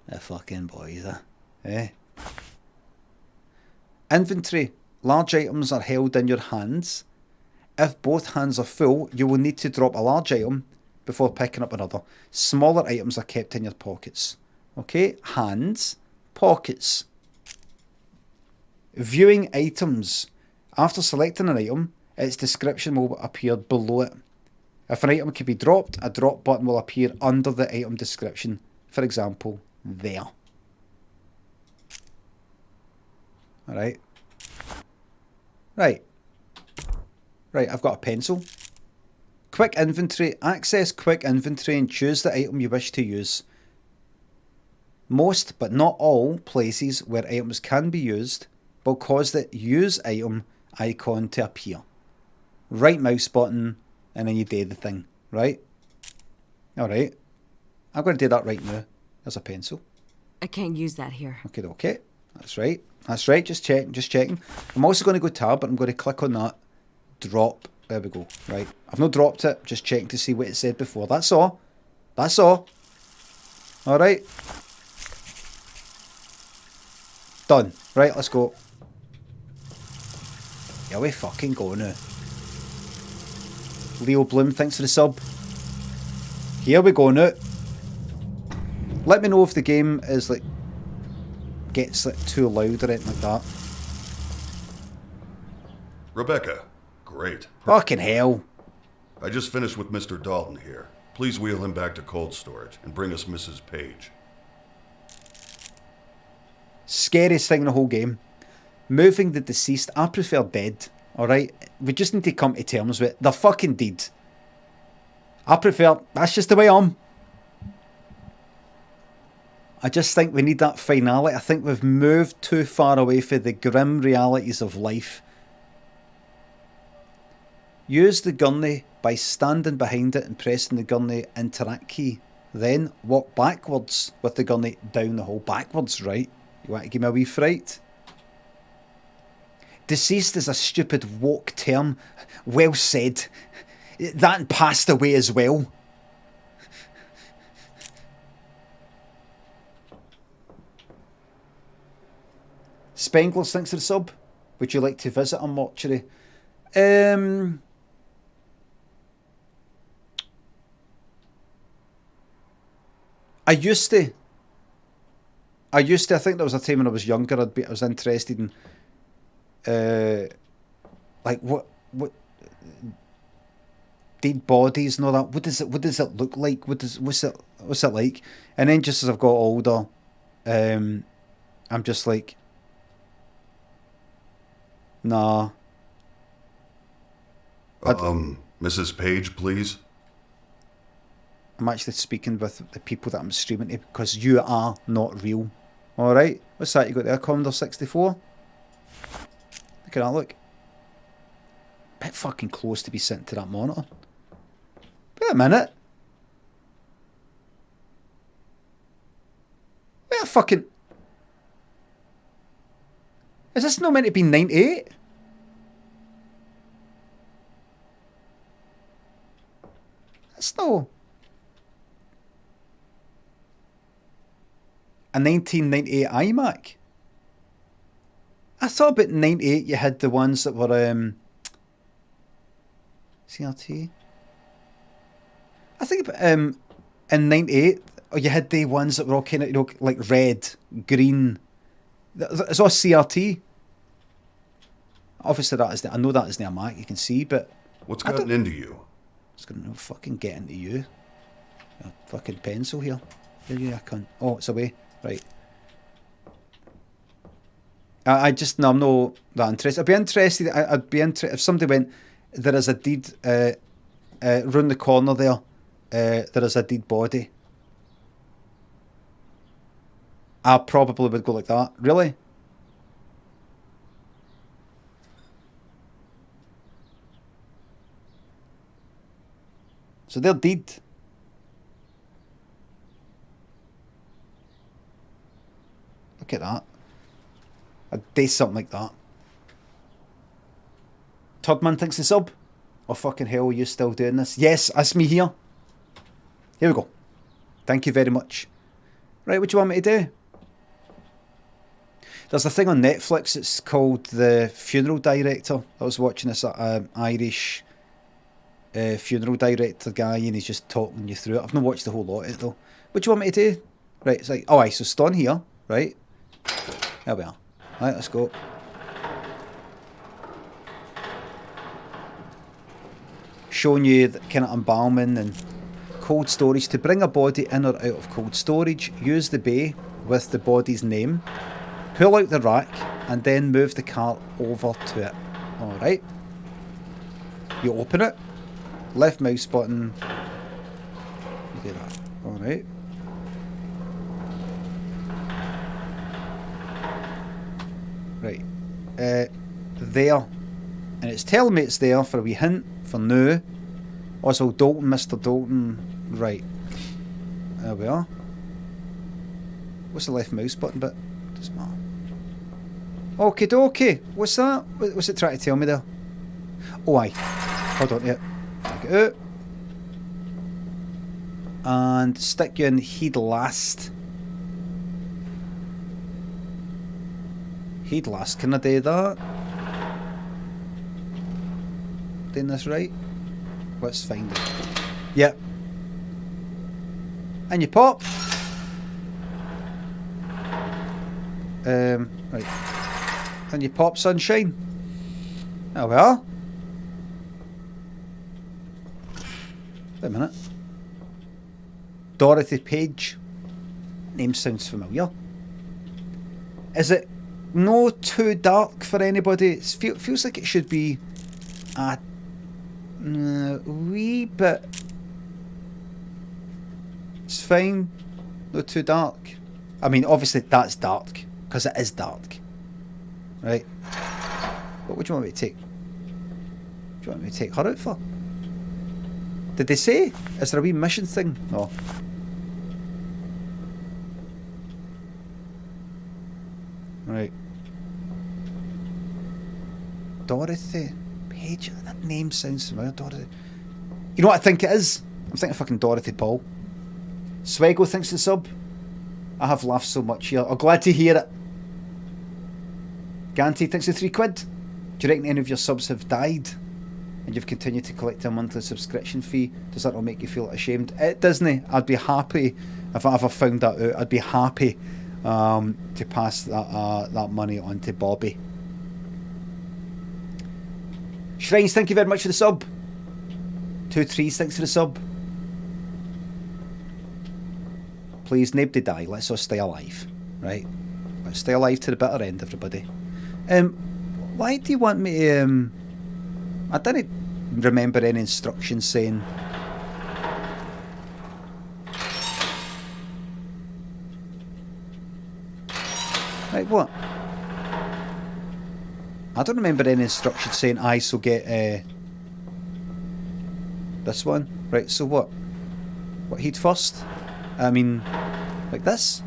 The fucking boys, eh? Inventory. Large items are held in your hands. If both hands are full, you will need to drop a large item before picking up another. Smaller items are kept in your pockets. Okay? Hands. Pockets. Viewing items. After selecting an item, its description will appear below it. If an item can be dropped, a drop button will appear under the item description. For example, there. Alright. Right, I've got a pencil. Quick inventory. Access quick inventory and choose the item you wish to use. Most, but not all, places where items can be used will cause the use item icon to appear. Right mouse button, and then you do the thing, right? Alright. I'm going to do that right now. There's a pencil. I can't use that here. Okay. That's right. Just checking. I'm also going to go tab, but I'm going to click on that. Drop. There we go. Right. I've not dropped it. Just checking to see what it said before. That's all. Alright. Done. Right, let's go. Here we fucking go now. Leo Bloom, thanks for the sub. Here we go now. Let me know if the game is like gets like too loud or anything like that. Rebecca, great. Fucking hell. I just finished with Mr. Dalton here. Please wheel him back to cold storage and bring us Mrs. Page. Scariest thing in the whole game. Moving the deceased. I prefer dead. Alright? We just need to come to terms with it. They're fucking dead. I prefer... That's just the way I'm. I just think we need that finality. I think we've moved too far away from the grim realities of life. Use the gurney by standing behind it and pressing the gurney interact key. Then walk backwards with the gurney down the hole. Backwards, right? You want to give me a wee fright? Deceased is a stupid woke term. Well said. That passed away as well. Spengler's thanks for the sub. Would you like to visit a mortuary? I used to. I think there was a time when I was younger. I was interested in, like what dead bodies and all that. What does it look like? What's it like? And then just as I've got older, I'm just like, nah. Mrs. Page, please. I'm actually speaking with the people that I'm streaming to because you are not real. Alright, what's that you got there, Commodore 64? Look at that, look. Bit fucking close to be sent to that monitor. Wait a minute. Wait a fucking... Is this not meant to be 98? That's no... A 1998 iMac. I thought about 98 you had the ones that were CRT. I think in 98 you had the ones that were all kind of, you know, like red, green. It's all CRT. Obviously that is I know that isn't a Mac, you can see, but what's gotten into you? It's gonna fucking get into you. A fucking pencil here. There you are, cunt. Oh, it's away. Right. I just, no, I'm not that interested. I'd be interested, I'd be interested if somebody went, there is a deed, round the corner there, there is a dead body. I probably would go like that. Really? So they're dead. Look at that. I'd do something like that. Toddman thinks the sub. Oh fucking hell, are you still doing this? Yes, that's me here. Here we go. Thank you very much. Right, what do you want me to do? There's a thing on Netflix, it's called The Funeral Director. I was watching this Irish funeral director guy and he's just talking you through it. I've not watched the whole lot of it though. What do you want me to do? Right, it's like, oh aye, so stone here, right? There we are. Right, let's go. Showing you the kind of embalming and cold storage. To bring a body in or out of cold storage, use the bay with the body's name, pull out the rack, and then move the cart over to it. Alright. You open it, left mouse button, you do that. Alright. Right, there, and it's telling me it's there for a wee hint for now. Also, Dalton, Mr. Dalton, right, there we are. What's the left mouse button bit? Doesn't matter. Okie dokie, what's that? What's it trying to tell me there? Oh aye, hold on to it. Take it out. And stick you in he'd last. He'd last, can I do that? Doing this right? Let's find it. Yep. And you pop. Right. And you pop, sunshine. There we are. Wait a minute. Dorothy Page. Name sounds familiar. Is it no too dark for anybody? It feels like it should be a wee bit. It's fine. Not too dark. I mean, obviously that's dark because it is dark, right? But what do you want me to take? What do you want me to take her out for? Did they say? Is there a wee mission thing? No. Right. Dorothy Page. That name sounds familiar. Dorothy. You know what I think it is? I'm thinking fucking Dorothy Paul. Swego thinks the sub. I have laughed so much here. I'm glad to hear it. Ganty thinks the £3. Do you reckon any of your subs have died and you've continued to collect a monthly subscription fee? Does that not make you feel ashamed? It doesn't. I'd be happy if I ever found that out. I'd be happy to pass that money on to Bobby. Shrines, thank you very much for the sub. 236 for the sub. Please, nobody die. Let's all stay alive. Right? Let's stay alive to the bitter end, everybody. Why do you want me to... I didn't remember any instructions saying... Right, what? I don't remember any instructions saying I shall get this one. Right, so what? What, heat first? I mean, like this?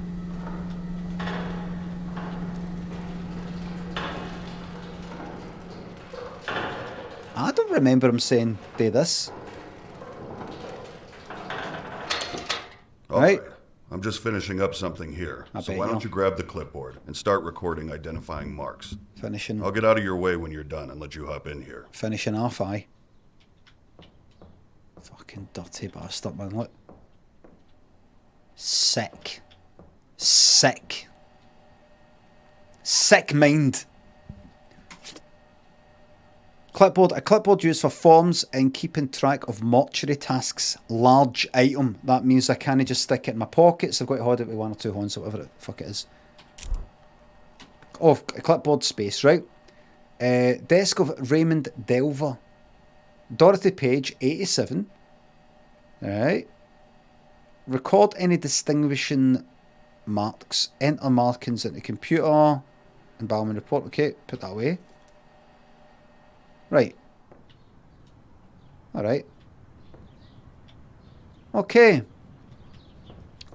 I don't remember him saying do this. All right. I'm just finishing up something here. So why don't you you grab the clipboard and start recording identifying marks? Finishing. I'll get out of your way when you're done and let you hop in here. Finishing off, aye. Fucking dirty bastard, man. Look. Sick. Sick. Sick mind. Clipboard. A clipboard used for forms and keeping track of mortuary tasks. Large item. That means I can't just stick it in my pockets. I've got to hold it with one or two hands or whatever the fuck it is. Oh, a clipboard space, right? Desk of Raymond Delver. Dorothy Page, 87. Alright. Record any distinguishing marks. Enter markings into computer. Embalming report. Okay, put that away. Right. Alright. Okay.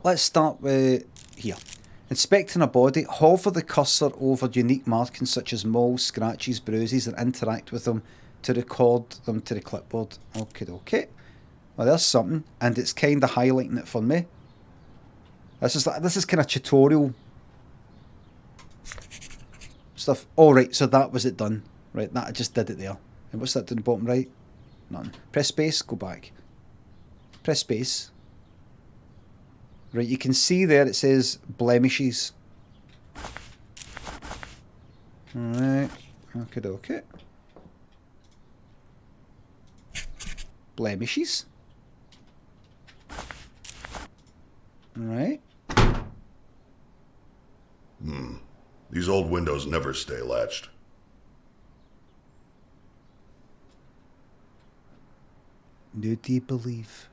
Let's start with here. Inspecting a body, hover the cursor over unique markings such as moles, scratches, bruises, and interact with them to record them to the clipboard. Okay. Well, there's something, and it's kind of highlighting it for me. This is kind of tutorial stuff. Oh, right, so that was it done. Right, that I just did it there. And what's that down the bottom right? Nothing. Press space, go back. Press space. Right, you can see there it says blemishes. Alright. Okay. Blemishes. Alright. These old windows never stay latched. Do you believe?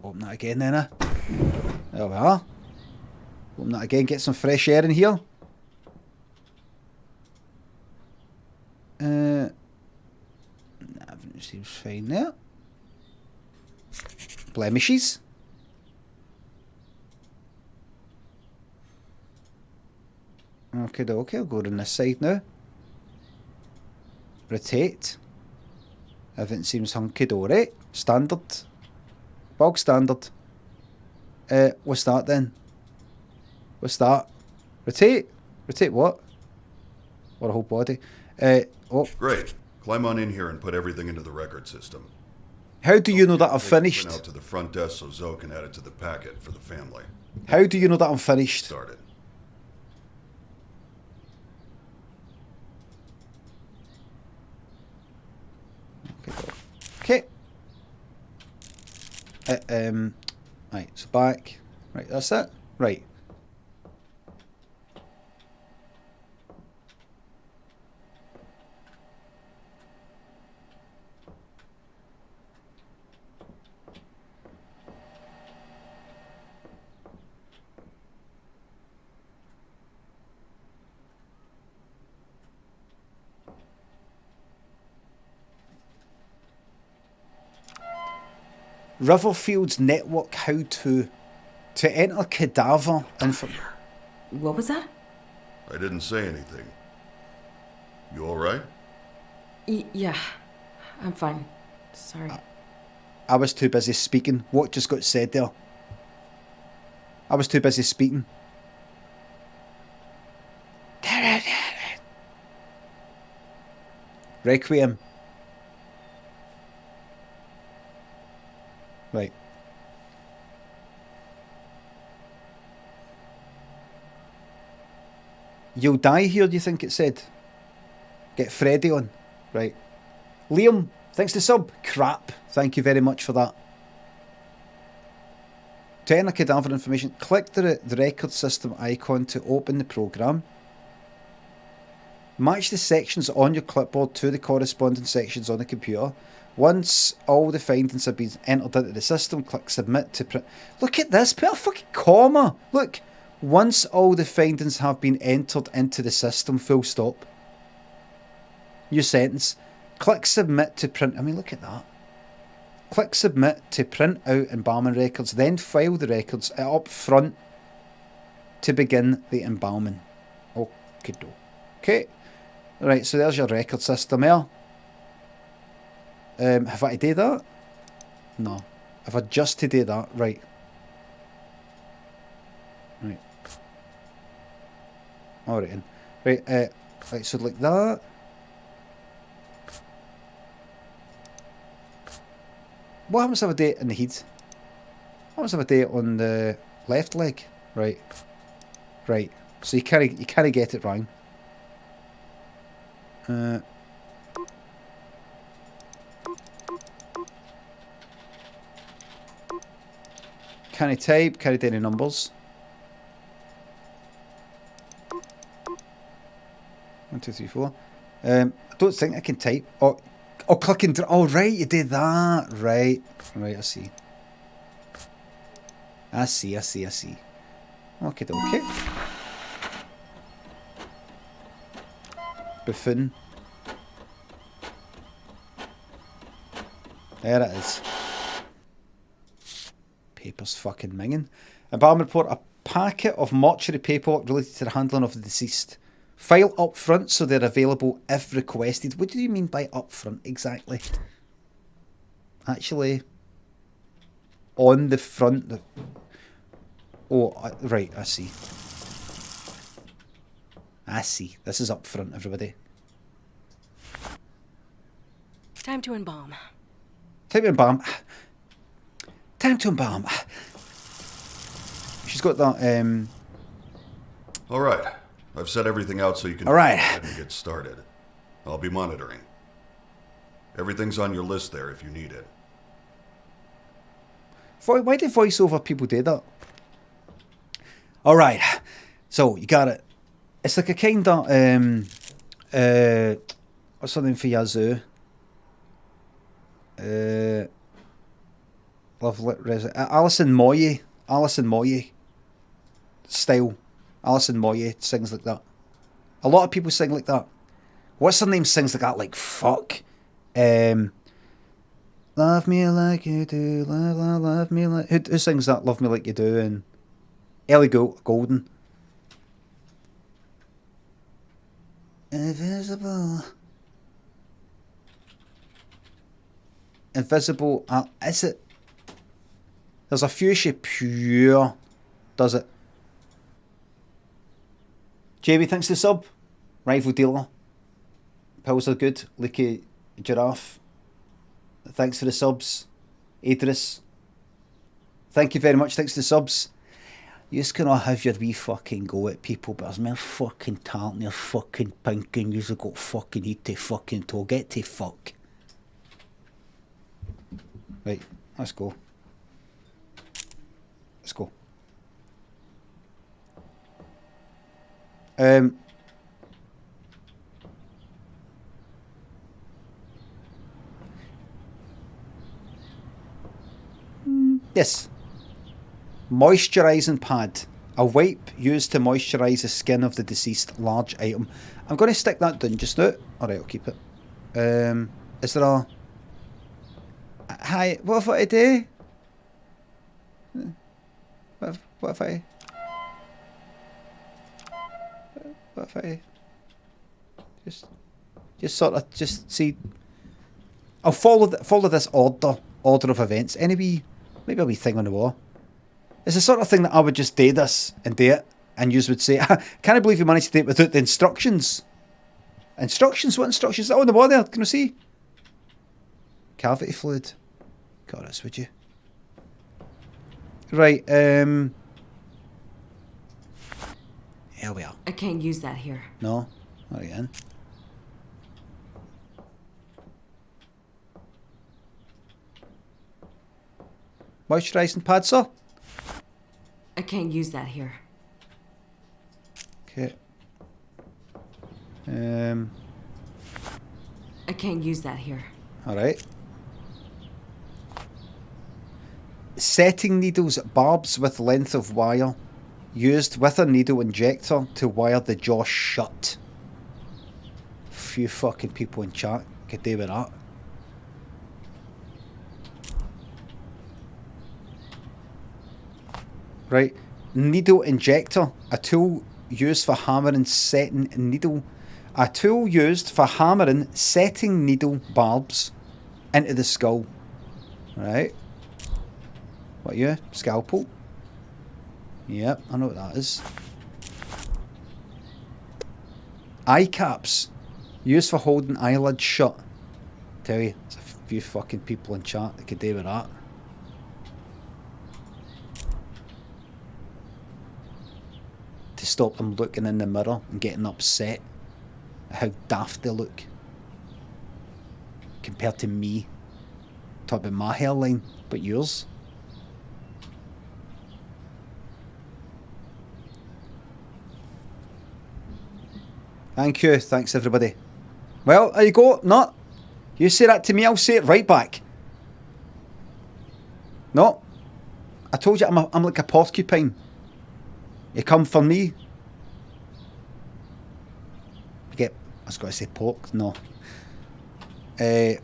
Open that again then, eh? There we are. Open that again, get some fresh air in here. Everything seems fine there. Blemishes. Okay, I'll go on this side now. Rotate. Everything seems hunky-dory. Standard. Bog standard. What's that then? What's that? Rotate? Rotate what? Or a whole body? Oh. Great. Climb on in here and put everything into the record system. How do you know that I'm finished? Out to the front desk so Zoe can add it to the packet for the family. How do you know that I'm finished? Started. Okay. Right, so back. Right, that's it. Right. Riverfield's network how to enter cadaver info. What was that? I didn't say anything. You all right? Yeah, I'm fine. Sorry. I was too busy speaking. What just got said there? I was too busy speaking. Requiem. Right. You'll die here, do you think it said? Get Freddy on. Right. Liam, thanks to sub. Crap. Thank you very much for that. To enter cadaver information, click the record system icon to open the program. Match the sections on your clipboard to the corresponding sections on the computer. Once all the findings have been entered into the system, click submit to print. Look at this, put a fucking comma. Look, once all the findings have been entered into the system, full stop. New sentence. Click submit to print. I mean, look at that. Click submit to print out embalming records, then file the records up front to begin the embalming. Okay. Right, so there's your record system here. Have I to do that? No. Have I just to do that? Right. Right. Alright then. Right, right, so like that. What happens if I do it in the head? What happens if I do it on the left leg? Right. Right. So you can't get it wrong. Can I type? Can I do any numbers? 1, 2, 3, 4. I don't think I can type. Oh, click and drag. Oh, right, you did that. Right. Right, I see. I see. Okay. Buffoon. There it is. Paper's fucking minging. Embalming report. A packet of mortuary paperwork related to the handling of the deceased. File up front so they're available if requested. What do you mean by up front exactly? Actually, on the front. Oh, right, I see. This is up front, everybody. Time to embalm. Time to embalm. She's got that, All right. I've set everything out so you can All right. go ahead and get started. I'll be monitoring. Everything's on your list there if you need it. Why do voiceover people do that? All right. So, you got it. It's like a kind of, what's her name for Yazoo? Alison Moyet style. Alison Moyet sings like that. A lot of people sing like that. What's her name sings like that? Like, fuck. Love me like you do. Love me like... Who sings that? Love me like you do. And Ellie Golden. Invisible. Is it? There's a few she pure does it. JB, thanks to the sub. Rival dealer. Pills are good. Leaky giraffe. Thanks for the subs. Idris. Thank you very much. Thanks to the subs. You just cannot have your wee fucking go at people, but there's more fucking talent, they're fucking pink, and you've got fucking head to fucking toe. Get to fuck. Right, let's go. Let's go. Yes. Moisturising pad. A wipe used to moisturise the skin of the deceased. Large item. I'm going to stick that down just now. Alright, I'll keep it. Is there a... Hi, what if I do? What if I... What if I... Just sort of, just see... I'll follow this order of events. Maybe a wee thing on the wall. It's the sort of thing that I would just do this and do it, and you would say, "Can't I believe you managed to do it without the instructions?" Instructions? What instructions? Oh, on the wall there. Can I see? Cavity fluid. God, this would you? Right. Here we are. I can't use that here. No. Not again. Moisturising pad, sir? I can't use that here. Okay. I can't use that here. Alright. Setting needles, barbs with length of wire, used with a needle injector to wire the jaw shut. Few fucking people in chat could do with that. Right. Needle injector, a tool used for hammering setting needle. A tool used for hammering setting needle barbs into the skull. Right. What are you? Scalpel? Yep, I know what that is. Eye caps. Used for holding eyelids shut. Tell you, there's a few fucking people in chat that could do with that. To stop them looking in the mirror and getting upset at how daft they look. Compared to me. Talk about my hairline, but yours. Thank you. Thanks, everybody. Well, there you go. No. You say that to me, I'll say it right back. No. I told you I'm like a porcupine. You come for me. I was going to say pork. No.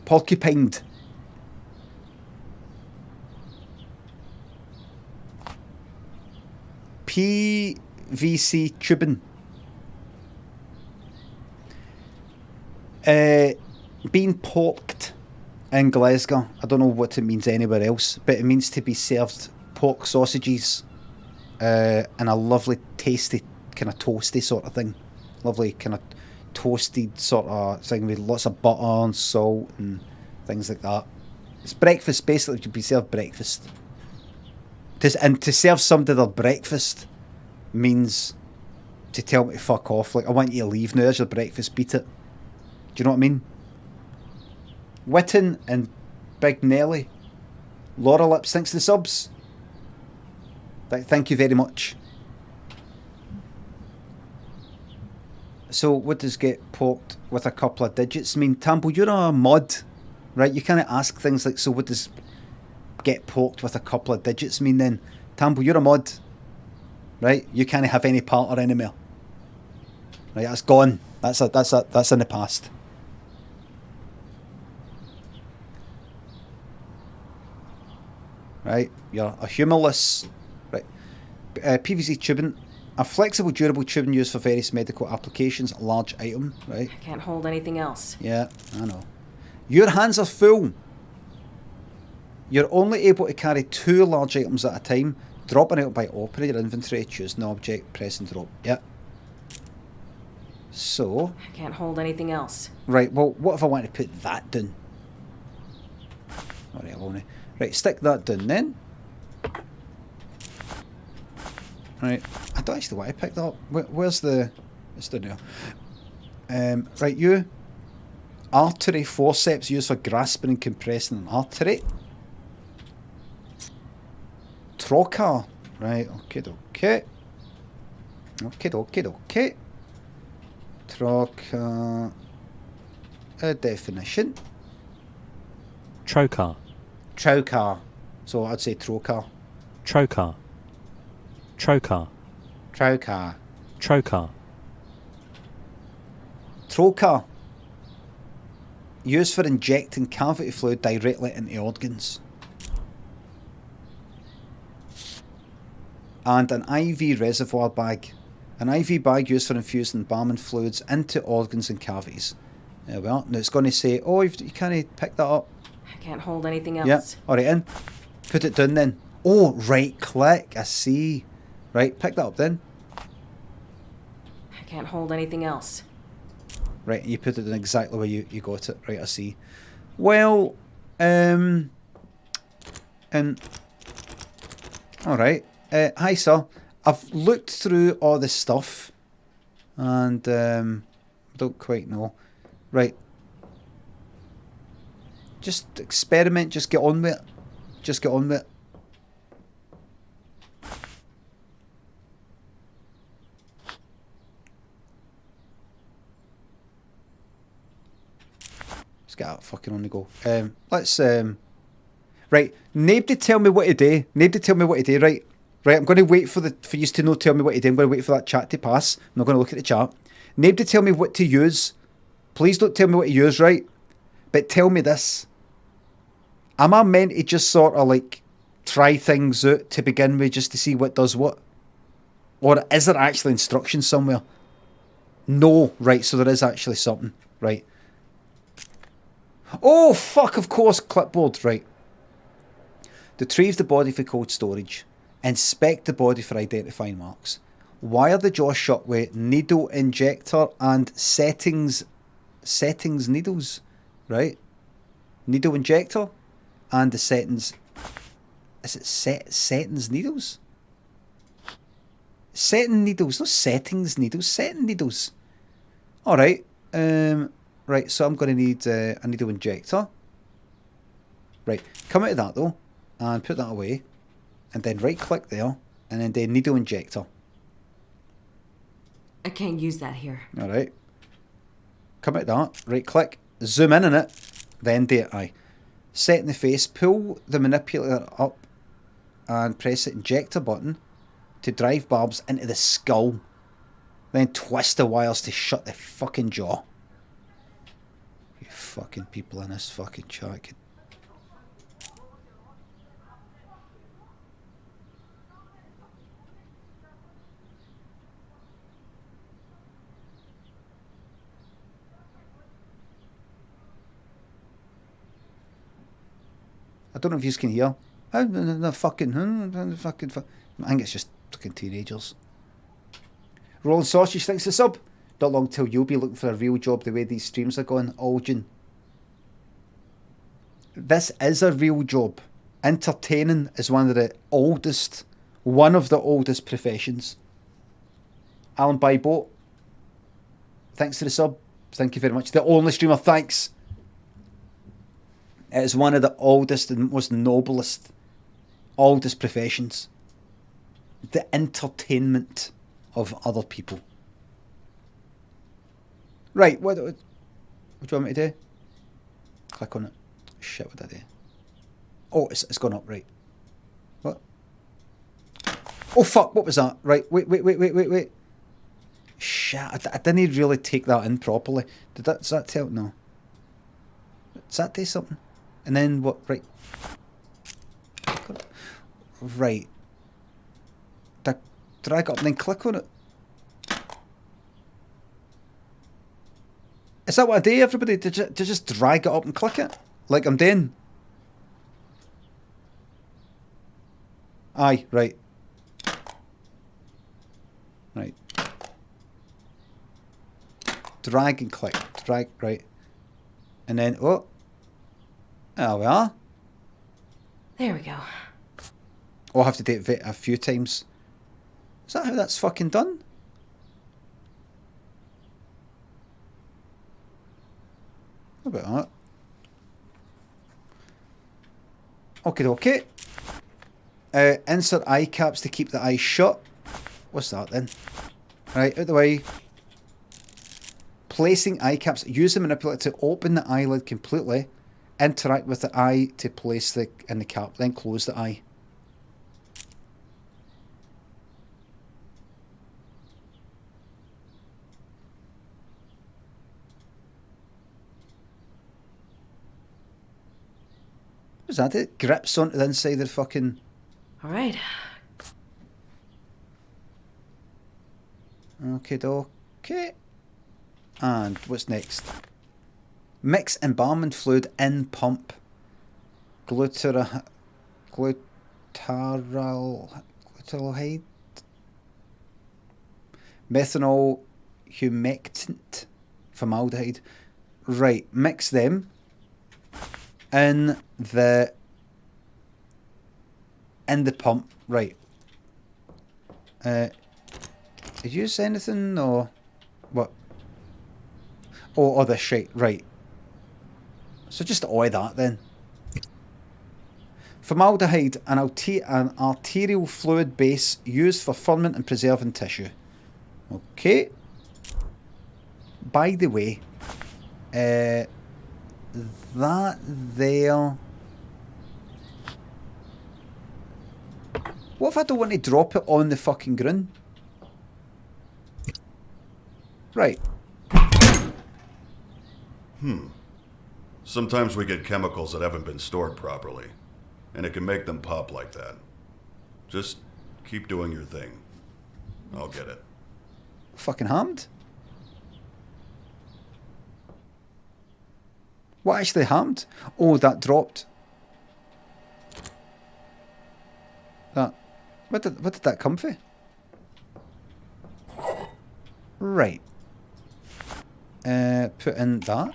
Porcupined. PVC tubing. Being porked in Glasgow. I don't know what it means anywhere else, but it means to be served pork sausages in a lovely, tasty, kind of toasty sort of thing. Lovely, kind of toasted sort of thing with lots of butter and salt and things like that. It's breakfast, basically, to be served breakfast. And to serve somebody their breakfast means to tell me to fuck off. Like, I want you to leave now, there's your breakfast, beat it. Do you know what I mean? Witten and Big Nelly. Laura Lips, thanks for the subs. Thank you very much. So, what does get poked with a couple of digits mean? Tambo, you're a mod, right? You kind of ask things like, so what does get poked with a couple of digits mean then? Tambo, you're a mod, right? You can't have any part or anymore. Right, that's gone. That's in the past. Right, you're a humorless. Right, PVC tubing, a flexible, durable tubing used for various medical applications. A large item, right? I can't hold anything else. Yeah, I know. Your hands are full. You're only able to carry 2 large items at a time. Drop an item by opening your inventory. Choose an object. Press and drop. Yeah. So. I can't hold anything else. Right. Well, what if I want to put that down? Alright, I won't. Right, stick that down then. Right, I don't actually want to pick that up. Where's the... It's down there. Right, you. Artery forceps used for grasping and compressing an artery. Trocar. Right, okay. Okay. Trocar. A definition. Trocar. Trocar. So I'd say trocar. Trocar. Trocar. Trocar. Trocar. Trocar. Used for injecting cavity fluid directly into organs. And an IV reservoir bag. An IV bag used for infusing embalming fluids into organs and cavities. Well, now it's going to say, oh, you can't pick that up. I can't hold anything else. Yeah, alright in. Put it down then. Oh, right click, I see. Right, pick that up then. I can't hold anything else. Right, you put it in exactly where you got it. Right, I see. Well, and alright. Hi sir. I've looked through all this stuff and don't quite know. Right. Just experiment, just get on with it. Just get on with it. fucking on the go. Let's right. Nobody tell me what to do. Nobody tell me what to do. Right. Right. I'm going to wait for you to know. Tell me what to do. I'm going to wait for that chat to pass. I'm not going to look at the chat. Nobody tell me what to use. Please don't tell me what to use. Right. But tell me this. Am I meant to just sort of like try things out to begin with, just to see what does what? Or is there actually instructions somewhere? No, right, so there is actually something, right. Oh, fuck, of course, clipboard, right. Retrieve the body for cold storage. Inspect the body for identifying marks. Wire the jaw shut with needle injector and settings needles, right. Needle injector and the settings. Is it settings needles? Setting needles, not settings needles, setting needles. Alright. Right, so I'm going to need a needle injector. Right, come out of that though, and put that away. And then right click there, and then the needle injector. I can't use that here. Alright. Come out of that, right click, zoom in on it, then do it, aye. Set in the face, pull the manipulator up, and press the injector button to drive barbs into the skull. Then twist the wires to shut the fucking jaw. You fucking people in this fucking chat. I don't know if you can hear. I think it's just fucking teenagers. Rolling Sausage thinks the sub. Not long till you'll be looking for a real job the way these streams are going. Algin. This is a real job. Entertaining is one of the oldest professions. Alan Byboat. Thanks to the sub. Thank you very much. The only streamer, thanks. It is one of the oldest and most noblest, oldest professions. The entertainment of other people. Right, what do you want me to do? Click on it. Shit, what did I do? Oh, it's gone up, right. What? Oh, fuck, what was that? Right, wait. Shit, I didn't really take that in properly. Does that tell? No. Does that do something? And then what? Right. Right. Drag up and then click on it. Is that what I do, everybody? To just drag it up and click it? Like I'm doing? Aye, right. Right. Drag and click. Drag, right. And then, oh. There we are. There we go. Oh, I'll have to do it a few times. Is that how that's fucking done? What about that? Okay. Insert eye caps to keep the eyes shut. What's that then? Right, out the way. Placing eye caps. Use the manipulator to open the eyelid completely. Interact with the eye to place in the cap. Then close the eye. Is that it? Grips onto the inside of the fucking... Alright. Okay. And what's next? Mix embalming fluid in pump. Glutaraldehyde. Methanol humectant. Formaldehyde. Right, mix them in the pump. Right. Did you use anything or what? Oh, this shit. Right. So just oil that then. Formaldehyde, an arterial fluid base used for ferment and preserving tissue. Okay. By the way, that there. What if I don't want to drop it on the fucking ground? Right. Sometimes we get chemicals that haven't been stored properly, and it can make them pop like that. Just keep doing your thing. I'll get it. Fucking harmed? What actually harmed? Oh, that dropped. That. What did that come for? Right. Put in that.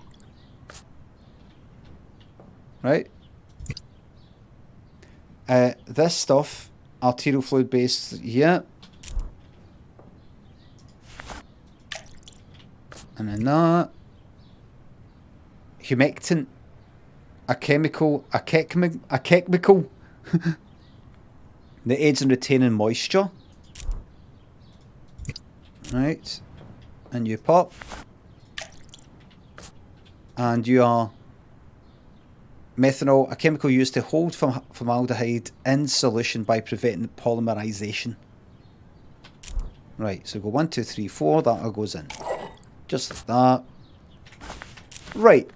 Right. This stuff, arterial fluid based, yeah. And then that. Humectant. A chemical that aids in retaining moisture. Right. And you pop. And you are methanol, a chemical used to hold formaldehyde in solution by preventing polymerization. Right, so go 1, 2, 3, 4, that all goes in. Just like that. Right.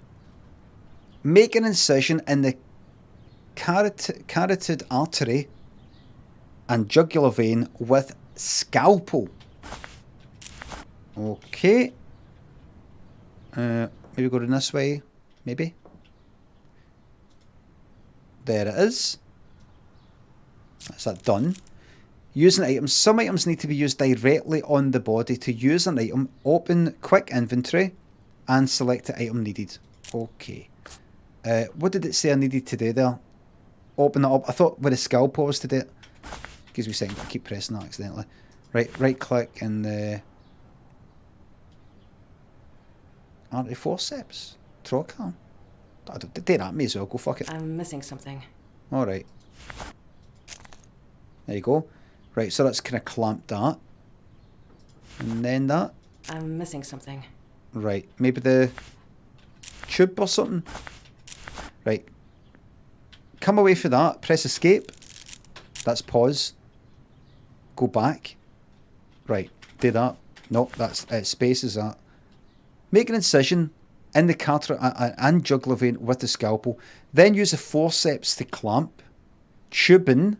Make an incision in the carotid artery and jugular vein with scalpel. Okay. Maybe go in this way. Maybe. There it is. That's that done. Using items. Some items need to be used directly on the body. To use an item, open quick inventory and select the item needed. Okay. What did it say I needed to do there? Open it up. I thought with a scalpel was to do it. Gives me a second. I keep pressing that accidentally. Right click and the artery forceps. Trocar. Do that, may as well go, fuck it. I'm missing something. Alright. There you go. Right, so that's kind of clamped that. And then that. I'm missing something. Right, maybe the tube or something. Right. Come away from that, press escape. That's pause. Go back. Right, do that. No, that's space is that. Make an incision in the carotid and jugular vein with the scalpel. Then use the forceps to clamp, tube in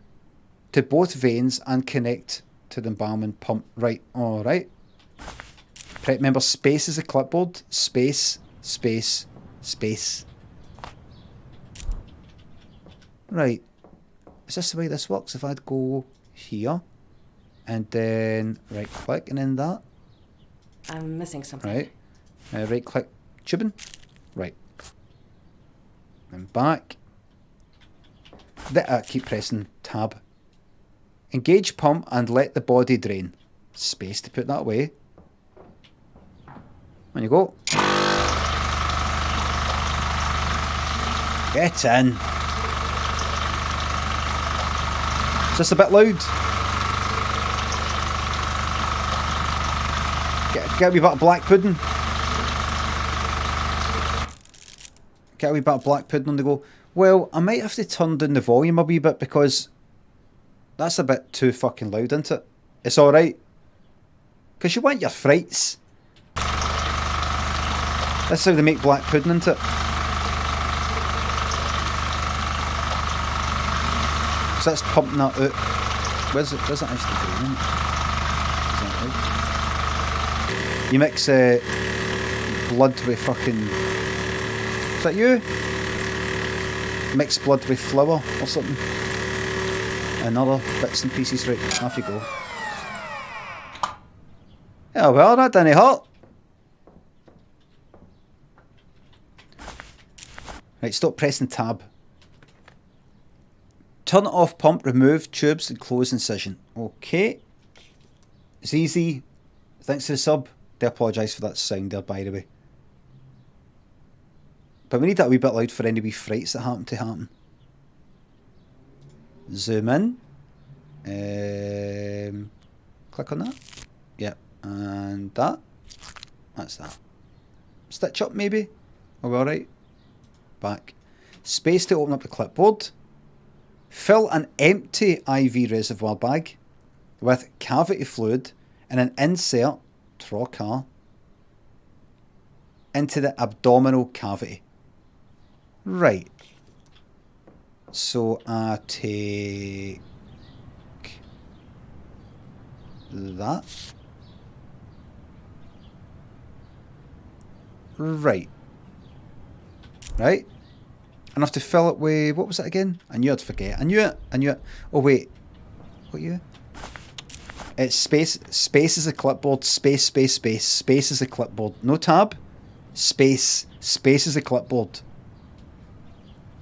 to both veins and connect to the embalming pump. Right, alright. Remember, space is a clipboard. Space, space, space. Right. Is this the way this works? If I'd go here and then right click and then that. I'm missing something. Right. Right click, tubing. Right. And back. Keep pressing tab. Engage pump and let the body drain. Space to put that away. On you go. Get in. Is this a bit loud? Get a wee bit of black pudding. Get a wee bit of black pudding on the go. Well, I might have to turn down the volume a wee bit because that's a bit too fucking loud, isn't it? It's alright. Because you want your frights. That's how they make black pudding, isn't it? So that's pumping that out. Where's it? Does it actually drain? Is that right? You mix blood with fucking... Is that you? Mix blood with flour or something. And other bits and pieces. Right, off you go. Yeah, well, that didn't hurt. Right, stop pressing tab. Turn off pump, remove tubes and close incision. Okay. It's easy. Thanks to the sub. I apologise for that sound there, by the way. But we need that a wee bit loud for any wee frights that happen to happen. Zoom in. Click on that. Yep. And that. That's that. Stitch up maybe. Are we alright? back. Space to open up the clipboard. Fill an empty IV reservoir bag with cavity fluid and an insert, trocar, into the abdominal cavity. Right. So I take that. Right. Right. And I have to fill it with, what was it again? I knew I'd forget. I knew it. Oh wait. What you? It's space. Space is a clipboard. Space is a clipboard. No tab. Space is a clipboard.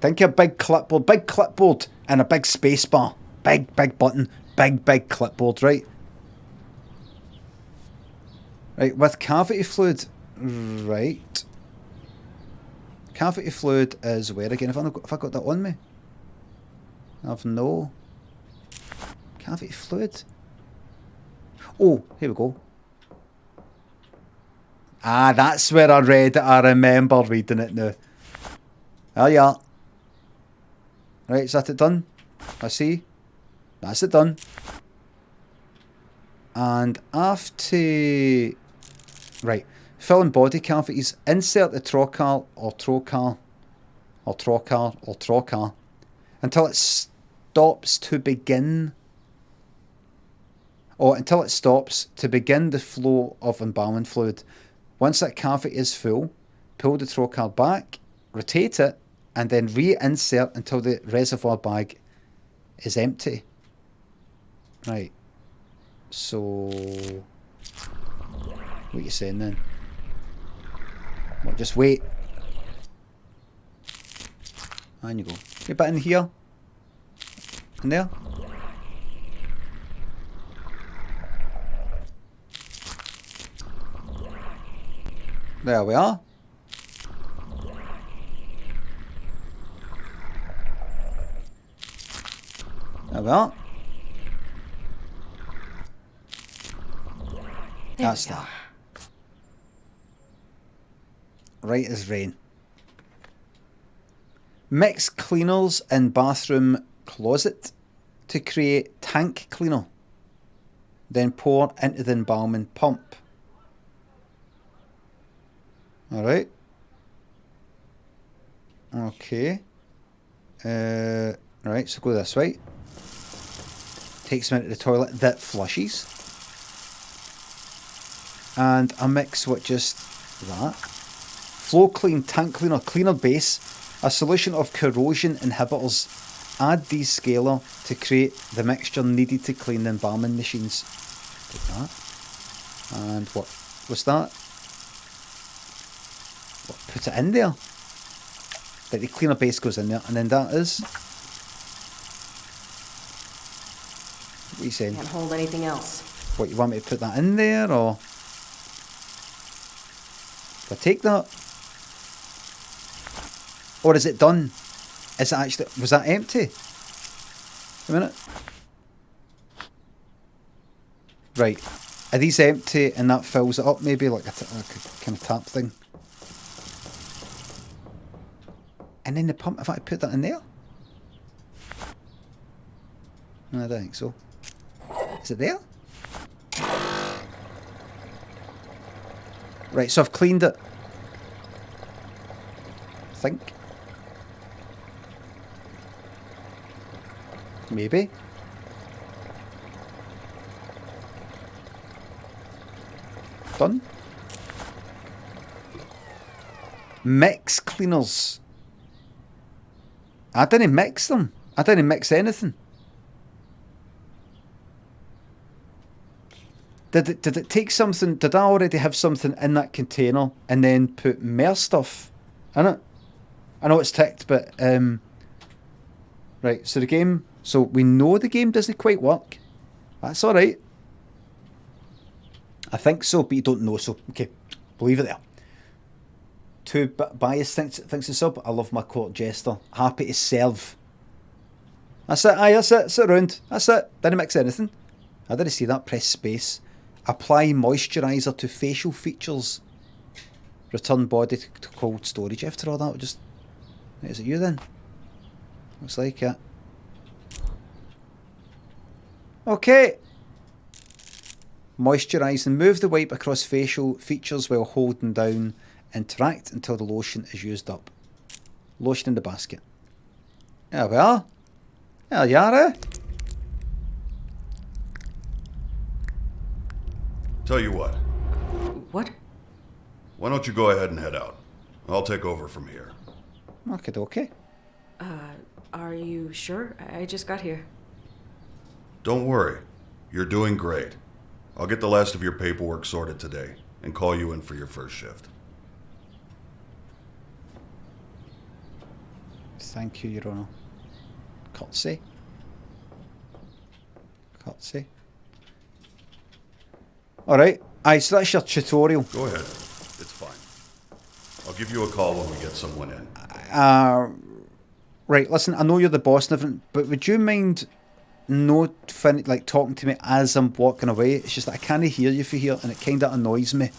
Think of a big clipboard and a big space bar. Big button. Big clipboard, right? Right, with cavity fluid. Right. Cavity fluid is where again? Have I got that on me? I've no. Cavity fluid. Oh, here we go. Ah, that's where I read it. I remember reading it now. Oh yeah. Right, is that it done? I see. That's it done. And after... Right. Fill in body cavities. Insert the trocar until it stops to begin... Or until it stops to begin the flow of embalming fluid. Once that cavity is full, pull the trocar back, rotate it, and then reinsert until the reservoir bag is empty. Right. So, what are you saying then? What, just wait. And you go. Get back in here. In there. There we are. There we are. That's that. Right as rain. Mix cleaners in bathroom closet to create tank cleaner. Then pour into the embalming pump. Alright. Okay. Right, so go this way. Takes me into the toilet that flushes. And I mix with just that. Flow clean tank cleaner, cleaner base, a solution of corrosion inhibitors. Add descaler to create the mixture needed to clean the embalming machines. Take that. And what was that? What, put it in there. Like the cleaner base goes in there, and then that is. What are you saying? Can't hold anything else. What, you want me to put that in there, or? Do I take that? Or is it done? Is it actually, was that empty? A minute. Right. Are these empty and that fills it up maybe like a kind of tap thing? And then the pump, if I put that in there? No, I don't think so. Is it there? Right, so I've cleaned it. I think. Maybe. Done. Mix cleaners. I didn't mix them. I didn't mix anything. Did it take something? Did I already have something in that container and then put more stuff in it? I know it's ticked, but right. So the game. So we know the game doesn't quite work. That's all right. I think so, but you don't know. So okay, we'll leave it there. Too biased thinks it's sub. I love my court jester. Happy to serve. That's it. Aye, that's it. Sit around. That's it. Didn't mix anything. I didn't see that. Press space. Apply moisturiser to facial features. Return body to cold storage. After all that, just Is it you then? Looks like it. Okay. Moisturise and move the wipe across facial features while holding down. Interact until the lotion is used up. Lotion in the basket. There we are. There you are, eh? Tell you what. What? Why don't you go ahead and head out? I'll take over from here. Okay. Are you sure? I just got here. Don't worry. You're doing great. I'll get the last of your paperwork sorted today and call you in for your first shift. Thank you, Your Honour. Courtesy. Alright. Aye, so that's your tutorial. Go ahead. It's fine. I'll give you a call when we get someone in. Right, listen, I know you're the boss and everything, but would you mind talking to me as I'm walking away? It's just that I can't hear you from here and it kind of annoys me.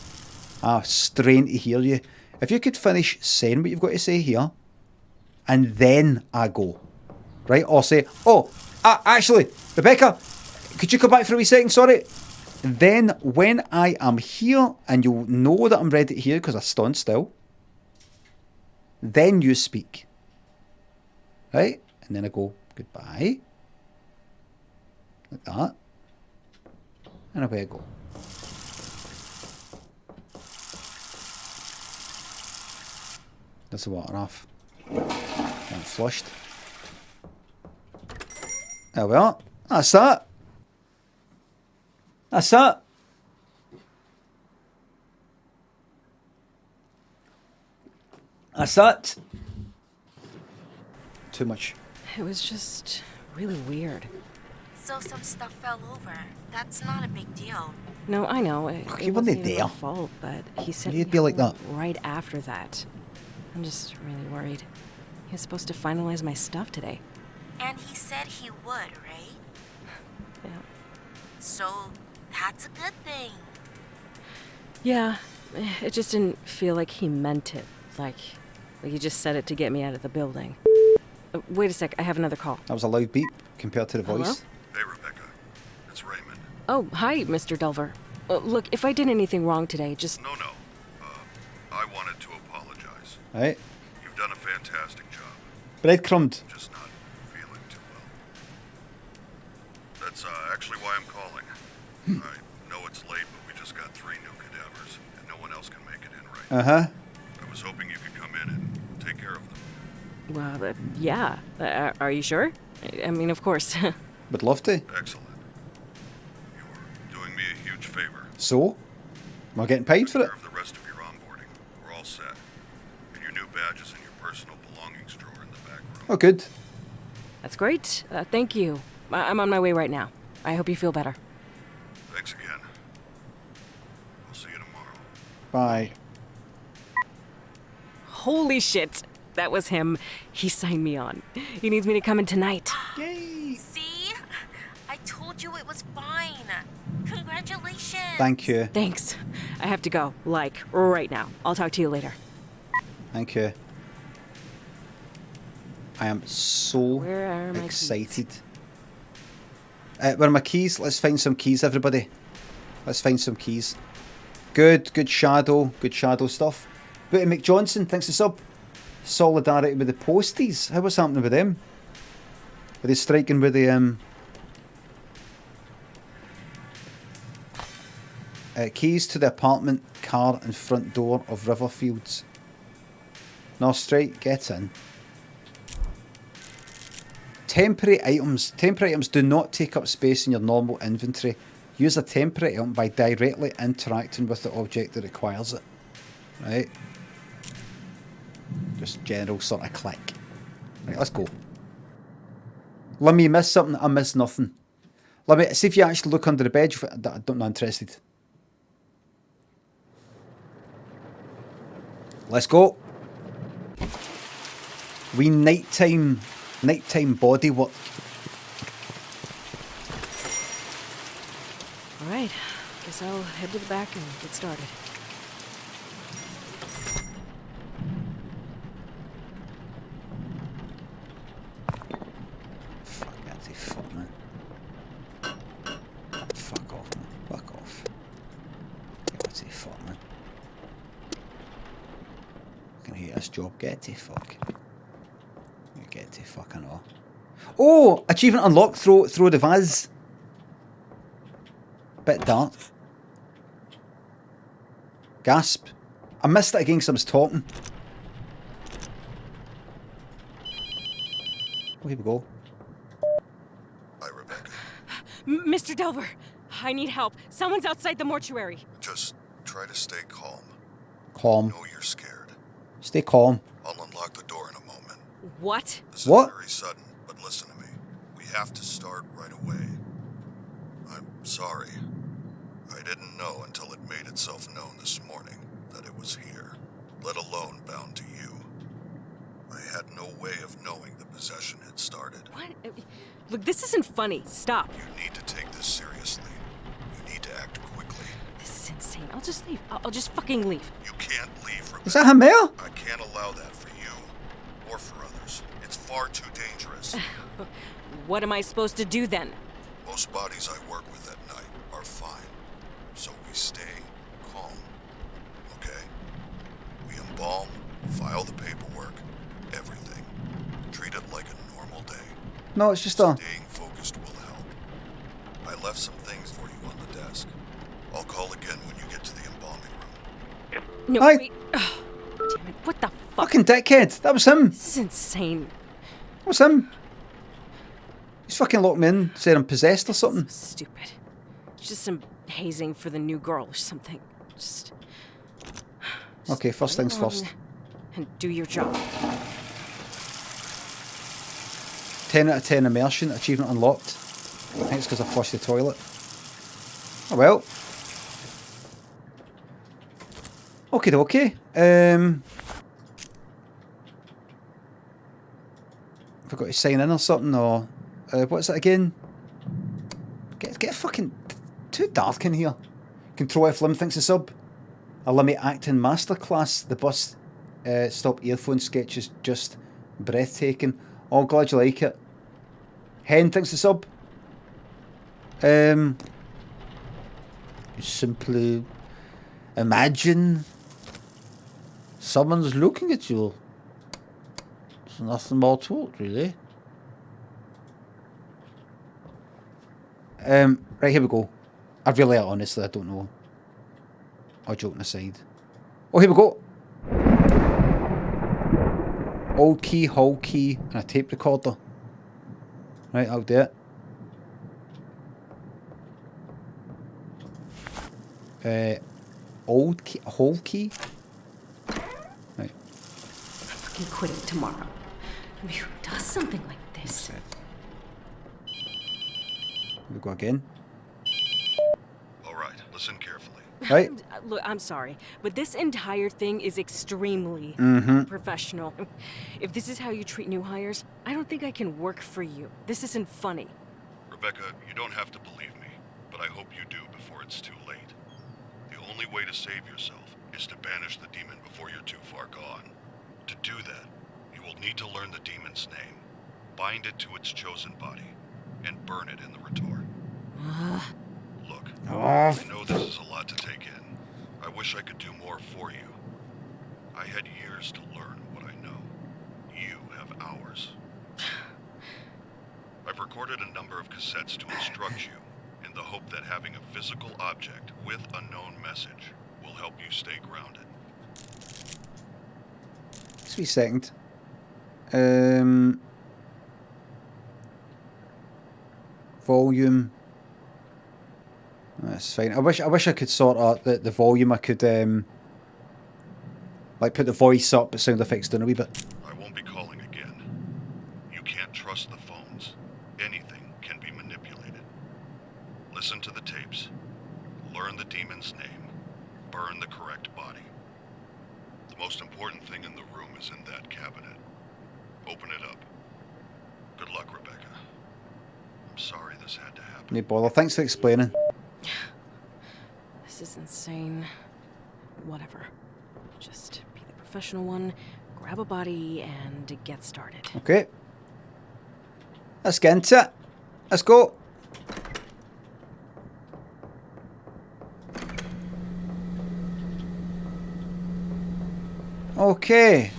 Strain to hear you. If you could finish saying what you've got to say here, and then I go. Right? Or say, actually, Rebecca, could you come back for a wee second? Sorry. Then when I am here, and you'll know that I'm ready to hear because I stand still, then you speak. Right? And then I go, goodbye. Like that. And away I go. That's the water off. And flushed. There we are. That's that. That's that. That's that. Too much. It was just really weird. So some stuff fell over. That's not a big deal. No, I know. You It weren't wasn't even there. my fault, but he sent You'd me be like home that. right after that. I'm just really worried. He was supposed to finalize my stuff today. And he said he would, right? Yeah. So that's a good thing. Yeah, it just didn't feel like he meant it. Like he just said it to get me out of the building. Wait a sec, I have another call. That was a loud beep compared to the voice. Hello? Hey, Rebecca. It's Raymond. Oh, hi, Mr. Delver. Look, if I did anything wrong today, just... No. I wanted to apologize. Right. You've done a fantastic job. Breadcrumbed. Just not feeling too well. That's actually why I'm calling. I know it's late, but we just got 3 new cadavers, and no one else can make it in right now. Uh-huh. I was hoping you could come in and take care of them. Well, yeah. Are you sure? I mean, of course. Would love to. Excellent. You're doing me a huge favor. So? Am I getting paid for it? Take care of the rest of your onboarding. We're all set. And your new badge is in your personal belongings drawer in the back room. Oh, good. That's great. Thank you. I'm on my way right now. I hope you feel better. Thanks again. I'll see you tomorrow. Bye. Holy shit. That was him. He signed me on. He needs me to come in tonight. Yay! See? I told you it was fine. Congratulations. Thank you. Thanks. I have to go, like, right now. I'll talk to you later. Thank you. I am so Where are my excited. Where are my keys? Let's find some keys, everybody. Let's find some keys. Good shadow stuff. Booty McJohnson, thanks for sub. Solidarity with the posties. How was happening with them? Are they striking with the keys to the apartment, car and front door of Riverfields. North Straight, get in. Temporary items. Temporary items do not take up space in your normal inventory. Use a temporary item by directly interacting with the object that requires it. Right? Just general sort of click. Right, let's go. Let me miss something. I miss nothing. Let me see if you actually look under the bed. I'm not interested. Let's go. We nighttime body work. All right. Guess I'll head to the back and get started. job. Get to fuck. Get to fucking all. Oh! Achievement unlocked. Throw the vase. Bit dark. Gasp. I missed it again because I was talking. Oh, here we go. Hi, Rebecca. Mr. Delver, I need help. Someone's outside the mortuary. Just try to stay calm. Calm. I know you're scared. Stay calm. I'll unlock the door in a moment. What? This What? is very sudden, but listen to me. We have to start right away. I'm sorry. I didn't know until it made itself known this morning that it was here, let alone bound to you. I had no way of knowing the possession had started. What? Look, this isn't funny. Stop. You need to take this seriously. You need to act quickly. This is insane. I'll just leave. I'll just fucking leave. You can't leave, Rebecca. Is that a male? I can't allow that for you or for others. It's far too dangerous. What am I supposed to do then? Most bodies I work with at night are fine. So we stay calm. Okay? We embalm, file the paperwork, everything. Treat it like a normal day. No, it's just a... Staying focused will help. I left some things for you on the desk. I'll call again when you get to the embalming room. No, Hi. wait. Oh, damn it. What the fuck? Fucking dickhead. That was him. This is insane. That was him. He's fucking locked me in, saying I'm possessed or something. So stupid. It's just some hazing for the new girl or something. Just Okay, first things first. and do your job. 10 out of 10 immersion, achievement unlocked. I think it's because I flushed the toilet. Oh well. Okay, okay. Forgot to sign in or something, or what's it again? Get fucking too dark in here. Control F Lim thinks it's sub. A limit acting masterclass. The bus stop earphone sketch is just breathtaking. Oh, glad you like it. Hen thinks it's sub. Simply imagine someone's looking at you. There's nothing more to it, really. Right, here we go. I really, honestly, I don't know. All joking aside. Oh, here we go. Old key, whole key, and a tape recorder. Right, I'll do it. Old key, whole key. Right. Fucking quit it tomorrow. I mean, who does something like this? Here we go again. All right, listen carefully. Right. Look, I'm sorry, but this entire thing is extremely professional. If this is how you treat new hires, I don't think I can work for you. This isn't funny. Rebecca, you don't have to believe me, but I hope you do before it's too late. The only way to save yourself is to banish the demon before you're too far gone. To do that, you will need to learn the demon's name, bind it to its chosen body, and burn it in the retort. Look, I know this is a lot to take in. I wish I could do more for you. I had years to learn what I know. You have hours. I've recorded a number of cassettes to instruct you, in the hope that having a physical object with a known message will help you stay grounded. Just a second. Volume. That's fine. I wish I could sort out the volume. I could like put the voice up, but sound effects down a wee bit. I won't be calling again. You can't trust the phones. Anything can be manipulated. Listen to the tapes. Learn the demon's name. Burn the correct body. The most important thing in the room is in that cabinet. Open it up. Good luck, Rebecca. I'm sorry this had to happen. No bother. Thanks for explaining. This is insane. Whatever. Just be the professional one, grab a body, and get started. Okay. Let's get into it. Let's go. Okay.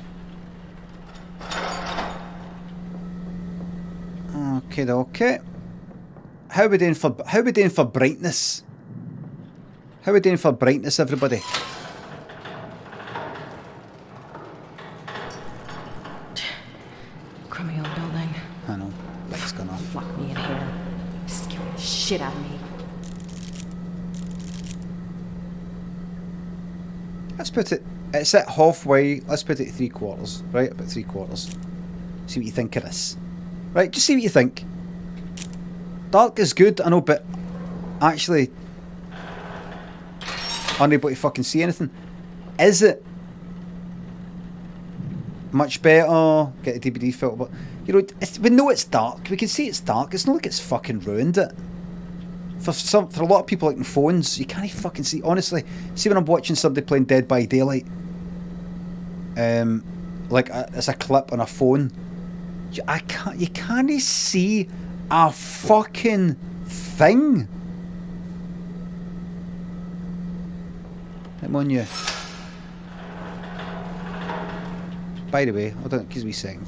Okay. How are we doing for brightness? How are we doing for brightness, everybody? Crummy old building. I know. Lights gone off. Lock me in here. Scaring the shit out of me. Let's put it. It's at halfway. Let's put it at 3/4. Right, about 3/4. See what you think of this. Right, just see what you think. Dark is good, I know, but actually unable to fucking see anything. Is it much better? Get a DVD filter, but you know, we know it's dark. We can see it's dark. It's not like it's fucking ruined it. For a lot of people like in phones, you can't fucking see. Honestly, see when I'm watching somebody playing Dead by Daylight, like it's a clip on a phone. You can't see a fucking thing. Come on, you. By the way, hold on, give me a second.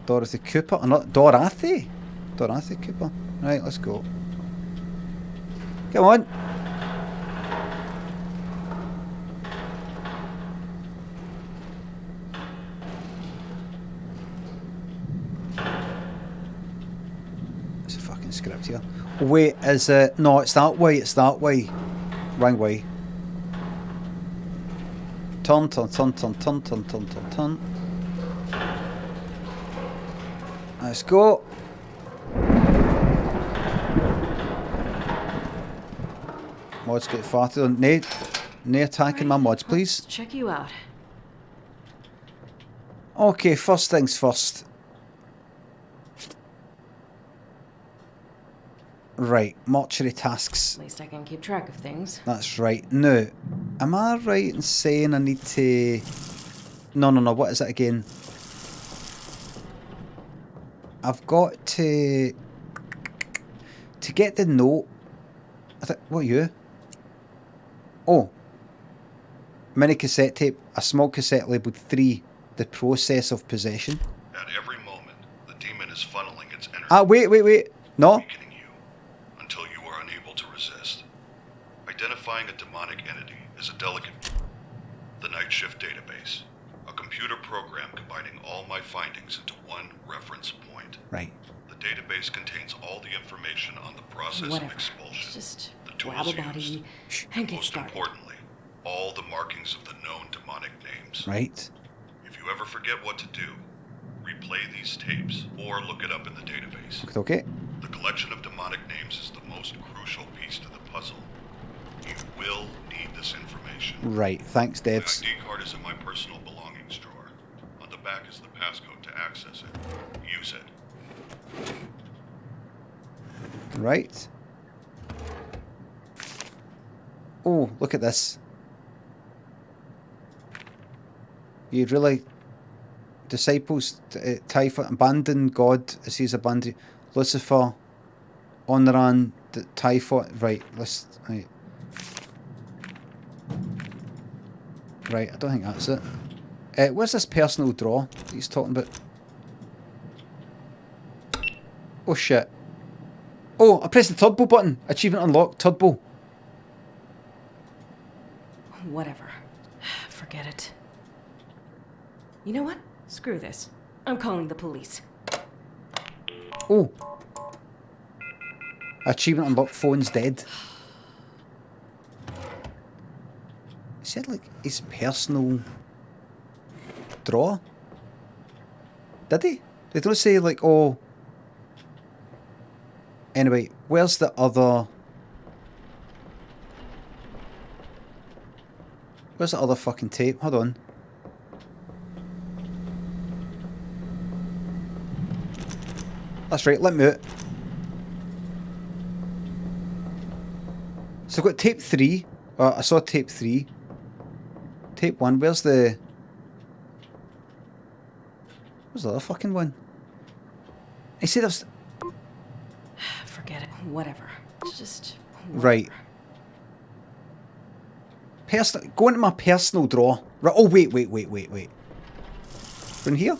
Dorothy Cooper, or not Dorothy? Dorothy Cooper. Right, let's go. Come on. It's a fucking script here. Wait, is it? No, it's that way. It's that way. Wrong way. Turn. Let's go. Mods get farted on. No attacking my mods, please. Let's check you out. Okay, first things first. Right, mortuary tasks. At least I can keep track of things. That's right. Now, am I right in saying I need to... No, what is it again? I've got to get the note. What are you? Oh. Mini cassette tape, a small cassette labelled 3, the process of possession. At every moment, the demon is funneling its energy. Wait. No. Weakening you until you are unable to resist. Identifying a demonic entity is a delicate... The Night Shift Database. A computer program combining all my findings into one reference point. Right. The database contains all the information on the process of expulsion. Just the tools grab a body and get most started. importantly, all the markings of the known demonic names. Right. If you ever forget what to do, replay these tapes or look it up in the database. Okay. The collection of demonic names is the most crucial piece to the puzzle. You will need this information. Right, thanks, Devs. My ID card is in my personal belongings drawer. On the back is the passcode to access it. Use it. Right. Oh, look at this. You'd really... Disciples, Typhon, abandon God as he's abandoned. Lucifer, on the run, Typhon. Right, right. Right, I don't think that's it. Where's this personal draw that he's talking about? Oh shit. Oh, I pressed the turbo button. Achievement unlocked, turbo. Whatever. Forget it. You know what? Screw this. I'm calling the police. Oh. Achievement unlocked, phone's dead. He said like his personal draw. Did he? They don't say like, oh. Anyway, where's the other... Where's the other fucking tape? Hold on. That's right, let me out. So I've got tape 3. I saw tape 3. Tape 1, where's the other fucking one? He said there's... Forget it. Whatever. Just... Right. Go into my personal drawer. Right. Oh, wait. From here?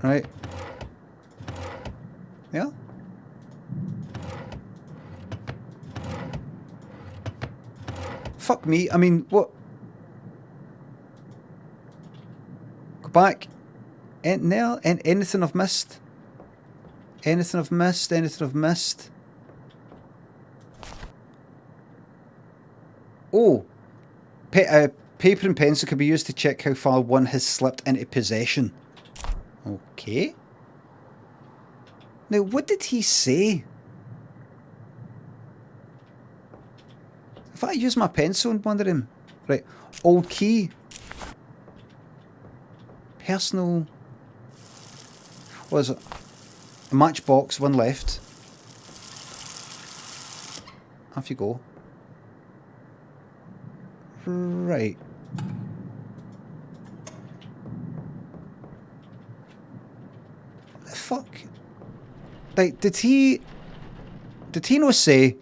Right. Yeah. Fuck me. I mean, what? Go back. Anything there? Anything I've missed? Anything I've missed? Anything I've missed? Oh. Paper and pencil can be used to check how far one has slipped into possession. Okay. Now, what did he say? If I use my pencil in one of them. Right. Old key. Personal. What is it? A matchbox, one left. Off you go. Right. What the fuck? Like, did he not say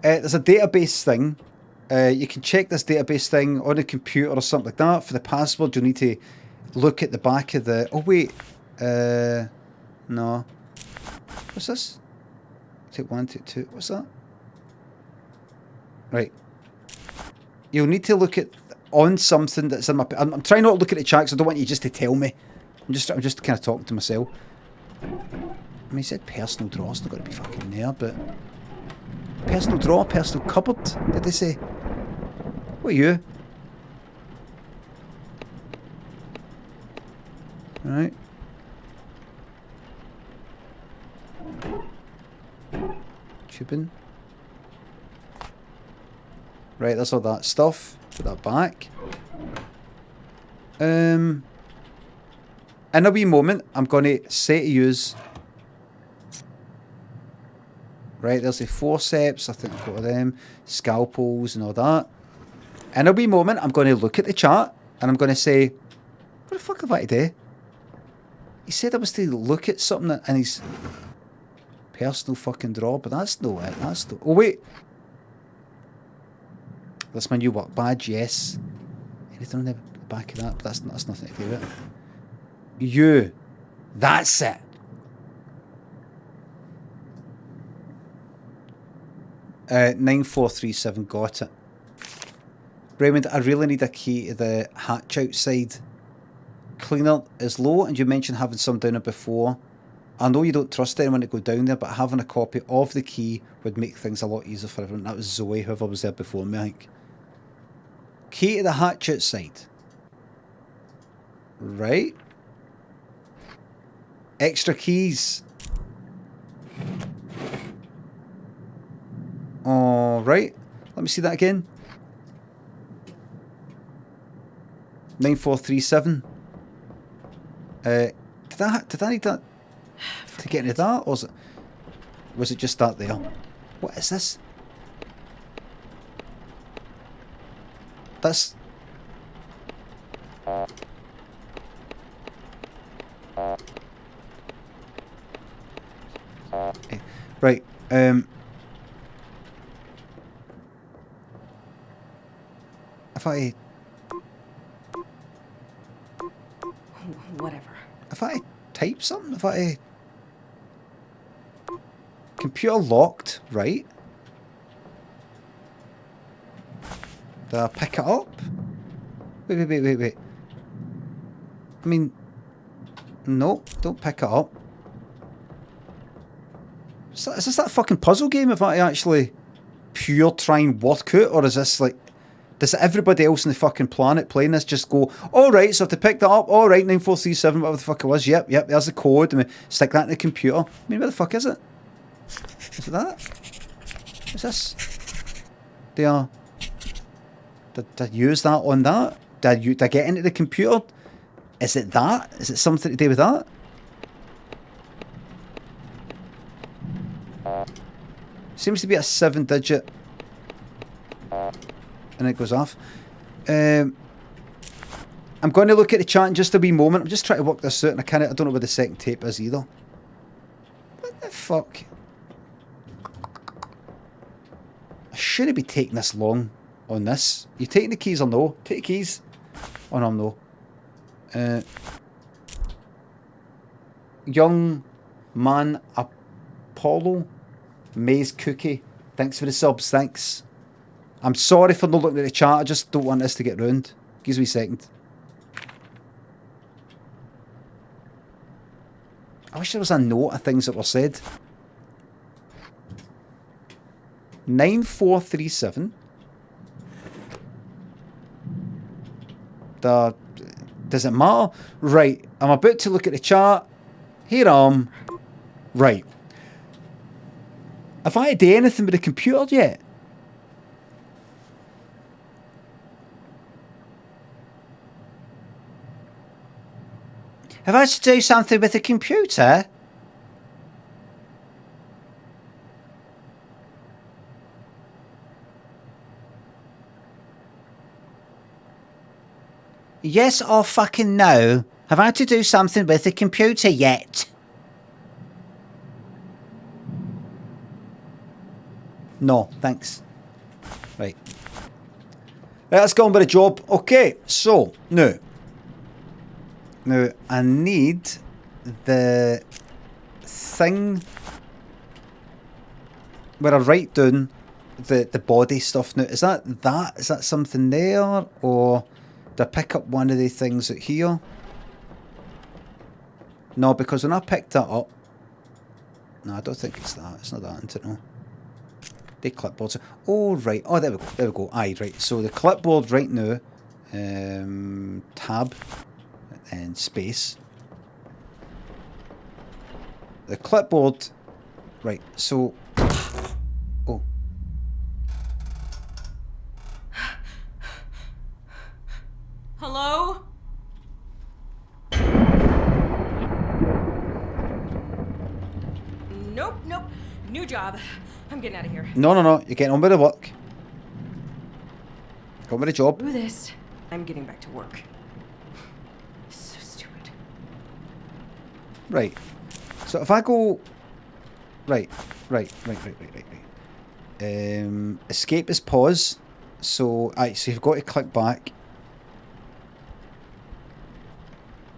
there's a database thing, you can check this database thing on a computer or something like that. For the password you'll need to look at the back of the... Oh wait, no. What's this? Take 1, take 2, what's that? Right. You'll need to look at on something that's in my... I'm trying not to look at the chat because I don't want you just to tell me. I'm just kind of talking to myself. I mean, he said personal drawer, it's not got to be fucking there, but... Personal drawer, personal cupboard, did they say? What are you? Right. Tubing. Right, that's all that stuff. Put that back. In a wee moment, I'm going to say to use... Right, there's the forceps, I think I've got them, scalpels and all that. In a wee moment, I'm going to look at the chart and I'm going to say, what the fuck have I to do? He said I was to look at something in his personal fucking drawer, but that's no it. That's no... Oh, wait. That's my new work badge, yes. Anything on the back of that? But that's nothing to do with it. You. That's it. Uh, 9437, got it. Raymond, I really need a key to the hatch outside. Cleaner is low, and you mentioned having some down there before. I know you don't trust anyone to go down there, but having a copy of the key would make things a lot easier for everyone. That was Zoe, whoever was there before me, I think. Key to the hatch outside. Right. Extra keys. Alright. Let me see that again. 9437. Did I need that to get into that, or was it just that there? What is this? That's... Right, if I... Whatever. If I type something, if I... Computer locked, right? Do I pick it up? Wait. I mean... No, don't pick it up. Is this that fucking puzzle game if I actually pure try and work out, or is this like... Does everybody else on the fucking planet playing this just go, alright, so I have to pick that up, alright, 9437, whatever the fuck it was, yep, there's the code, and we stick that in the computer. I mean, where the fuck is it? Is it that? What's this? Did I use that on that? Did I get into the computer? Is it that? Is it something to do with that? Seems to be a 7-digit. And it goes off. I'm going to look at the chat in just a wee moment. I'm just trying to work this out, and I don't know where the second tape is either. What the fuck? A shouldn't be taking this long on this. You taking the keys or no? Take the keys. Oh no, no. Young man Apollo Maze Cookie. Thanks for the subs, thanks. I'm sorry for not looking at the chat, I just don't want this to get ruined. Give me a second. I wish there was a note of things that were said. 9437. Does it matter? Right, I'm about to look at the chat. Here I am. Right. Have I done anything with the computer yet? Have I to do something with the computer? Yes or fucking no? Have I to do something with the computer yet? No, thanks. Right. Let's go on with the job. Okay, so, now, I need the thing where I write down the body stuff. Now, is that something there? Or do I pick up one of the things out here? No, because when I picked that up... No, I don't think it's that. It's not that, isn't it? No. The clipboards. Oh, right. Oh, there we go. There we go. Aye, right. So the clipboard right now... tab... and space. The clipboard... Right, so... Oh. Hello? Nope, nope. New job. I'm getting out of here. No, you're getting on with the work. Go on with the job. Screw this. I'm getting back to work. So stupid. Right. So if I go... Right. Escape is pause. So you've got to click back.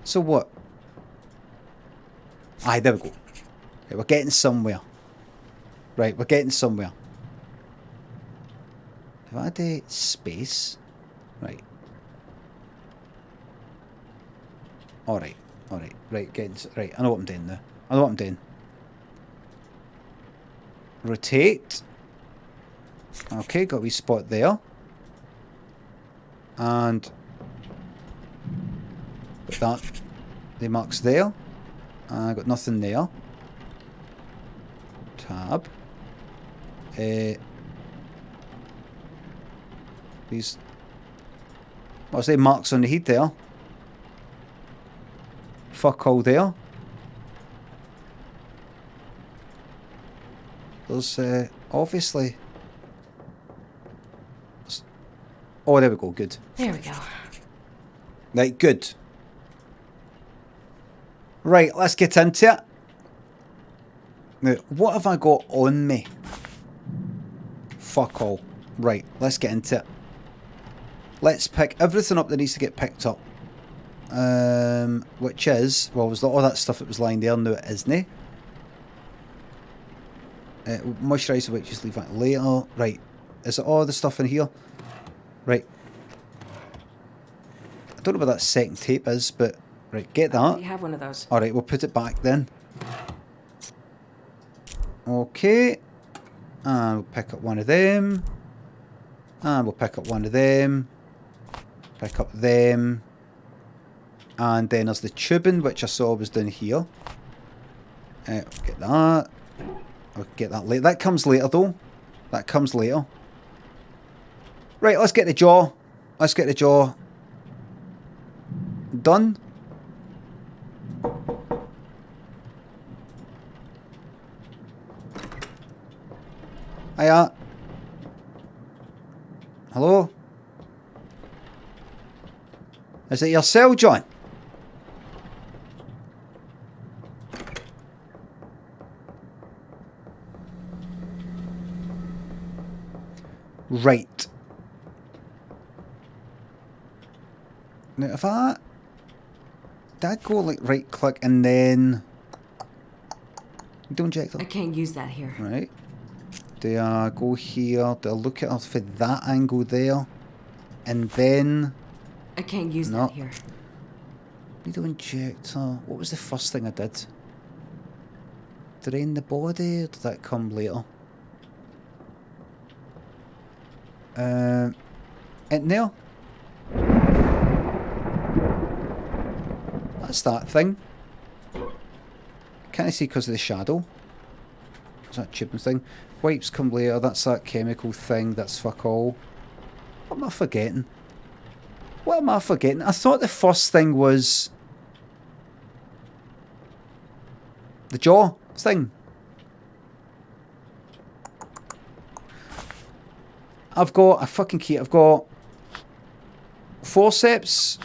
So what? Aye, there we go. Right, we're getting somewhere. Right, we're getting somewhere. If I do space... Right. Alright. Right, getting... Right, I know what I'm doing now. I know what I'm doing. Rotate. Okay, got a wee spot there. And... Put that. The marks there. I got nothing there. Tab. These... What's the marks on the heat there? Fuck all there. There's obviously... Oh, there we go, good. There we go. Right, good. Right, let's get into it. Now, what have I got on me? Fuck all. Right, let's get into it. Let's pick everything up that needs to get picked up. Which is... Well, was all that stuff that was lying there? No, it isn't. Moisturiser, which just leave that later. Right. Is it all the stuff in here? Right. I don't know what that second tape is, but... Right, get that. You have one of those. Alright, we'll put it back then. Okay. And we'll pick up one of them. And we'll pick up one of them. Pick up them. And then there's the tubing, which I saw was down here. Get that. I'll get that later. That comes later, though. That comes later. Right, let's get the jaw. Let's get the jaw done. Hiya. Hello? Is it yourself, John? Right. Now, if I... Did I go, like, right-click and then... Don't inject it. I can't use that here. Right. Do I go here? Do I look at it for that angle there? And then... I can't use that here. Needle injector. What was the first thing I did? Drain the body, or did that come later? In there. That's that thing. Can't see because of the shadow. Is that chipping thing? Wipes come later. That's that chemical thing. That's fuck all. What am I forgetting? What am I forgetting? I thought the first thing was the jaw thing. I've got a fucking key. I've got forceps,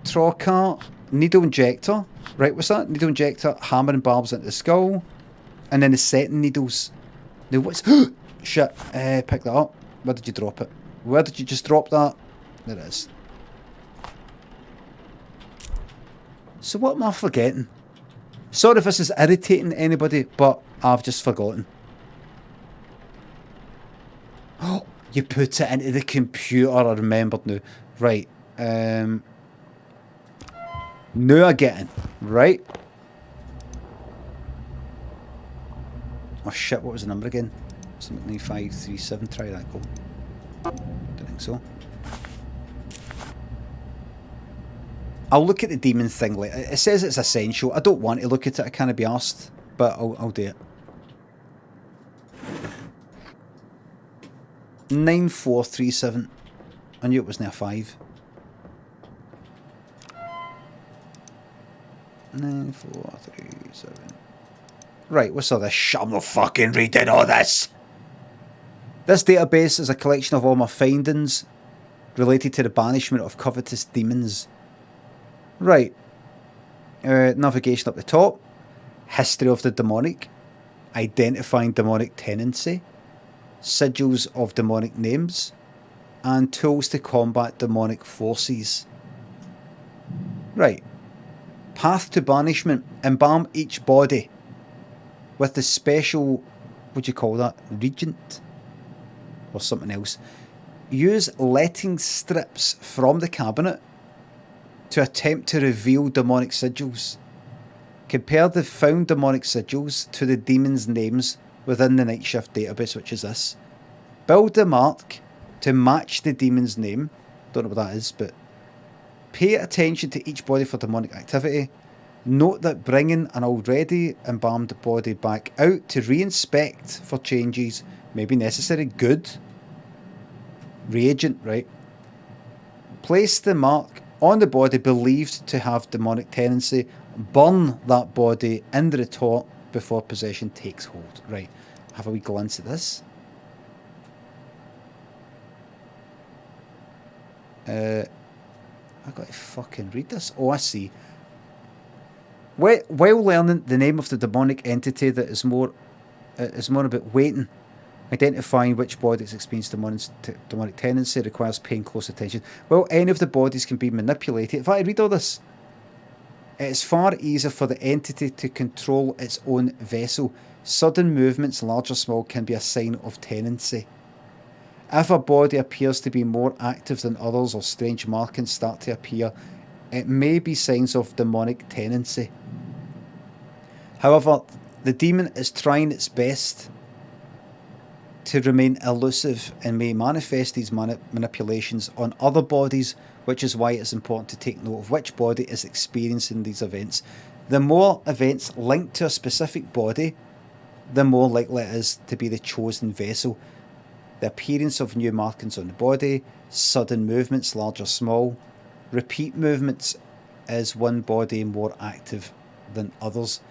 trocar, needle injector. Right, what's that? Needle injector, hammer and barbs into the skull. And then the setting needles. Now what's... Shit. Pick that up. Where did you drop it? Where did you just drop that? There it is. So what am I forgetting? Sorry if this is irritating anybody, but I've just forgotten. Oh, you put it into the computer. I remembered now. Right. Now I get in. Right. Oh shit, what was the number again? Something 9537. Try that, go. Don't think so. I'll look at the demon thing later. It says it's essential. I don't want to look at it. I can't be asked, but I'll do it. 9437. I knew it wasn't a 5. 9437. Right, what's all this shit? I'm not fucking reading all this. This database is a collection of all my findings related to the banishment of covetous demons. Right. Navigation up the top. History of the demonic. Identifying demonic tendency. Sigils of demonic names. And tools to combat demonic forces. Right. Path to banishment. Embalm each body with the special, what do you call that? Regent? Or something else. Use letting strips from the cabinet to attempt to reveal demonic sigils. Compare the found demonic sigils to the demon's names within the night shift database, which is this. Build a mark to match the demon's name. Don't know what that is, but pay attention to each body for demonic activity. Note that bringing an already embalmed body back out to re-inspect for changes may be necessary. Good. Reagent, right. Place the mark on the body believed to have demonic tendency. Burn that body in the retort before possession takes hold. Right. Have a wee glance at this. I've got to fucking read this. Oh, I see. While learning the name of the demonic entity that is more about waiting, identifying which bodies experience demonic tendency requires paying close attention. Well, any of the bodies can be manipulated. If I read all this, it is far easier for the entity to control its own vessel. Sudden movements, large or small, can be a sign of tendency. If a body appears to be more active than others or strange markings start to appear, it may be signs of demonic tendency. However, the demon is trying its best to remain elusive and may manifest these manipulations on other bodies, which is why it's important to take note of which body is experiencing these events. The more events linked to a specific body, the more likely it is to be the chosen vessel. The appearance of new markings on the body, sudden movements, large or small, repeat movements, is one body more active than others.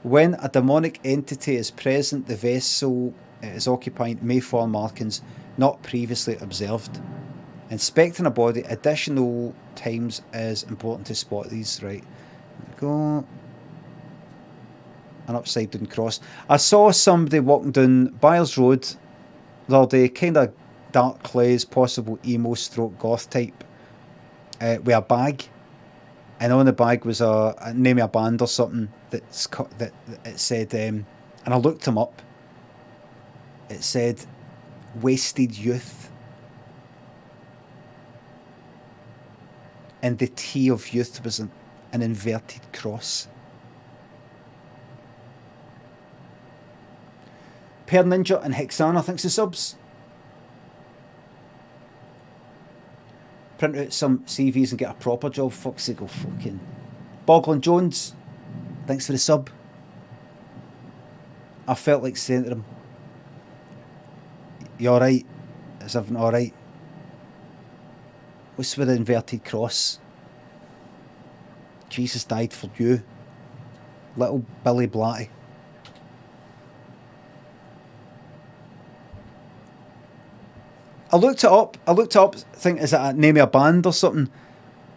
When a demonic entity is present, the vessel it is occupying may form markings not previously observed. Inspecting a body additional times is important to spot these. Right, there we go. An upside down cross. I saw somebody walking down Byers Road the other day, kind of dark clays, possible emo stroke goth type, with a bag. And on the bag was a name of a band or something that it said, and I looked them up. It said Wasted Youth. And the T of youth was an inverted cross. Per Ninja and Hexana, thanks to subs. Print out some CVs and get a proper job. Fuck's sake, go fucking. Boglin Jones, thanks for the sub. I felt like saying to him, "You alright? Is everything alright? What's with the inverted cross? Jesus died for you. Little Billy Blatty." I looked it up, think, is it a name of a band or something?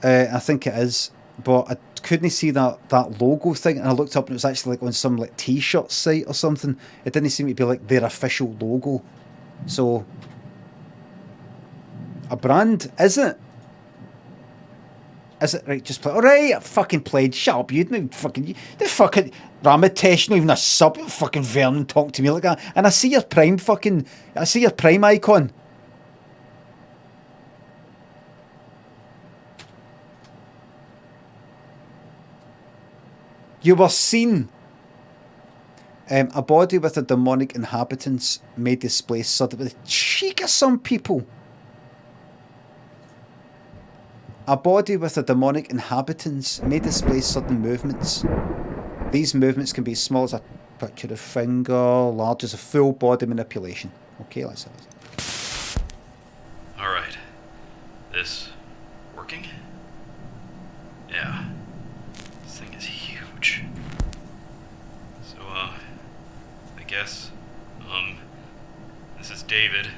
I think it is. But I couldn't see that logo thing, and I looked up and it was actually like on some like t-shirt site or something. It didn't seem to be like their official logo. So, a brand, is it? Is it right? Just play. Alright, I fucking played. Shut up, you didn't fucking. The fucking Ramatesh, not even a sub. Fucking Vernon talk to me like that. And I see your Prime fucking. I see your Prime icon. You were seen. A body with a demonic inhabitants may display sudden with the cheek of some people. A body with a demonic inhabitants may display sudden movements. These movements can be as small as a picture of finger, large as a full body manipulation. Okay, let's have it. Alright. This working? Yeah. This thing is huge. So, I guess, this is David.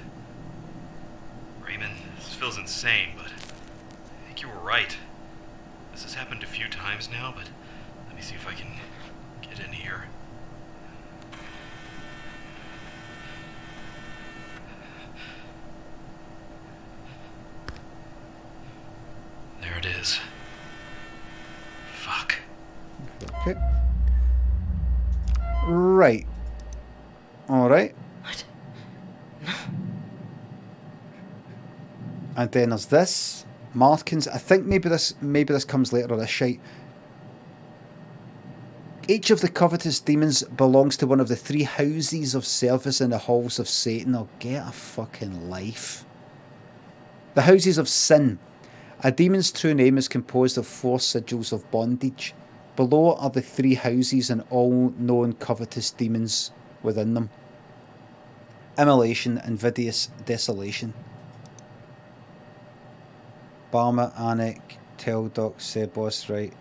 Raymond, this feels insane, but I think you were right. This has happened a few times now, but let me see if I can get in here. There it is. Fuck. Okay. Right. Alright. What? And then there's this. Markins. I think maybe this comes later, or this shite. Each of the covetous demons belongs to one of the 3 houses of service in the halls of Satan. Oh, get a fucking life. The houses of sin. A demon's true name is composed of 4 sigils of bondage. Below are the 3 houses and all known covetous demons within them. Immolation, invidious, desolation. Barma, Anik, Teldoc, Sebos, right.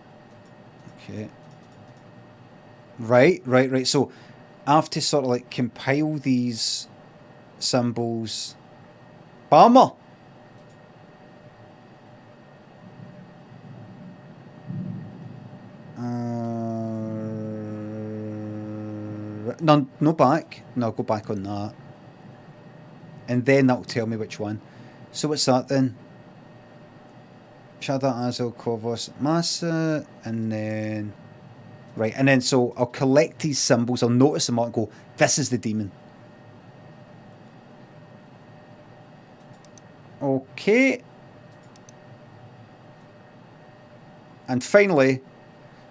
Okay. Right. So I have to sort of like compile these symbols. Barma! No back. No, go back on that. And then that'll tell me which one. So what's that then? Shada, Azel, Kovos, Massa, and then... Right, and then so I'll collect these symbols, I'll notice them all and go, this is the demon. Okay. And finally,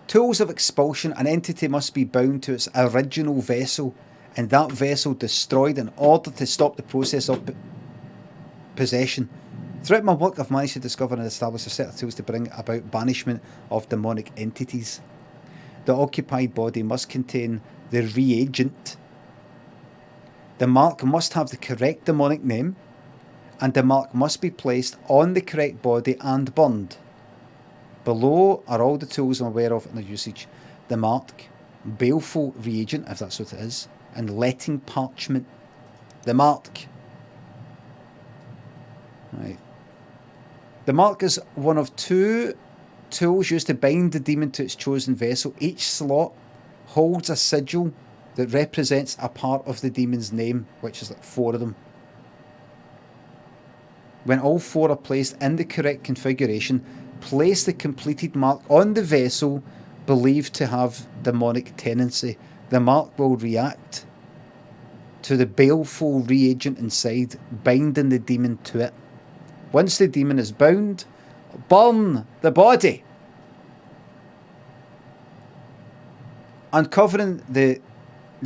tools of expulsion. An entity must be bound to its original vessel, and that vessel destroyed in order to stop the process of possession. Throughout my work, I've managed to discover and establish a set of tools to bring about banishment of demonic entities. The occupied body must contain the reagent. The mark must have the correct demonic name, and the mark must be placed on the correct body and burned. Below are all the tools I'm aware of in their usage. The mark, baleful reagent, if that's what it is, and letting parchment. The mark. Right. The mark is one of 2 tools used to bind the demon to its chosen vessel. Each slot holds a sigil that represents a part of the demon's name, which is like 4 of them. When all 4 are placed in the correct configuration, place the completed mark on the vessel believed to have demonic tendency. The mark will react to the baleful reagent inside, binding the demon to it. Once the demon is bound, burn the body. Uncovering the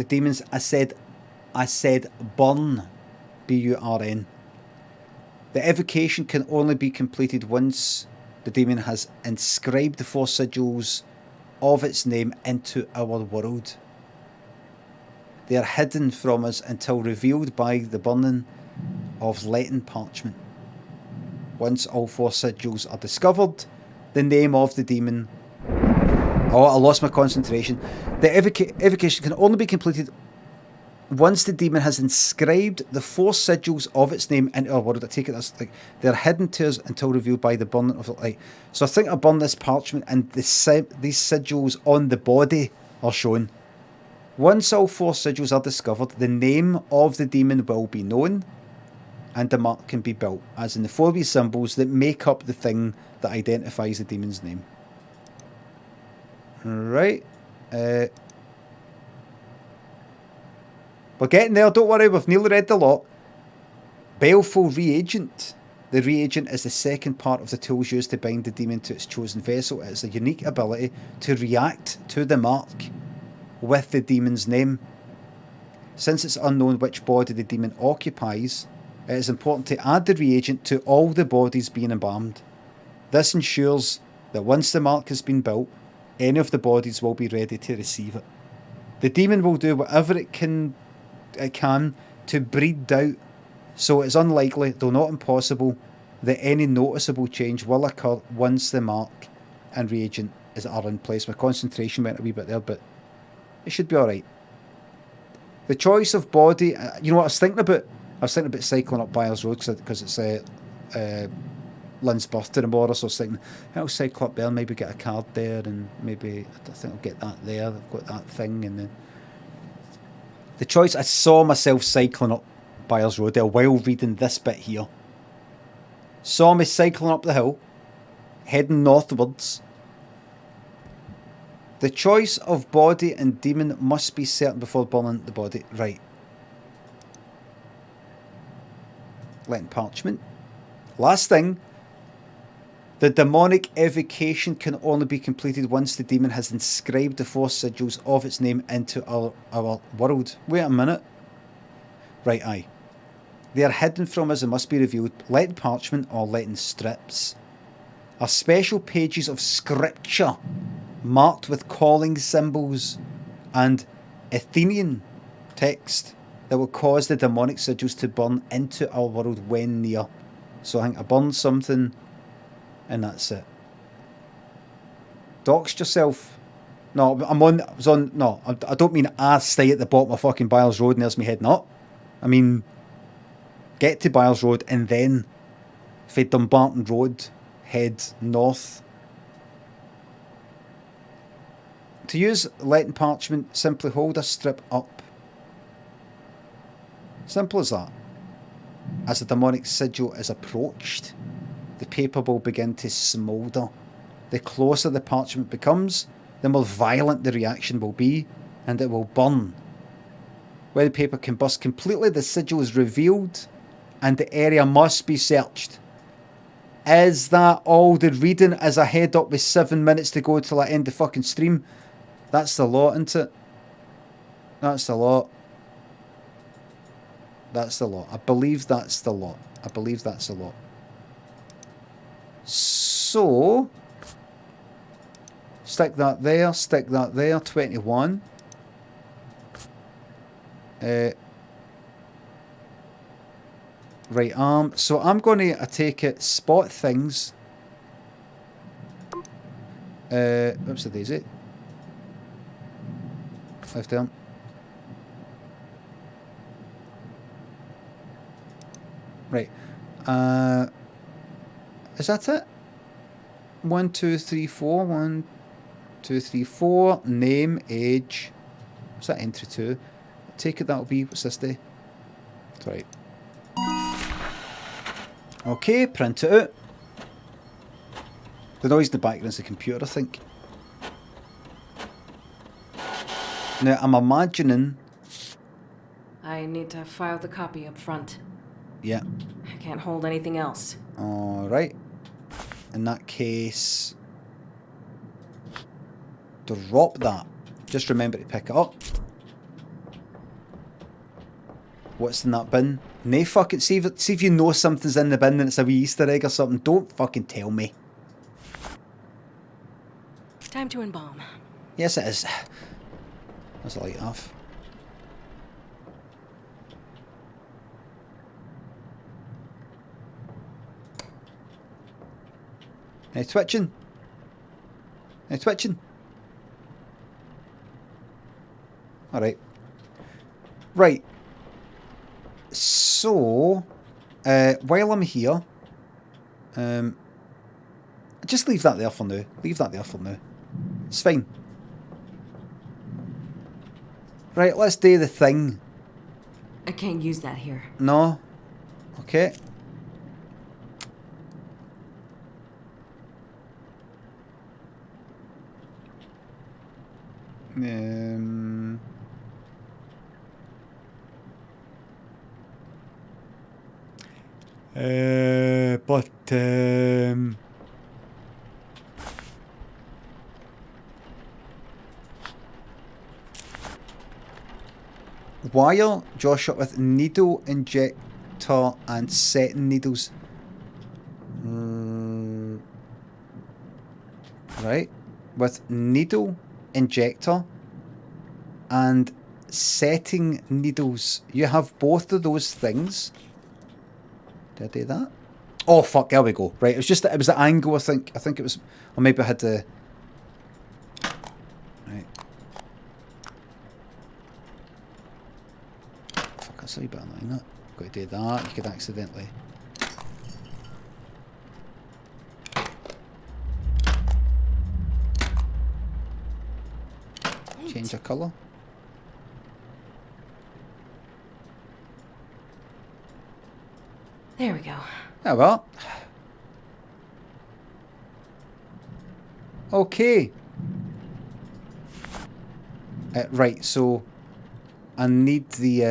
demons, I said burn, B-U-R-N. The evocation can only be completed once the demon has inscribed the 4 sigils of its name into our world. They are hidden from us until revealed by the burning of leaden parchment. Once all 4 sigils are discovered, the name of the demon... Oh, I lost my concentration. The evocation can only be completed once the demon has inscribed the 4 sigils of its name into our world. I take it that's like they're hidden to us until revealed by the burning of the light. So I think I burn this parchment and these sigils on the body are shown. Once all 4 sigils are discovered, the name of the demon will be known and the mark can be built, as in the 4 wee symbols that make up the thing that identifies the demon's name. Right. We're getting there, don't worry, we've nearly read the lot. Baleful reagent. The reagent is the second part of the tools used to bind the demon to its chosen vessel. It has a unique ability to react to the mark with the demon's name. Since it's unknown which body the demon occupies, it is important to add the reagent to all the bodies being embalmed. This ensures that once the mark has been built, any of the bodies will be ready to receive it. The demon will do whatever it can to breed doubt, so it is unlikely, though not impossible, that any noticeable change will occur once the mark and reagent are in place. My concentration went a wee bit there, but it should be alright. The choice of body, you know what I was thinking about? I was thinking about cycling up Byers Road because it's Lynn's birthday tomorrow, so I was thinking, I'll cycle up there, maybe get a card there, and maybe, I think I'll get that there, I've got that thing, and then... The choice, I saw myself cycling up Byers Road there while reading this bit here. Saw me cycling up the hill, heading northwards. The choice of body and demon must be certain before burning the body. Right. Leaden parchment. Last thing. The demonic evocation can only be completed once the demon has inscribed the 4 sigils of its name into our world. Wait a minute. Right, aye. They are hidden from us and must be revealed. Leaden parchment or leaden strips are special pages of scripture marked with calling symbols and Athenian text that will cause the demonic sigils to burn into our world when near. So I think I burned something and that's it. Doxed yourself. No, no, I don't mean I stay at the bottom of fucking Byers Road and there's me heading up. I mean, get to Byers Road and then for Dumbarton Road, head north. To use leaden parchment, simply hold a strip up. Simple as that. As the demonic sigil is approached, the paper will begin to smoulder. The closer the parchment becomes, the more violent the reaction will be, and it will burn. When the paper combusts completely, the sigil is revealed, and the area must be searched. Is that all the reading as I head up with 7 minutes to go till I end the fucking stream? That's the lot, isn't it? That's the lot. That's the lot. I believe that's the lot. I believe that's the lot. So, stick that there, 21. Right arm. So I'm going to, I take it, spot things. Oops, the daisy. Left arm. Right. Is that it? 1, 2, 3, 4. 1, 2, 3, 4. Name, age. What's that entry to? I take it that'll be, what's this day? That's right. Okay, print it out. The noise in the background's the computer, I think. Now, I'm imagining... I need to file the copy up front. Yeah. I can't hold anything else. Alright. In that case... drop that. Just remember to pick it up. What's in that bin? Nay, fuck it. See if you know something's in the bin and it's a wee Easter egg or something. Don't fucking tell me. Time to embalm. Yes, it is. That's a light off. Hey, twitching. Hey, twitching. Alright. Right. So, while I'm here, just leave that there for now. Leave that there for now. It's fine. Right, let's do the thing. I can't use that here. No. Okay. Wire Joshua with needle injector and setting needles. Right. With needle injector and setting needles. You have both of those things. Did I do that? Oh fuck, there we go. Right, it was just that it was the angle, I think. I think it was, or maybe I had to. Right. Fuck, that's a wee bit annoying that. Got to do that. You could accidentally. Change a colour. There we go. Yeah, well. Okay. Right, so I need the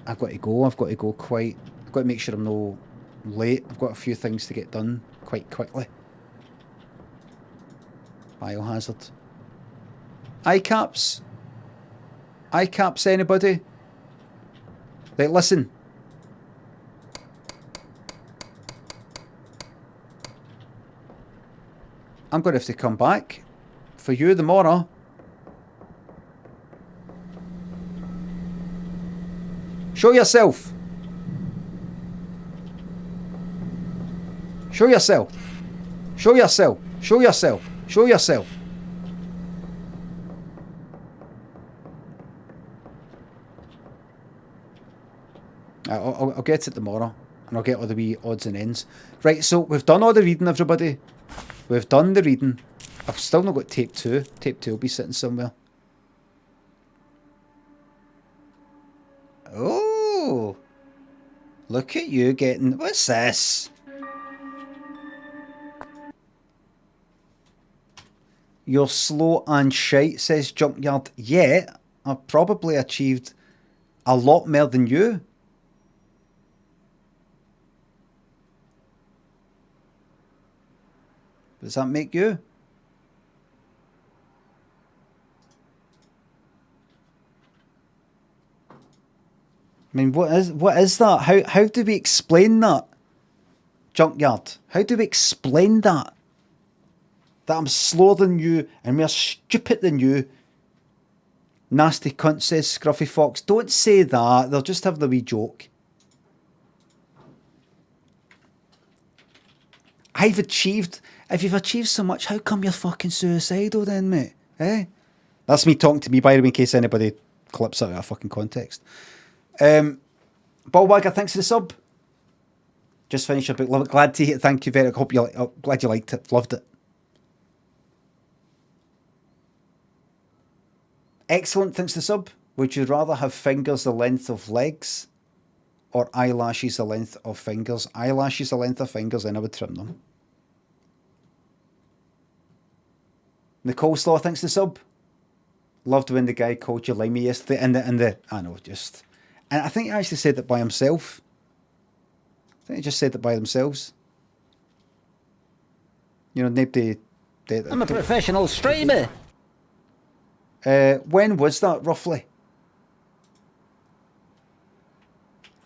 I've got to go quite, I've got to make sure I'm no late. I've got a few things to get done quite quickly. Biohazard. Eye caps. Eye caps, anybody? Like, listen. I'm going to have to come back for you tomorrow. Show yourself. Show yourself. Show yourself. Show yourself. Show yourself. I'll get it tomorrow, and I'll get all the wee odds and ends. Right, so we've done all the reading, everybody. We've done the reading. I've still not got tape 2. Tape 2 will be sitting somewhere. Oh! Look at you getting... What's this? You're slow and shite, says Junkyard. Yeah, I've probably achieved a lot more than you. Does that make you? I mean, what is that? How do we explain that? Junkyard. How do we explain that? That I'm slower than you and more stupid than you. Nasty cunt, says Scruffy Fox. Don't say that. They'll just have the wee joke. I've achieved... If you've achieved so much, how come you're fucking suicidal then, mate? Eh? That's me talking to me, by the way, in case anybody clips out of fucking context. Ballwagger, thanks for the sub. Just finished your book. Love it. Glad to hear. Thank you very much. Hope you glad you liked it. Loved it. Excellent. Thanks for the sub. Would you rather have fingers the length of legs or eyelashes the length of fingers? Eyelashes the length of fingers, then I would trim them. Nicole Slaw thinks the sub. Loved when the guy called you limey yesterday. And I know, just... And I think he actually said it by himself. I think he just said it by themselves. You know, nobody... I'm a professional streamer. When was that, roughly?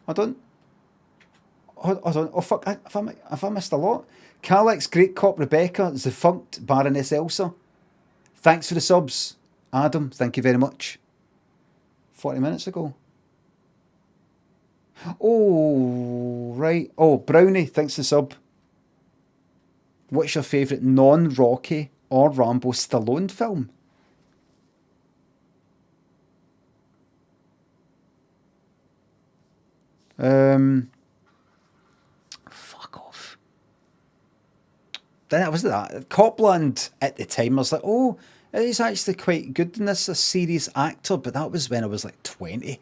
I don't... Oh, fuck. Have I missed a lot? Calex, Great Cop Rebecca, Defunct Baroness Elsa. Thanks for the subs. Adam, thank you very much. 40 minutes ago. Oh, right. Oh, Brownie, thanks for the sub. What's your favourite non-Rocky or Rambo Stallone film? Fuck off. Then it was that. Copland at the time, I was like, oh, he's actually quite good in this, a serious actor, but that was when I was like 20.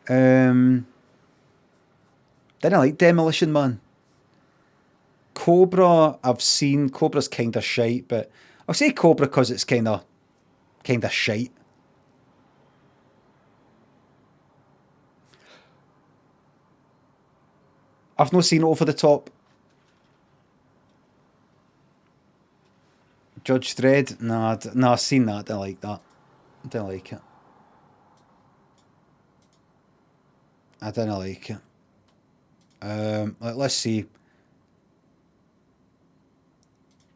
Then I like Demolition Man. Cobra, I've seen. Cobra's kind of shite, but I'll say Cobra because it's kind of shite. I've not seen Over the Top. Judge Dredd? Nah, I've seen that. I don't like that. I don't like it. I don't like it. Let's see.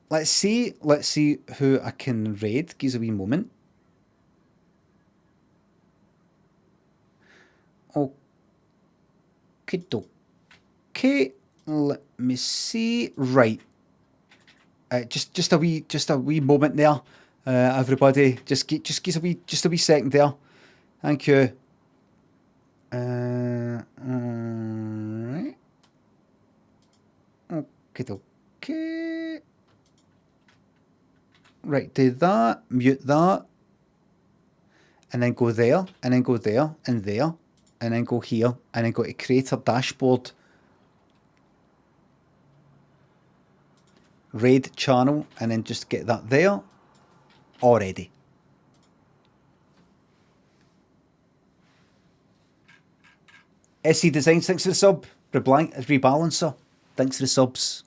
Let's see who I can raid. Give us a wee moment. Okay, let me see. Right. Just a wee moment there. Everybody, just give us a wee second there. Thank you. Alright. Okay. Right, do that, mute that, and then go there, and then go there, and there, and then go here, and then go to Creator Dashboard. Raid channel, and then just get that there already. SC Designs, thanks for the sub. Rebalancer, thanks for the subs.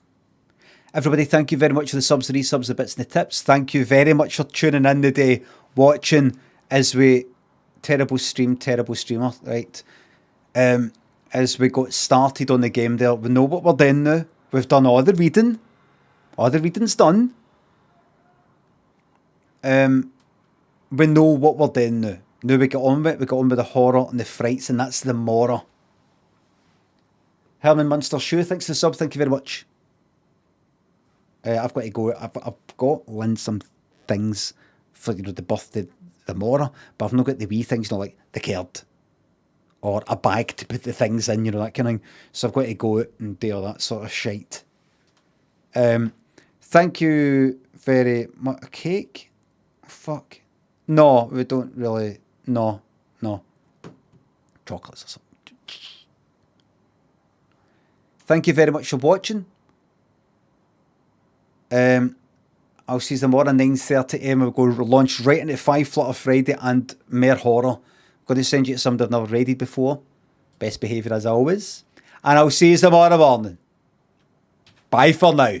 Everybody, thank you very much for the subs, the resubs, the bits and the tips. Thank you very much for tuning in today, watching as we... Terrible streamer, right? As we got started on the game there, we know what we're doing now. We've done all the reading. All the reading's done. We know what we're doing now. Now we get on with it. We get on with the horror and the frights, and that's the Mora. Herman Munster Shoe, thanks for the sub. Thank you very much. I've got to go. I've got Lynn some things for the birthday, the Mora, but I've not got the wee things, like the card or a bag to put the things in, that kind of thing. So I've got to go out and do all that sort of shite. Thank you very much. Cake? Fuck. No, we don't really. No. Chocolates or something. Thank you very much for watching. I'll see you tomorrow at 9:30am. We'll go launch right into 5 Flutter Friday and more horror. I'm going to send you to somebody I've never raided before. Best behaviour as always. And I'll see you tomorrow morning. Bye for now.